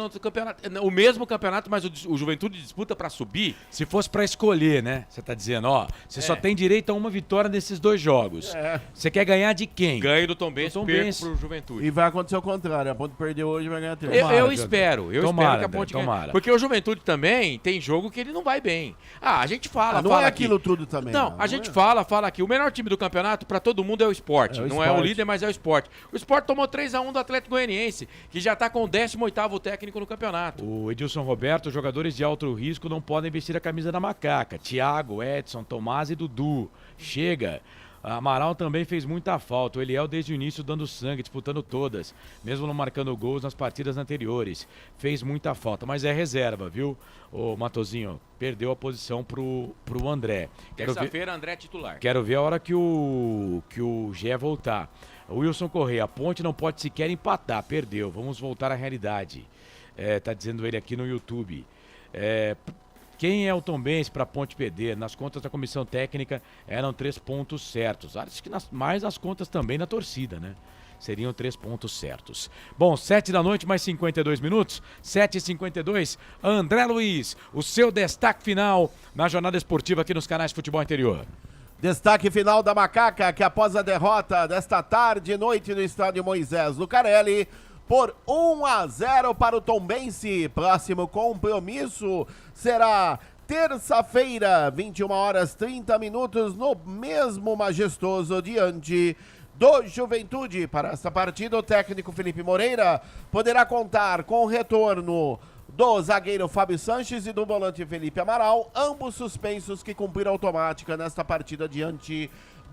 [SPEAKER 1] outro campeonato.
[SPEAKER 20] O mesmo campeonato, mas o Juventude disputa para subir.
[SPEAKER 1] Se fosse para escolher, né? Você tá dizendo, você só tem direito a uma vitória nesses 2 jogos. Você quer ganhar de quem?
[SPEAKER 20] Ganho do Tombense, perco pro Juventude.
[SPEAKER 3] E vai acontecer o contrário. A Ponte perdeu hoje e vai ganhar 3.
[SPEAKER 20] Eu espero que a Ponte ganhe. Porque o Juventude também tem jogo que ele não vai bem. A gente fala,
[SPEAKER 3] não é aquilo tudo também.
[SPEAKER 20] Não, a gente fala aqui. O melhor time do campeonato para todo mundo é o Sport. Não é o líder, mas é o Sport. O Sport tomou 3-1 do Atlético Goianiense, que já está com o 18º técnico no campeonato.
[SPEAKER 1] O Edilson Roberto, jogadores de alto risco não podem vestir a camisa da macaca. Thiago, Edson, Tomás e Dudu. Chega. Amaral também fez muita falta. O Eliel desde o início dando sangue, disputando todas, mesmo não marcando gols nas partidas anteriores. Fez muita falta, mas é reserva, viu? O Matozinho perdeu a posição pro André.
[SPEAKER 20] Terça-feira, André é titular.
[SPEAKER 1] Quero ver a hora que o Gé voltar. O Wilson Correia, a Ponte não pode sequer empatar, perdeu. Vamos voltar à realidade. Tá dizendo ele aqui no YouTube. Quem é o Tombense para a Ponte perder? Nas contas da comissão técnica eram 3 pontos certos. Acho que mais nas contas também da torcida, né? Seriam 3 pontos certos. Bom, 7 da noite, mais 52 minutos. 7h52. André Luiz, o seu destaque final na jornada esportiva aqui nos canais Futebol Interior.
[SPEAKER 3] Destaque final da Macaca, que após a derrota desta tarde e noite no estádio Moisés Lucarelli, por 1-0 para o Tombense. Próximo compromisso será terça-feira, 21h30, no mesmo majestoso, diante do Juventude. Para essa partida, o técnico Felipe Moreira poderá contar com o retorno do zagueiro Fábio Sanches e do volante Felipe Amaral, ambos suspensos que cumpriram automática nesta partida diante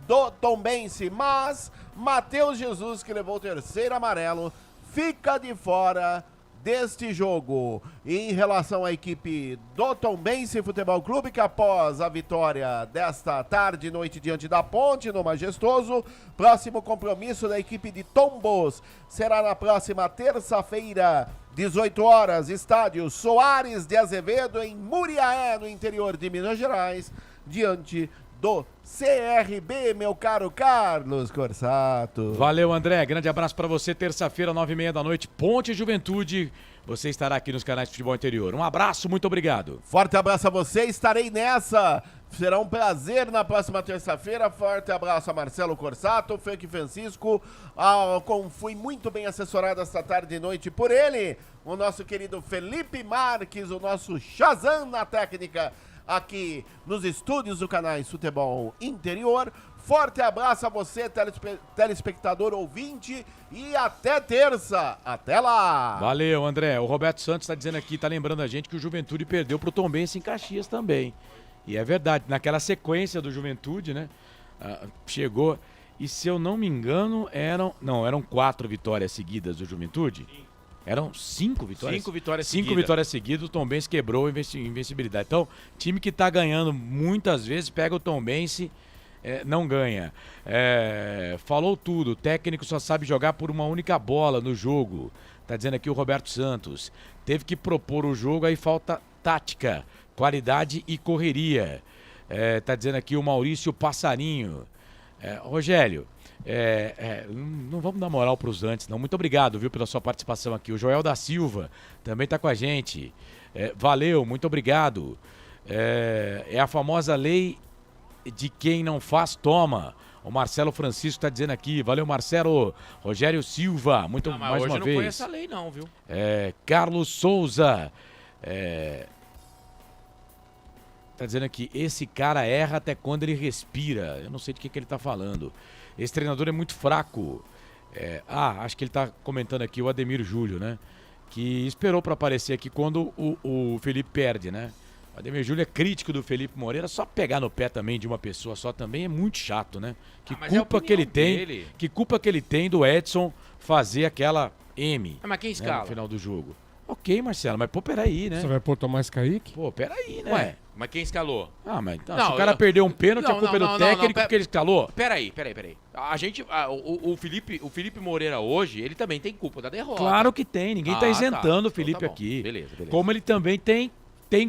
[SPEAKER 3] do Tombense. Mas Matheus Jesus, que levou o 3º amarelo, fica de fora deste jogo. E em relação à equipe do Tombense Futebol Clube, que após a vitória desta tarde e noite diante da Ponte no Majestoso, próximo compromisso da equipe de Tombos será na próxima terça-feira, 18 horas, estádio Soares de Azevedo, em Muriaé, no interior de Minas Gerais, diante do CRB, meu caro Carlos Corsato.
[SPEAKER 1] Valeu, André. Grande abraço para você. Terça-feira, 9h30 da noite, Ponte Juventude. Você estará aqui nos canais de Futebol Interior. Um abraço, muito obrigado.
[SPEAKER 3] Forte abraço a você. Estarei nessa. Será um prazer na próxima terça-feira. Forte abraço a Marcelo Corsato, Frank Francisco. Fui muito bem assessorado esta tarde e noite por ele, o nosso querido Felipe Marques, o nosso Shazam na técnica, aqui nos estúdios do canais Futebol Interior. Forte abraço a você, telespectador ouvinte, e até terça. Até lá.
[SPEAKER 1] Valeu, André. O Roberto Santos está dizendo aqui, está lembrando a gente que o Juventude perdeu pro Tombense em Caxias também. E é verdade, naquela sequência do Juventude, né? Chegou, e se eu não me engano, eram 4 vitórias seguidas do Juventude. Eram 5 vitórias?
[SPEAKER 20] 5 vitórias
[SPEAKER 1] seguidas. 5 vitórias seguidas, o Tombense quebrou a invencibilidade. Então, time que está ganhando muitas vezes, pega o Tombense, não ganha. Falou tudo, o técnico só sabe jogar por uma única bola no jogo. Tá dizendo aqui o Roberto Santos. Teve que propor o jogo, aí falta tática, qualidade e correria. Tá dizendo aqui o Maurício Passarinho. Rogério, não vamos dar moral para os antes, não. Muito obrigado, viu, pela sua participação aqui. O Joel da Silva também está com a gente. Valeu, muito obrigado. É a famosa lei de quem não faz, toma. O Marcelo Francisco está dizendo aqui. Valeu, Marcelo. Rogério Silva, mais uma vez.
[SPEAKER 20] Hoje não foi essa lei não, viu?
[SPEAKER 1] Carlos Souza. Tá dizendo aqui, esse cara erra até quando ele respira. Eu não sei de que ele tá falando. Esse treinador é muito fraco. Acho que ele tá comentando aqui o Ademir Júlio, né? Que esperou para aparecer aqui quando o Felipe perde, né? O Ademir Júlio é crítico do Felipe Moreira, só pegar no pé também de uma pessoa só também é muito chato, né? Que culpa que ele tem,
[SPEAKER 20] dele.
[SPEAKER 1] que culpa que ele tem do Edson fazer aquela M,
[SPEAKER 20] mas quem escala?
[SPEAKER 1] No final do jogo. Ok, Marcelo, mas peraí, né?
[SPEAKER 4] Você vai pôr Tomás Kaique?
[SPEAKER 1] Peraí, né?
[SPEAKER 20] Ué, mas quem escalou?
[SPEAKER 1] Mas então, se o cara perdeu um pênalti, a culpa é do técnico que ele escalou?
[SPEAKER 20] Peraí. A gente, o Felipe Moreira hoje, ele também tem culpa da derrota.
[SPEAKER 1] Claro que tem, ninguém tá isentando o Felipe aqui.
[SPEAKER 20] Beleza.
[SPEAKER 1] Como ele também tem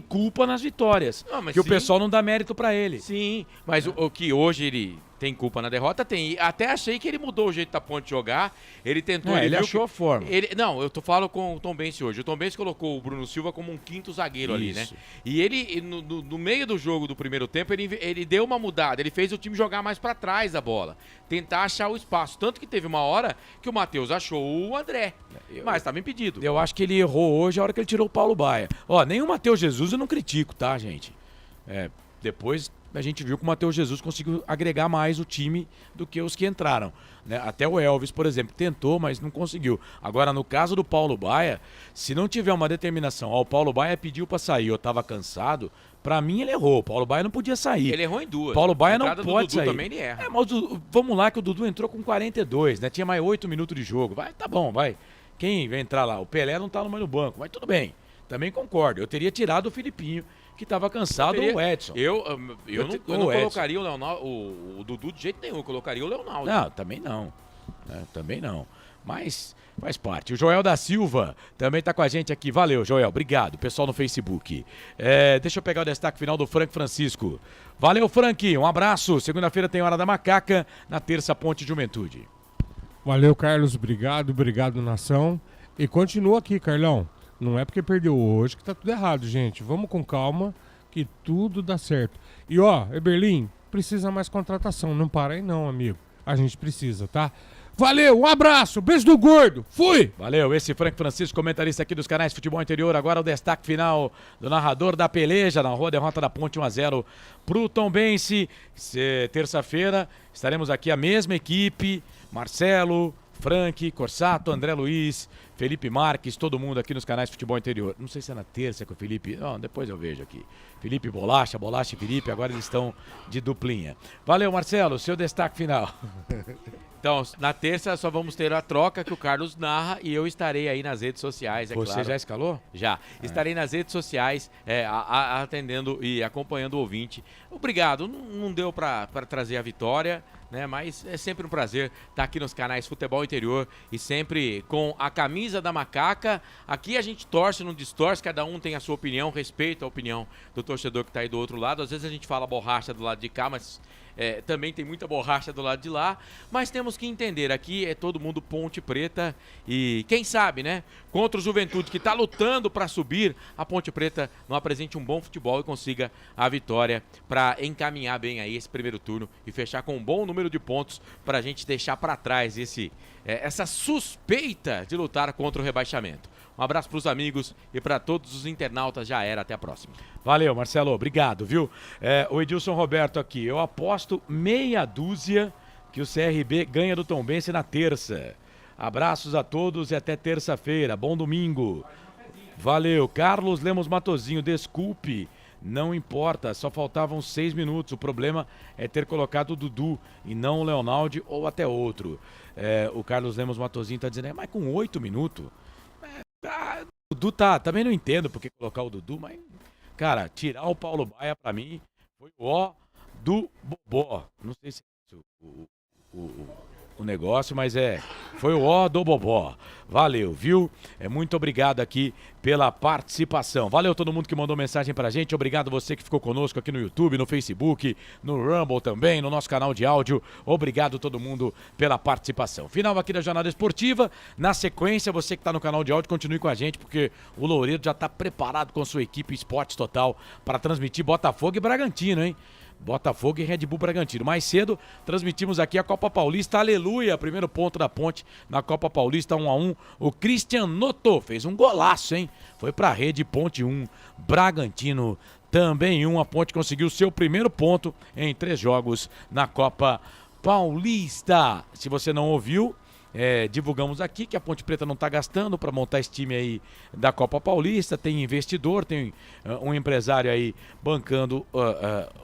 [SPEAKER 1] culpa nas vitórias. Que o pessoal não dá mérito pra ele.
[SPEAKER 20] Sim, mas o que hoje ele tem culpa na derrota, tem. Até achei que ele mudou o jeito da Ponte jogar. Ele tentou...
[SPEAKER 1] ele achou a forma.
[SPEAKER 20] Eu falando com o Tombense hoje. O Tombense colocou o Bruno Silva como um quinto zagueiro ali, né? E ele, no meio do jogo do primeiro tempo, ele deu uma mudada. Ele fez o time jogar mais pra trás da bola. Tentar achar o espaço. Tanto que teve uma hora que o Matheus achou o André. Mas estava impedido.
[SPEAKER 1] Eu acho que ele errou hoje a hora que ele tirou o Paulo Baia. Nem o Matheus Jesus eu não critico, tá, gente? Depois a gente viu que o Matheus Jesus conseguiu agregar mais o time do que os que entraram, né? Até o Elvis, por exemplo, tentou, mas não conseguiu. Agora, no caso do Paulo Baia, se não tiver uma determinação, o Paulo Baia pediu pra sair, eu tava cansado, pra mim ele errou. O Paulo Baia não podia sair.
[SPEAKER 20] Ele errou em duas.
[SPEAKER 1] Paulo Baia não
[SPEAKER 20] do
[SPEAKER 1] pode
[SPEAKER 20] Dudu
[SPEAKER 1] sair.
[SPEAKER 20] Também ele erra.
[SPEAKER 1] Mas vamos lá que o Dudu entrou com 42, né? Tinha mais 8 minutos de jogo. Tá bom, vai. Quem vai entrar lá? O Pelé não tá mais no banco, mas tudo bem. Também concordo. Eu teria tirado o Filipinho, que estava cansado, ou o Edson.
[SPEAKER 20] Eu não colocaria o Leonardo, o Dudu de jeito nenhum, eu colocaria o Leonardo.
[SPEAKER 1] Não, também não. Também não. Mas faz parte. O Joel da Silva também está com a gente aqui. Valeu, Joel. Obrigado. Pessoal no Facebook. Deixa eu pegar o destaque final do Frank Francisco. Valeu, Frank. Um abraço. Segunda-feira tem Hora da Macaca, na terça Ponte Juventude.
[SPEAKER 4] Valeu, Carlos. Obrigado, nação. E continua aqui, Carlão. Não é porque perdeu hoje que tá tudo errado, gente. Vamos com calma que tudo dá certo. E Eberlin, precisa mais contratação. Não para aí não, amigo. A gente precisa, tá? Valeu, um abraço, beijo do gordo, fui!
[SPEAKER 1] Valeu, esse Frank Francisco, comentarista aqui dos canais Futebol Interior. Agora o destaque final do narrador da peleja na rua, derrota da Ponte 1-0 pro Tombense. Terça-feira estaremos aqui a mesma equipe, Marcelo, Frank, Corsato, André Luiz, Felipe Marques, todo mundo aqui nos canais Futebol Interior. Não sei se é na terça com o Felipe, não, depois eu vejo aqui. Felipe Bolacha e Felipe, agora eles estão de duplinha. Valeu, Marcelo, seu destaque final.
[SPEAKER 20] Então, na terça só vamos ter a troca que o Carlos narra e eu estarei aí nas redes sociais,
[SPEAKER 1] Você
[SPEAKER 20] claro.
[SPEAKER 1] já escalou?
[SPEAKER 20] Já. Estarei nas redes sociais atendendo e acompanhando o ouvinte. Obrigado. Não deu para trazer a vitória, né? Mas é sempre um prazer estar aqui nos canais Futebol Interior e sempre com a camisa da macaca. Aqui a gente torce, não distorce, cada um tem a sua opinião, respeita a opinião do torcedor que está aí do outro lado. Às vezes a gente fala borracha do lado de cá, mas também tem muita borracha do lado de lá, mas temos que entender, aqui é todo mundo Ponte Preta e quem sabe, né, contra o Juventude que está lutando para subir, a Ponte Preta não apresente um bom futebol e consiga a vitória para encaminhar bem aí esse primeiro turno e fechar com um bom número de pontos para a gente deixar para trás essa suspeita de lutar contra o rebaixamento. Um abraço para os amigos e para todos os internautas. Já era, até a próxima.
[SPEAKER 1] Valeu, Marcelo, obrigado, viu? O Edilson Roberto aqui, eu aposto meia dúzia que o CRB ganha do Tombense na terça. Abraços a todos e até terça-feira, bom domingo. Valeu, Carlos Lemos Matozinho, desculpe, não importa, só faltavam 6 minutos, o problema é ter colocado o Dudu e não o Leonaldo ou até outro. O Carlos Lemos Matozinho tá dizendo, mas com 8 minutos... O Dudu também não entendo porque colocar o Dudu, mas, cara, tirar o Paulo Baia pra mim foi o ó do Bobó. Não sei se é o o negócio, mas foi o ó do bobó. Valeu, viu? Muito obrigado aqui pela participação. Valeu todo mundo que mandou mensagem pra gente. Obrigado você que ficou conosco aqui no YouTube, no Facebook, no Rumble também, no nosso canal de áudio. Obrigado todo mundo pela participação. Final aqui da Jornada Esportiva. Na sequência, você que tá no canal de áudio, continue com a gente, porque o Loureiro já tá preparado com sua equipe Esportes Total para transmitir Botafogo e Bragantino, hein? Botafogo e Red Bull Bragantino. Mais cedo, transmitimos aqui a Copa Paulista. Aleluia! Primeiro ponto da Ponte na Copa Paulista, 1-1. O Christian Noto fez um golaço, hein? Foi pra rede, Ponte 1, Bragantino também 1. A Ponte conseguiu seu primeiro ponto em 3 jogos na Copa Paulista. Se você não ouviu, divulgamos aqui que a Ponte Preta não está gastando para montar esse time aí da Copa Paulista. Tem investidor, tem um empresário aí bancando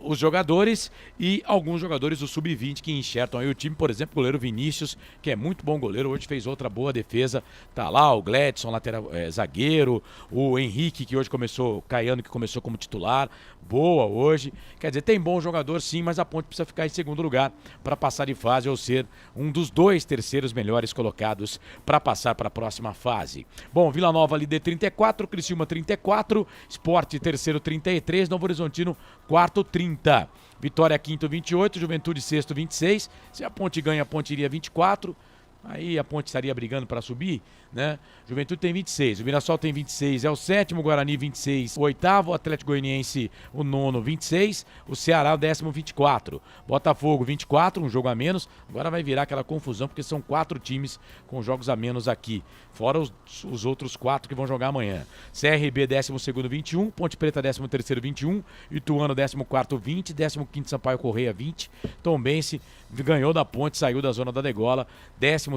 [SPEAKER 1] os jogadores e alguns jogadores do Sub-20 que enxertam aí o time. Por exemplo, o goleiro Vinícius, que é muito bom goleiro, hoje fez outra boa defesa. Tá lá o Gledson, lateral, zagueiro, o Henrique, que hoje começou, Caiano, que começou como titular, boa hoje. Quer dizer, tem bom jogador sim, mas a Ponte precisa ficar em segundo lugar para passar de fase ou ser um dos 2 terceiros melhores colocados para passar para a próxima fase. Bom, Vila Nova líder 34, Criciúma 34, Sport terceiro 33, Novo Horizontino quarto 30. Vitória quinto 28, Juventude sexto 26. Se a Ponte ganha, a Ponte iria 24. Aí a Ponte estaria brigando para subir, né? Juventude tem 26, o Mirassol tem 26, é o 7º, Guarani 26, o 8º, o Atlético Goianiense o 9º 26, o Ceará o 10º 24, Botafogo 24, um jogo a menos. Agora vai virar aquela confusão porque são 4 times com jogos a menos aqui, fora os outros 4 que vão jogar amanhã. CRB 12º 21, Ponte Preta 13º 21, Ituano 14º 20, 15º Sampaio Correia 20, Tombense ganhou da Ponte, saiu da zona da degola, 16º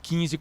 [SPEAKER 1] 15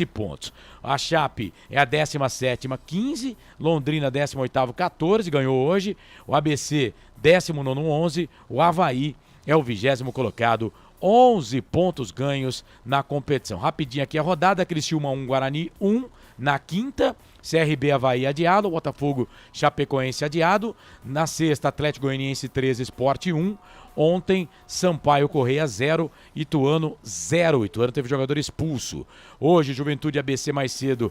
[SPEAKER 1] pontos. A Chape é a 17ª 15, Londrina 18º 14, ganhou hoje, o ABC 19º 11, o Avaí é o 20º colocado, 11 pontos ganhos na competição. Rapidinho aqui a rodada, Criciúma 1, Guarani 1, na quinta, CRB Avaí adiado, Botafogo Chapecoense adiado, na sexta Atlético Goianiense 13, Sport 1, ontem Sampaio Correia 0, Ituano 0, Ituano teve jogador expulso. Hoje Juventude e ABC mais cedo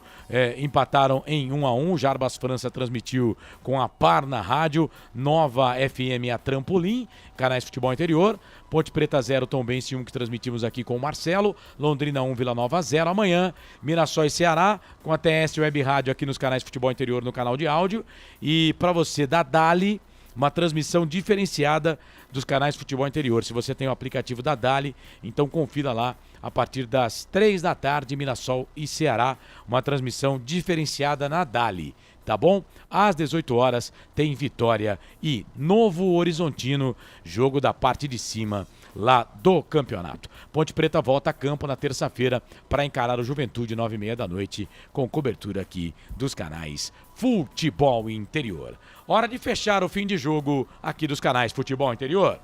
[SPEAKER 1] empataram em 1-1, Jarbas França transmitiu com a Par na rádio, Nova FM a Trampolim, canais Futebol Interior, Ponte Preta 0, Tombense 1 que transmitimos aqui com o Marcelo, Londrina 1, Vila Nova 0, amanhã Mirassol e Ceará com a TS Web Rádio aqui nos canais Futebol Interior no canal de áudio e para você da Dali, uma transmissão diferenciada dos canais Futebol Interior. Se você tem o aplicativo da Dali, então confira lá a partir das 3 da tarde, Mirassol e Ceará, uma transmissão diferenciada na Dali, tá bom? Às 18 horas tem Vitória e Novo Horizontino, jogo da parte de cima lá do campeonato. Ponte Preta volta a campo na terça-feira para encarar o Juventude 9h30 da noite com cobertura aqui dos canais Futebol Interior. Hora de fechar o fim de jogo aqui dos canais Futebol Interior.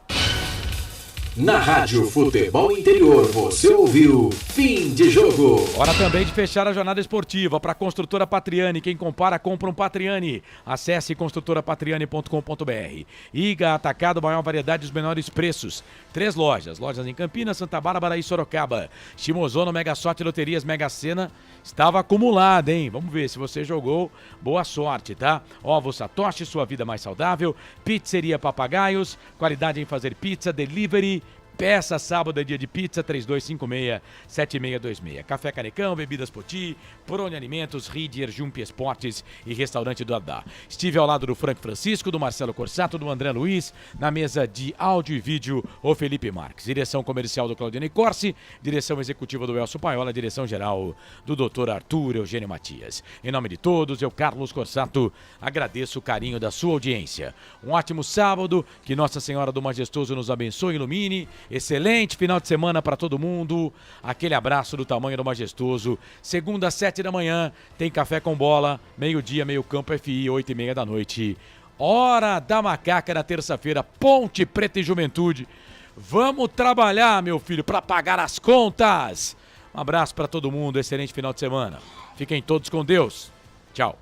[SPEAKER 19] Na Rádio Futebol Interior, você ouviu Fim de Jogo.
[SPEAKER 1] Hora também de fechar a jornada esportiva para a Construtora Patriani. Quem compara, compra um Patriani. Acesse construtorapatriani.com.br. Iga Atacado, maior variedade dos menores preços. 3 lojas. Lojas em Campinas, Santa Bárbara e Sorocaba. Shimozono, Mega Sorte, Loterias, Mega Sena. Estava acumulada, hein? Vamos ver se você jogou. Boa sorte, tá? Ovo Satoshi, sua vida mais saudável. Pizzeria Papagaios, qualidade em fazer pizza, delivery. Peça sábado é dia de pizza, 3256-7626. Café Canecão, Bebidas Poti, Prone Alimentos, Ridier, Jump Esportes e Restaurante do Adá. Estive ao lado do Frank Francisco, do Marcelo Corsato, do André Luiz, na mesa de áudio e vídeo, o Felipe Marques. Direção comercial do Claudiane Corsi, direção executiva do Elcio Paiola, direção geral do Dr. Arthur Eugênio Matias. Em nome de todos, eu, Carlos Corsato, agradeço o carinho da sua audiência. Um ótimo sábado, que Nossa Senhora do Majestoso nos abençoe e ilumine. Excelente final de semana para todo mundo. Aquele abraço do tamanho do Majestoso. Segunda, às 7 da manhã, tem Café com Bola. Meio-dia, meio campo FI, 8h30 da noite. Hora da Macaca na terça-feira. Ponte Preta e Juventude. Vamos trabalhar, meu filho, para pagar as contas. Um abraço para todo mundo. Excelente final de semana. Fiquem todos com Deus. Tchau.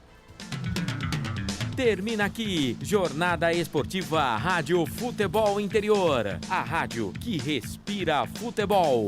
[SPEAKER 5] Termina aqui, Jornada Esportiva Rádio Futebol Interior. A rádio que respira futebol.